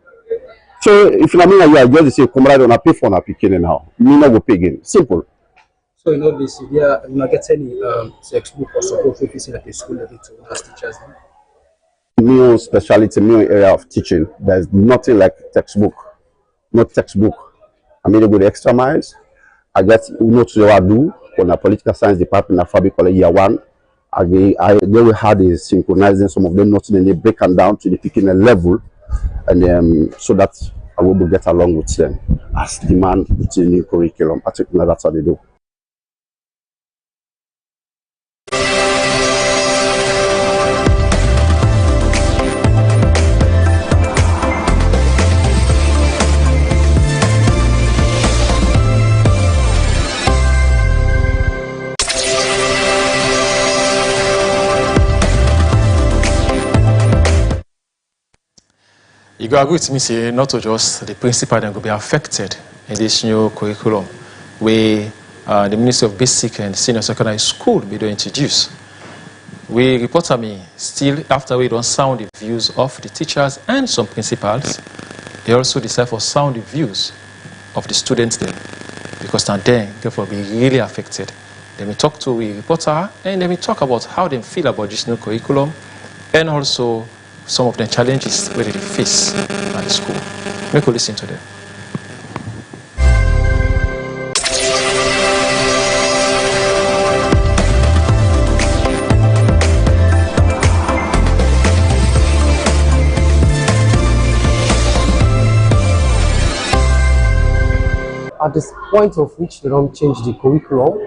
So if you mean you just say come right on a pay for a picking now, you not go pay again. Simple. So you know this year you not get any textbook or support facing at the school level to as teachers. New specialty, new area of teaching. There's nothing like textbook. No textbook. I mean go the extra miles. I get notes what I do on a political science department at Fabric College year 1. They will have is synchronizing some of them notes, then they break them down to the picking level, and so that I will get along with them as demand with the new curriculum. Particularly that's how they do. You go agree with me, say not to just the principal that will be affected in this new curriculum where the Ministry of Basic and Senior Secondary School will introduce. We report to me still after we don't sound the views of the teachers and some principals, they also decide for sound the views of the students then, because now then therefore be really affected. Then we talk to a reporter and then we talk about how they feel about this new curriculum and also some of the challenges where they face at the school. Make a listen to them. At this point of which they don't change the curriculum,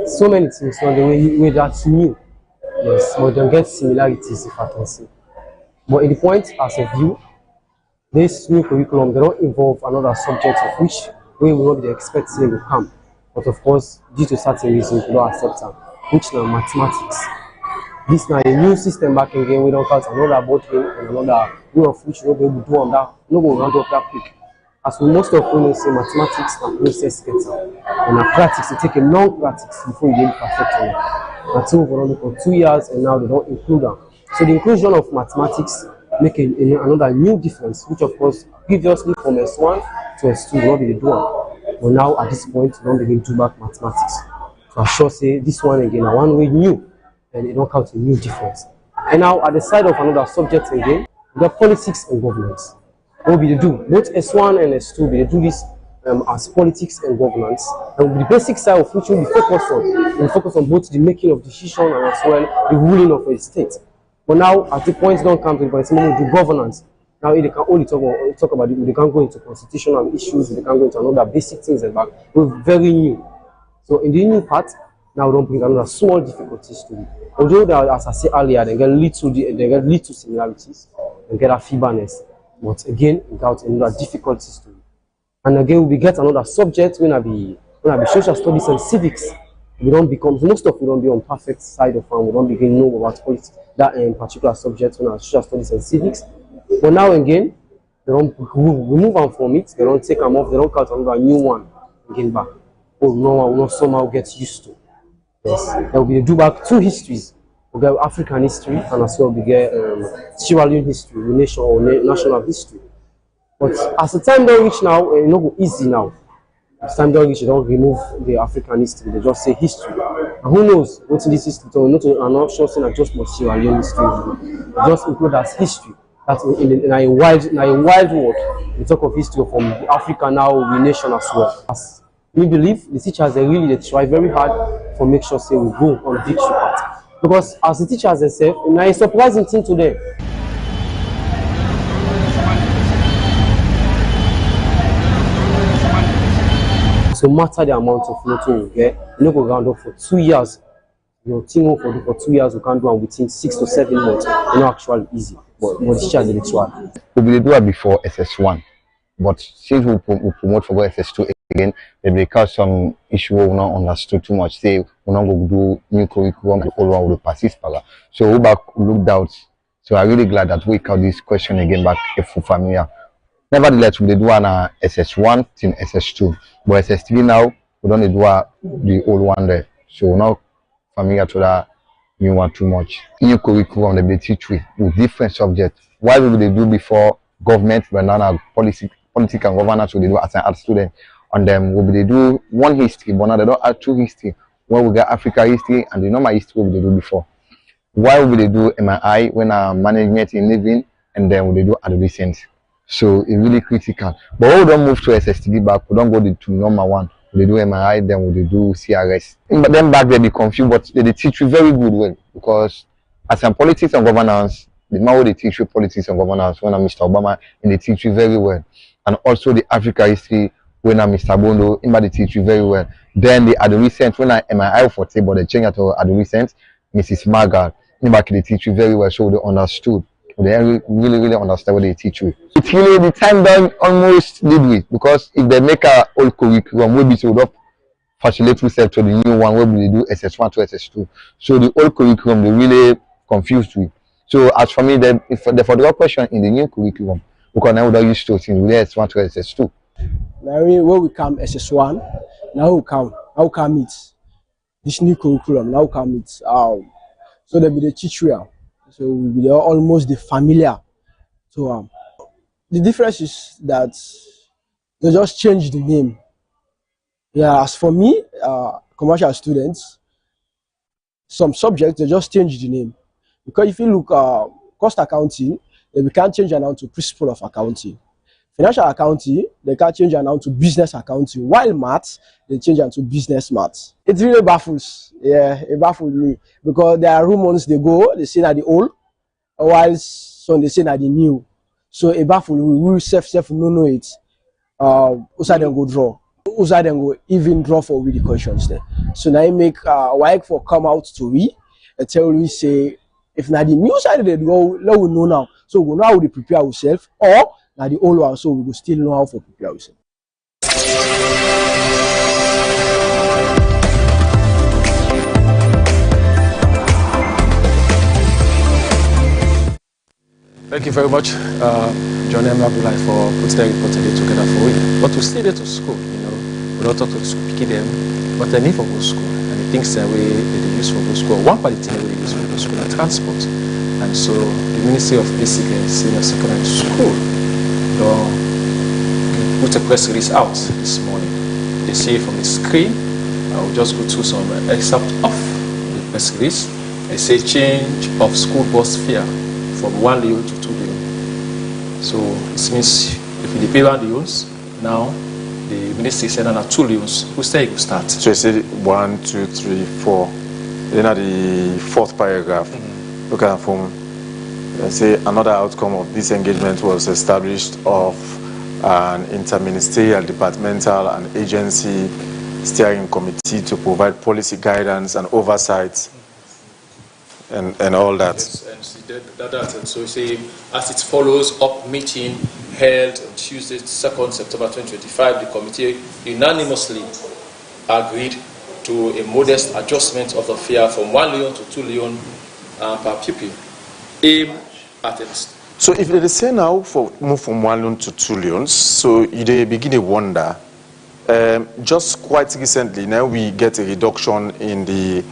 so many things on the way that's new. Yes, but they don't get similarities if I can say. But in the point as a view, this new curriculum, they don't involve another subject of which we will not be expecting will come. But of course, due to certain reasons, we don't accept them, which now mathematics. This now a new system back again, we don't count another bottling and another way of which we'll be able to do on that. No one will round up that quick. As we most of women say, mathematics and process better. And a practice, it take a long practice before you get perfect on it. Until we run for 2 years and now they don't include them. So the inclusion of mathematics make another new difference, which of course previously from S1 to S2 will not be the dual. But now at this point, we don't begin to back mathematics. So I sure say this one again, one way new, and it don't count a new difference. And now at the side of another subject again, we got politics and governance. What will be the do? Both S1 and S2 they do this as politics and governance. And the basic side of which we'll be focused on. We'll focus on both the making of decision and as well the ruling of a state. But now, at the point don't come to the point, do governance. Now, they can only talk about it. They can't go into constitutional issues. They can't go into another basic things and back. We're very new. So in the new part, now we don't bring another small difficulties to it. Although, there, as I said earlier, they get little similarities and get a feeberness. But again, without another difficulties to it. And again, we get another subject when I be social studies and civics. We don't become, most of we don't be on perfect side of farm. We don't begin know about politics, that in particular subjects when our social studies and civics. But now again, they don't remove them from it, they don't take them off, they don't cut another new one again back. Oh, no one will not somehow get used to. Yes, there will be a do back two histories. We get African history and as well we get Sierra Leone history, national history. But as the time don't reach now, it's not easy now. As time don't reach, they don't remove the African history, they just say history. And who knows what's in this history? So I'm not sure saying just more Sierra Leone history. Just include as history. That's in a wild world. We talk of history from Africa now, we nation as well. As we believe the teachers they try very hard for make sure say we go on the victory path. Because as the teachers themselves, it's a surprising thing to them. So matter the amount of nothing you get, you know go round up for 2 years. Your team will for 2 years, we can do it within 6 to 7 months. It's not actually easy, but the teachers did it try. We will do it before SS1, but since we promote for SS2 again, there will cause some issue we not understood too much. Say we not go do new curriculum, the old one will persist. So we back looked out. So I'm really glad that we caught this question again back for familiar. Nevertheless, we do an SS1 till SS2, but SS3 now we don't do the old one there. So we're not familiar to that new one too much. New curriculum they teach with different subjects. Why would they do before government, but now politics and governance will they do as an art student? And then will they do one history, but now they don't add two history. Where we get Africa history and the normal history will they do before. Why would they do MI when management in living and then will they do adolescent? So it's really critical. But when we don't move to SSTD back, we don't go to number one. They do MRI, then we do CRS. But then back they be confused, but they teach you very good well because as in politics and governance, the more they teach you politics and governance when I'm Mr. Obama, and they teach you very well. And also the Africa history when I'm Mr. Bondo, they teach you very well. Then the adolescent when I'm MRI for table, they change it to adolescent, Mrs. Margaret, they teach you very well, so they understood. They really understand what they teach you. It's really the time done almost lead with because if they make a old curriculum, we'll be told up facilitate yourself to the new one where we do SS1 to SS2. So the old curriculum they really confused with. So as for me, for the question in the new curriculum, because now we don't use to things with SS1 to SS2. Now when we come SS1, now we come meet this new curriculum. Now we come meet so there be the teacher. So we are almost the familiar. So the difference is that they just change the name. Yeah, as for me, commercial students, some subjects they just change the name. Because if you look cost accounting, we can't change it now to principle of accounting. Financial accounting, they can't change it now to business accounting. While maths, they change it to business maths. It really baffles. Yeah, it baffles me. Because there are rumors they go, they say that the old, while some they say that the new. So it baffles, we self know it. Usa then go draw. Usa then go even draw for with the questions there. So now I make work for come out to we and tell we say if now the new side they go, let we know now. So we know how to prepare ourselves or now the old one, so we will still know how to prepare ourselves. Thank you very much, John M. Abdullah, for putting that report together for you. But we still there to school, we don't talk to the school, picking them, but they need for go school. And the things that they use for go school, one part of the thing they use for go school are transport. And so the Ministry of Basic and Senior Secondary School put a press release out this morning. They say from the screen, I will just go through some excerpt of the press release. They say change of school bus fare from 1 leon to 2 leon. So this means if you pay 1 leons, now the ministry said now 2 leons, who say you start? So you said 1, 2, 3, 4. Then at the fourth paragraph, look at the form. Say another outcome of this engagement was established of an interministerial, departmental and agency steering committee to provide policy guidance and oversight and all that. Yes, and so say, as it follows up meeting held on Tuesday, 2nd September 2025, the committee unanimously agreed to a modest adjustment of the fare from 1 leon to 2 leon per pupil, aimed at So if they say now for move from 1 loan to 2 loans, so they begin to wonder. Just quite recently, now we get a reduction in the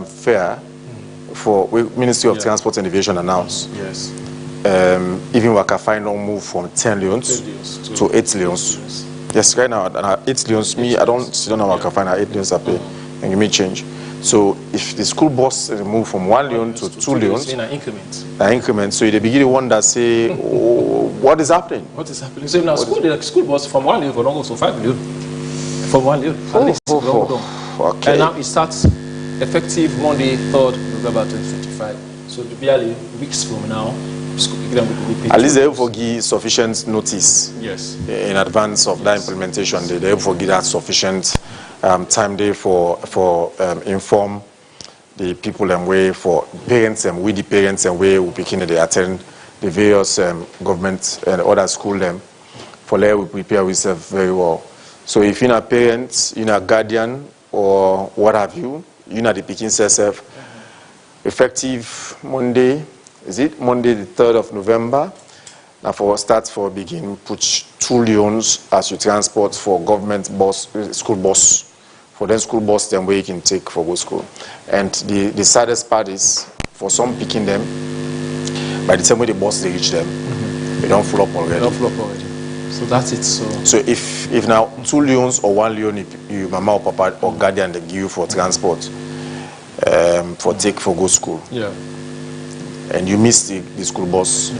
fare for Ministry of Transport and Aviation announced. Yes. Even Waka no move from 10 loans to 8 loans. Yes, right now 8 loans. Me, I don't know Waka Fine 8 loans I pay, and you may change. So if the school bus move from 1 loan to 2 loans, in an increment. An increment. So they begin to wonder, say, oh, what is happening? What is happening? So now school bus from 1 loan for long to 5 loan. From 1 loan, at least. Okay. And now it starts effective Monday, 3rd November 2025. So barely weeks from now, at least they will give sufficient notice. Yes. In advance of that implementation, they will give that sufficient time there for inform the people and way for parents and we the parents and way we begin to attend the various government and other school them for let we prepare ourselves very well. So if you're a parent, you're a guardian or what have you, you're not the picking self effective Monday. Is it Monday the 3rd of November? Now for start for begin put 2 loans as you transport for government bus, school bus. For then school bus then where you can take for go school. And the saddest part is for some picking them, by the time when the bus they reach them, they don't fill up already. So that's it. So if now 2 loans or 1 loan you mama or papa or guardian they give you for transport for take for go school. Yeah. And you miss the school bus.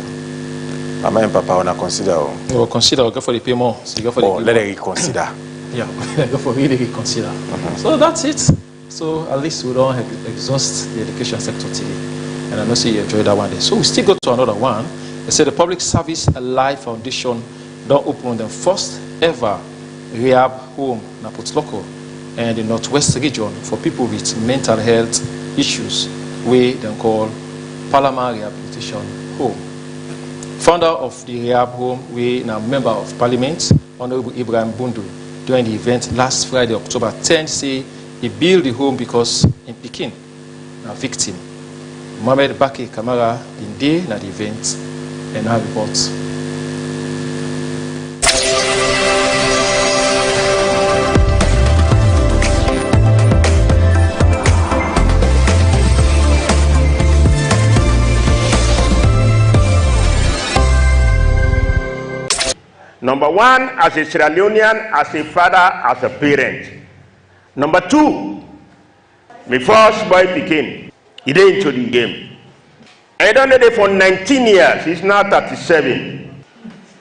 Mama and papa wanna consider. You will consider go for the pay more. So you go for the let them reconsider. Yeah, go for really reconsider. So that's it. So at least we don't exhaust the education sector today. And I know you enjoyed that one day. So we still go to another one. They say the Public Service Alive Foundation don't open the first ever rehab home in Local and the Northwest region for people with mental health issues, we then call Palama Rehabilitation Home. Founder of the rehab home, we now member of Parliament, Honorable Ibrahim Bundu, during the event last Friday, October 10, say he built the home because in Pekin, a victim. Mohamed Baki Kamara in day at the event and now reports. Number 1, as a Sierra Leonean, as a father, as a parent. Number 2, my first boy Pekin, he did into the game. I done it for 19 years, he's now 37.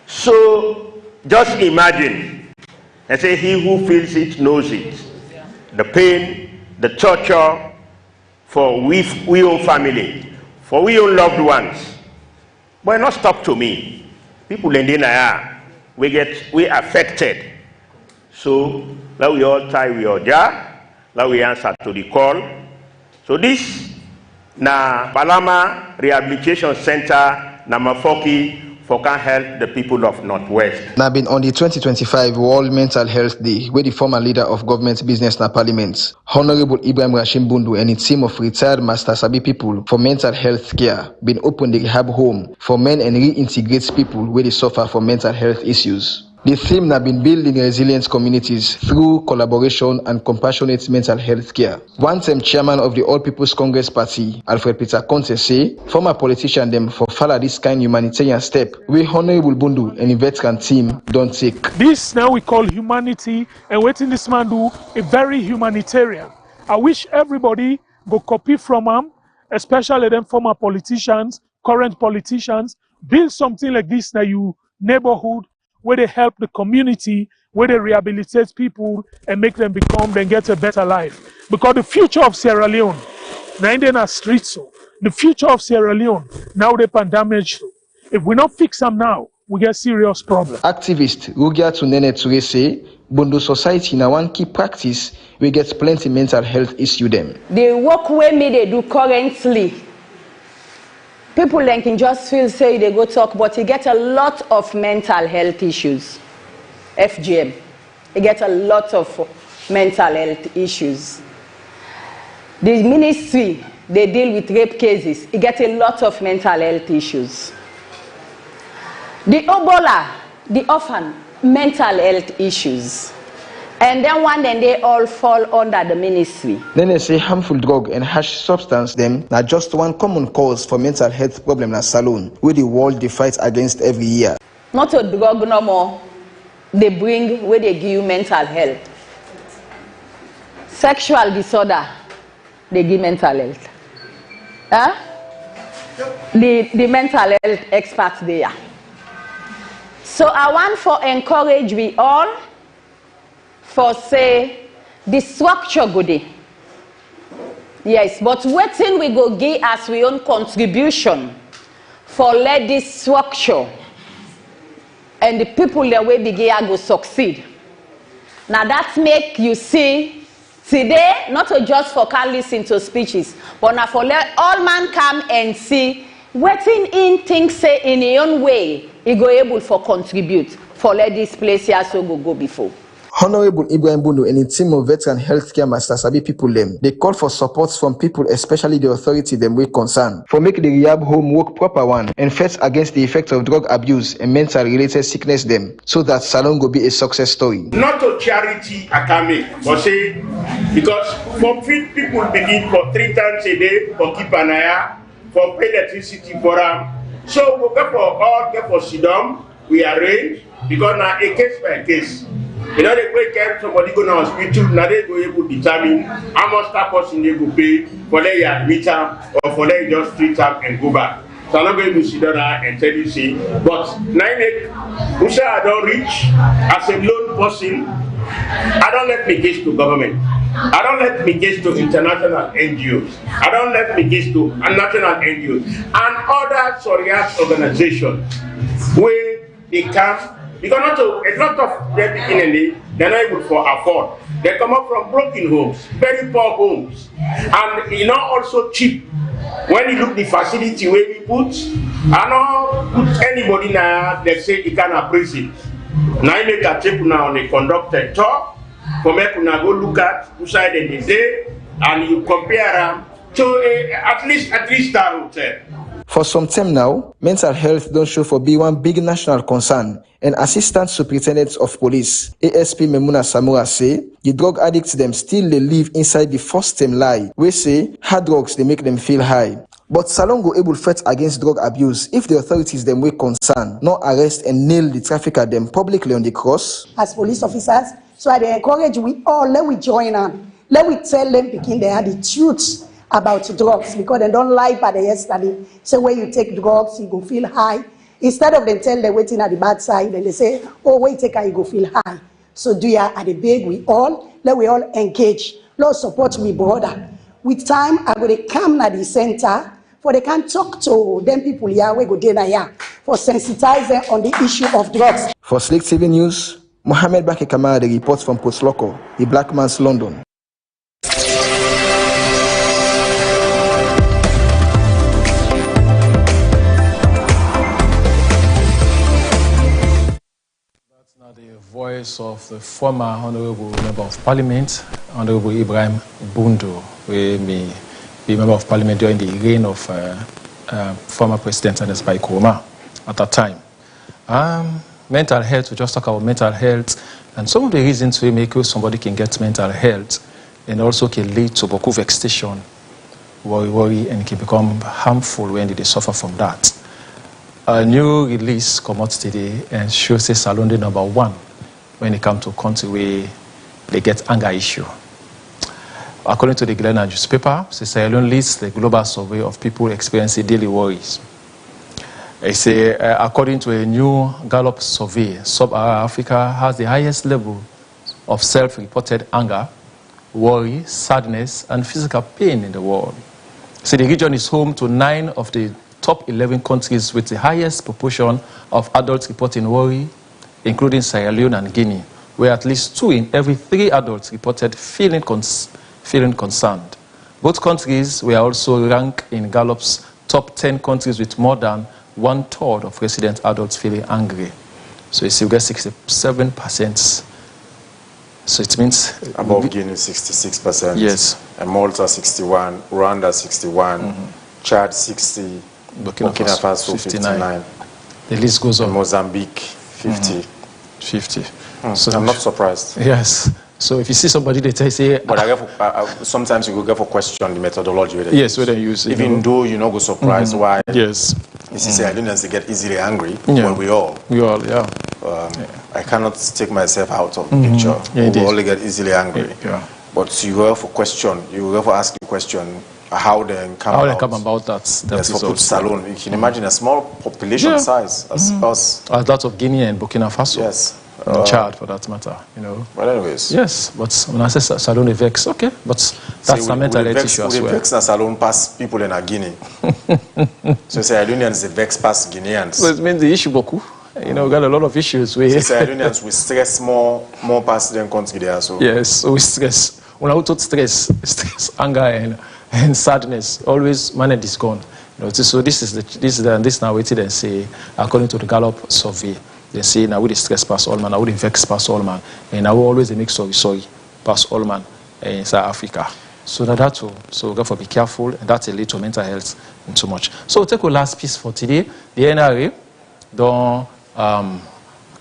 So just imagine, I say he who feels it knows it. The pain, the torture for we own family, for we own loved ones. But not stop to me. People in the we affected. So now we all tie we all jar, now we answer to the call. So this na Palama Rehabilitation Center na Mafoki for can help the people of Northwest. Now been on the 2025 World Mental Health Day, where the former leader of government business na Parliament, Honorable Ibrahim Rashim Bundu and a team of retired Master Sabi people for mental health care been opened the rehab home for men and reintegrate people where they suffer from mental health issues. The theme has been building resilient communities through collaboration and compassionate mental health care. One-time chairman of the All People's Congress Party, Alfred Peter Conte, say former politician them for follow this kind humanitarian step where Honorable Bundu and the veteran team don't take. This now we call humanity, and waiting this man do a very humanitarian. I wish everybody go copy from him, especially them former politicians, current politicians, build something like this now you neighborhood, where they help the community, where they rehabilitate people and make them get a better life. Because the future of Sierra Leone, now in the streets, so the future of Sierra Leone, now they pan damage. If we not fix them now, we get serious problems. Activist Rugia Tunene Ture say, Bondo society now one key practice, we get plenty mental health issue them. The work where me they do currently, people then can just feel say they go talk, but you get a lot of mental health issues. FGM, you get a lot of mental health issues. The ministry, they deal with rape cases, you get a lot of mental health issues. The Ebola, the orphan, mental health issues. And then one day they all fall under the ministry. Then they say harmful drug and harsh substance them now just one common cause for mental health problem na Salone, where the world they fight against every year. Not a drug no more. They bring where they give you mental health. Sexual disorder, they give mental health. Huh? The mental health experts there. So I want for encourage we all for say the structure good. Yes, but waiting we go give as we own contribution for let this structure and the people that we begin go succeed. Now that make you see today not just for can listen to speeches, but now for let all man come and see waiting in things say in your own way, he go able for contribute for let this place here so go before. Honorable Ibrahim Bundu and a team of veteran healthcare master sabi people them. They call for support from people, especially the authority them with concern, for make the rehab home work proper one and fight against the effects of drug abuse and mental related sickness them, so that Salone will be a success story. Not a charity I can make, but say because for feed people begin for 3 times a day for keep an eye, for pay electricity for them. So we go for all get for Sidom, we arrange because now a case by case. You know, they go care somebody go to hospital, now they go able to determine how much that person they go pay for they admit them or for they just treat them and go back. So I'm not going to sit down and tell you say, but Usha I don't reach as a lone person, I don't let me get to government. I don't let me get to international NGOs. I don't let me get to national NGOs and other Sorias organizations where they come. Because not a lot of them beginning, they're not able to afford. They come up from broken homes, very poor homes, and you know also cheap. When you look the facility where we put, I don't put anybody now. They say you can appreciate. Now you make a check now on the conductor talk. For me, you go look at who side in the day, and you compare them to at least that hotel. For some time now, mental health don't show for be one big national concern, and Assistant Superintendent of Police, ASP Memuna Samura say, the drug addicts them still they live inside the first term lie. We say hard drugs they make them feel high. But Salone go able fight against drug abuse if the authorities them with concern, not arrest and nail the trafficker them publicly on the cross. As police officers, so I encourage we all, let we join on. Let we tell them begin they are the truth about drugs, because they don't lie by the yesterday. So when you take drugs, you go feel high. Instead of them tell them waiting at the bad side, and they say, oh, wait, take her, you go feel high. So do you at the big, let we all engage. Lord support me, brother. With time, I will come at the center, for they can talk to them people here, we go there here, for sensitize them on the issue of drugs. For Slik TV News, Mohammed Baki Kamara, the reports from Post Loco, the Black Man's London. The voice of the former Honorable Member of Parliament, Honorable Ibrahim Bundu, who may be Member of Parliament during the reign of former President Ernest Bai Koroma at that time. Mental health, we just talk about mental health, and some of the reasons we make somebody can get mental health and also can lead to boku vexation, worry, and can become harmful when they suffer from that. A new release come out today and shows say Salone #1 when it comes to country where they get anger issue. According to the Glenna newspaper, Salone leads the global survey of people experiencing daily worries. They say, according to a new Gallup survey, Sub-Saharan Africa has the highest level of self-reported anger, worry, sadness, and physical pain in the world. So the region is home to 9 of the top 11 countries with the highest proportion of adults reporting worry, including Sierra Leone and Guinea, where at least 2 in every 3 adults reported feeling concerned. Both countries were also ranked in Gallup's top 10 countries with more than 1/3 of resident adults feeling angry. So you see, we get 67%. So it means above Guinea 66%. Yes. And Malta 61, Rwanda 61, Chad 60, Burkina Faso 59. the list goes on. Mozambique, 50. 50. So I'm not surprised. Yes. So if you see somebody, they say... But I get sometimes you go get for question the methodology. Yes, where they use it. Even though you're not surprised why. Yes. You see, I didn't get easily angry. Yeah. Well, we all, yeah. I cannot take myself out of the picture. Yeah, we only get easily angry. Yeah. But you go for question, you go for ask a question, how they come about that. Yes, for put Salone. You can imagine a small population size as us. As that of Guinea and Burkina Faso. Yes. And Chad, for that matter, you know. But anyways. Yes, but when I say Salone vex, okay, but that's a mental health issue as well. We vex na Salone pass people in Guinea. So Sierra Leoneans, they vex past Guineans. So it means the issue, beaucoup. You know, we got a lot of issues with... Sierra Leoneans, we stress more past than country there. So. Yes, so we stress. When I talk stress, anger and sadness, always manage is gone. You know, so this now waited and say, according to the Gallup survey, they say now we stress pass all man, now we vex pass all man, and now we always make sorry pass all man in South Africa. So that's all. So therefore be careful, and that's a lead to mental health and so much. So we'll take our last piece for today. The NRA don't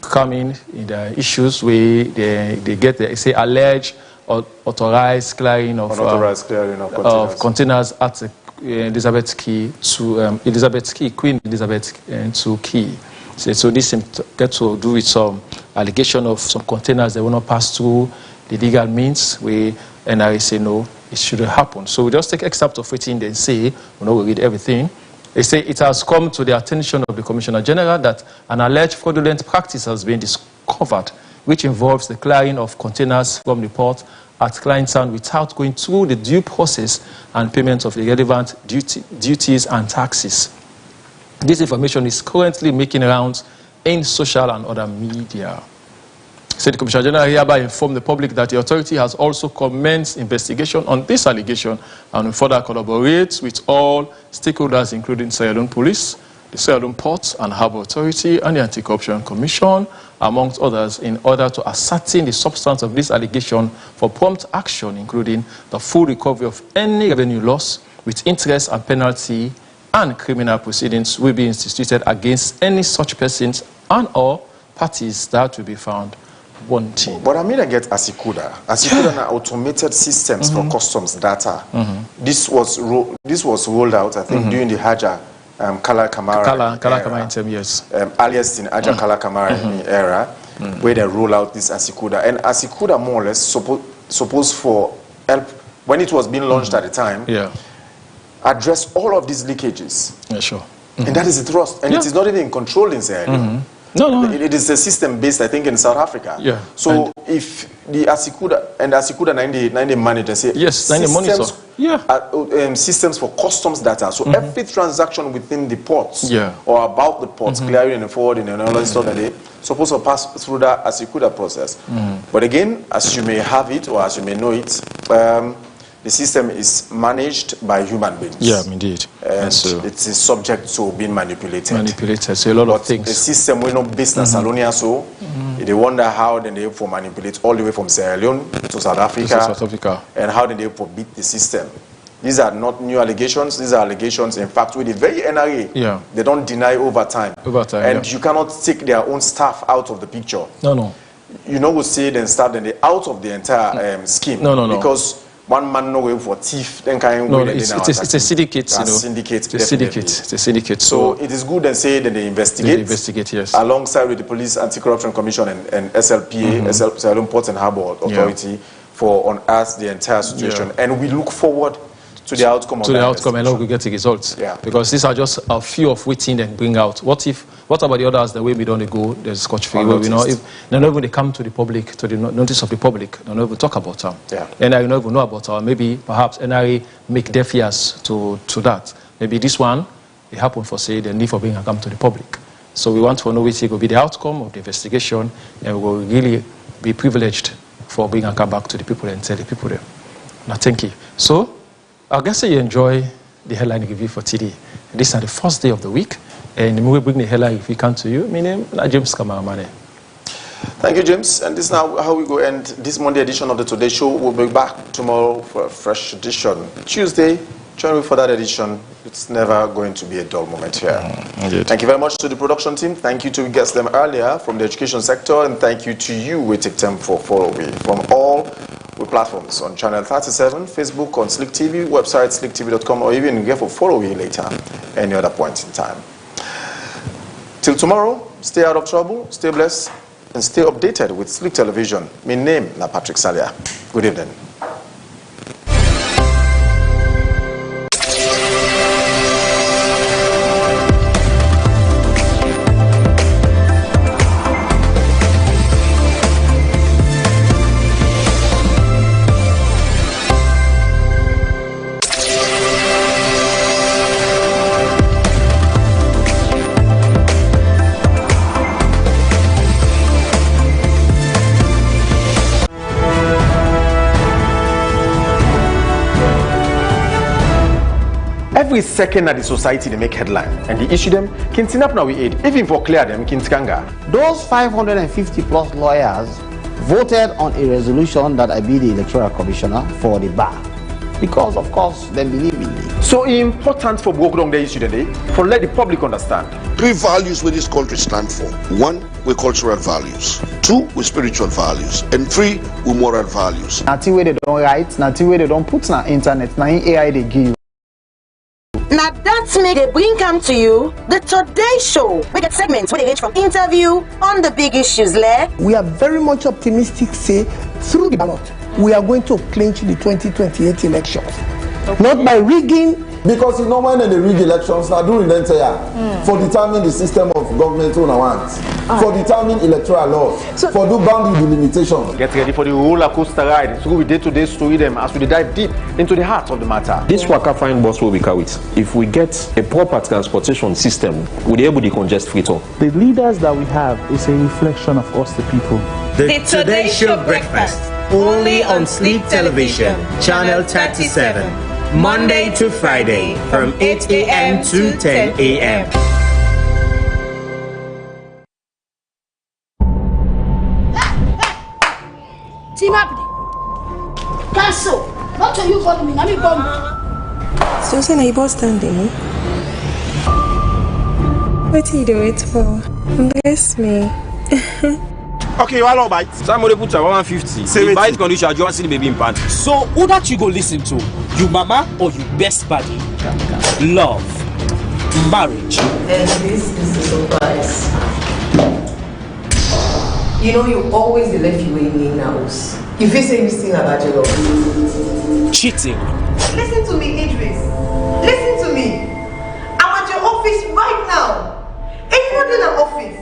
come in the issues where they get the alleged authorized clearing of containers at Elizabeth Key to Queen Elizabeth to Key. So this get to do with some allegation of some containers that will not pass through the legal means where NRA say no, it shouldn't happen. So we just take excerpt of it and then say, we read everything. They say it has come to the attention of the Commissioner General that an alleged fraudulent practice has been discovered, which involves the clearing of containers from the port at Kleintown without going through the due process and payment of the relevant duties and taxes. This information is currently making rounds in social and other media. So the Commissioner General hereby informed the public that the authority has also commenced investigation on this allegation and will further collaborate with all stakeholders, including Sierra Leone Police, the Sierra Leone Port and Harbour Authority, and the Anti-Corruption Commission, amongst others, in order to ascertain the substance of this allegation for prompt action, including the full recovery of any revenue loss with interest and penalty, and criminal proceedings will be instituted against any such persons and or parties that will be found wanting. But I mean, I get Asikuda. Asikuda are automated systems for customs data. This was rolled out, I think, during the Haja Kala Kamara term, yes. Alias in Haja Kala Kamara era, where they roll out this Asikuda. And Asikuda more or less supposed for help, when it was being launched at the time, address all of these leakages. Yeah, sure. And that is the thrust. And it is not even controlled in Sierra Leone. No. It is a system based, I think, in South Africa. Yeah. So if the Asikuda 90 manager say yes, 90 monitor. Yeah. Systems for customs data. So every transaction within the ports or about the ports, clearing and forwarding and all that stuff that they supposed to pass through that Asikuda process. But again, as you may have it or as you may know it, the system is managed by human beings. Yeah, indeed. And so it is subject to being manipulated. So a lot of things. The system will not based in Salonia, so they wonder how then they for manipulate all the way from Sierra Leone to South Africa, and how then they for beat the system. These are not new allegations. These are allegations, in fact, with the very NRA. They don't deny over time. And you cannot take their own staff out of the picture. No. You know, we say then start then they out of the entire scheme. No. Because one man no way for thief, then kind of it's a syndicate. It's a syndicate. So it is good and say that they investigate. Yes. Alongside with the Police Anti-Corruption Commission and SLPA, Sierra Leone Ports and Harbour Authority, for unearth the entire situation. And we look forward to the outcome and we get the results. Because these are just a few of which they bring out. What about the others, the way we don't go, there's scotch-free, where we know, if they don't even come to the public, to the notice of the public, they don't even talk about them. And I don't even know about them. Maybe, perhaps, NRA make deaf ears to that. Maybe this one, it happened for, say, the need for being come to the public. So we want to know which will be the outcome of the investigation, and we will really be privileged for being come back to the people and tell the people there. Now, thank you. So, I guess you enjoy the headline review for today. This is the first day of the week. And we will bring the headline if we come to you. My name is James Kamaramane. Thank you, James. And this is now how we go end this Monday edition of the Today Show. We'll be back tomorrow for a fresh edition. Tuesday, Join me for that edition. It's never going to be a dull moment here. Thank you very much to the production team. Thank you to we guessed them earlier from the education sector, and thank you to you we take time for following from all the platforms on channel 37, Facebook, on Slik TV, website sliktv.com, or even get for following later any other point in time. Till tomorrow, stay out of trouble, stay blessed, and stay updated with Slik Television. My name is Patrick Salia. Good evening. Every second that the society they make headline and they issue them, kintinap now we aid. Even for clear them, kintikanga. Those 550 plus lawyers voted on a resolution that I be the electoral commissioner for the bar. Because of course they believe in me. So important for work on the issue today, for let the public understand. 3 values where this country stand for. 1, with cultural values. 2, with spiritual values. And 3, with moral values. Nothing where they don't write, nothing where they don't put on the internet, nothing AI they give. Now that's make they bring come to you the Today Show. We get segments where they range from interview on the big issues there. We are very much optimistic, say, through the ballot, we are going to clinch the 2028 elections. Okay. Not by rigging. Because you know when they rig elections, now during the entire for determining the system of government on wants, for determining electoral laws, so, for do boundary delimitation. Get ready for the roller coaster ride. So we day-to-day story them as we dive deep into the heart of the matter. This waka fine bus will be carried. If we get a proper transportation system, we'll be able to congest Frito. The leaders that we have is a reflection of us, the people. The Today Show Breakfast, only on Slik Television, channel 37. Monday to Friday from 8 a.m. to 10 a.m. Team up. Cancel. Not to you for me. Let me bomb. So say na boss standing. What do you do it for? Bless me. Okay, you all bite. Somebody put 150. The bite condition, you want to see the baby in pan. So, who that you go listen to? You mama or you best buddy? Love. Marriage. And this is the surprise. You know, you always the left you in now. If you say this thing about your love. Cheating. Listen to me, Idris. Listen to me. I'm at your office right now. If you're not in an office,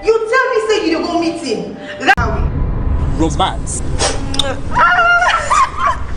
you tell me say you don't go meeting. Romance.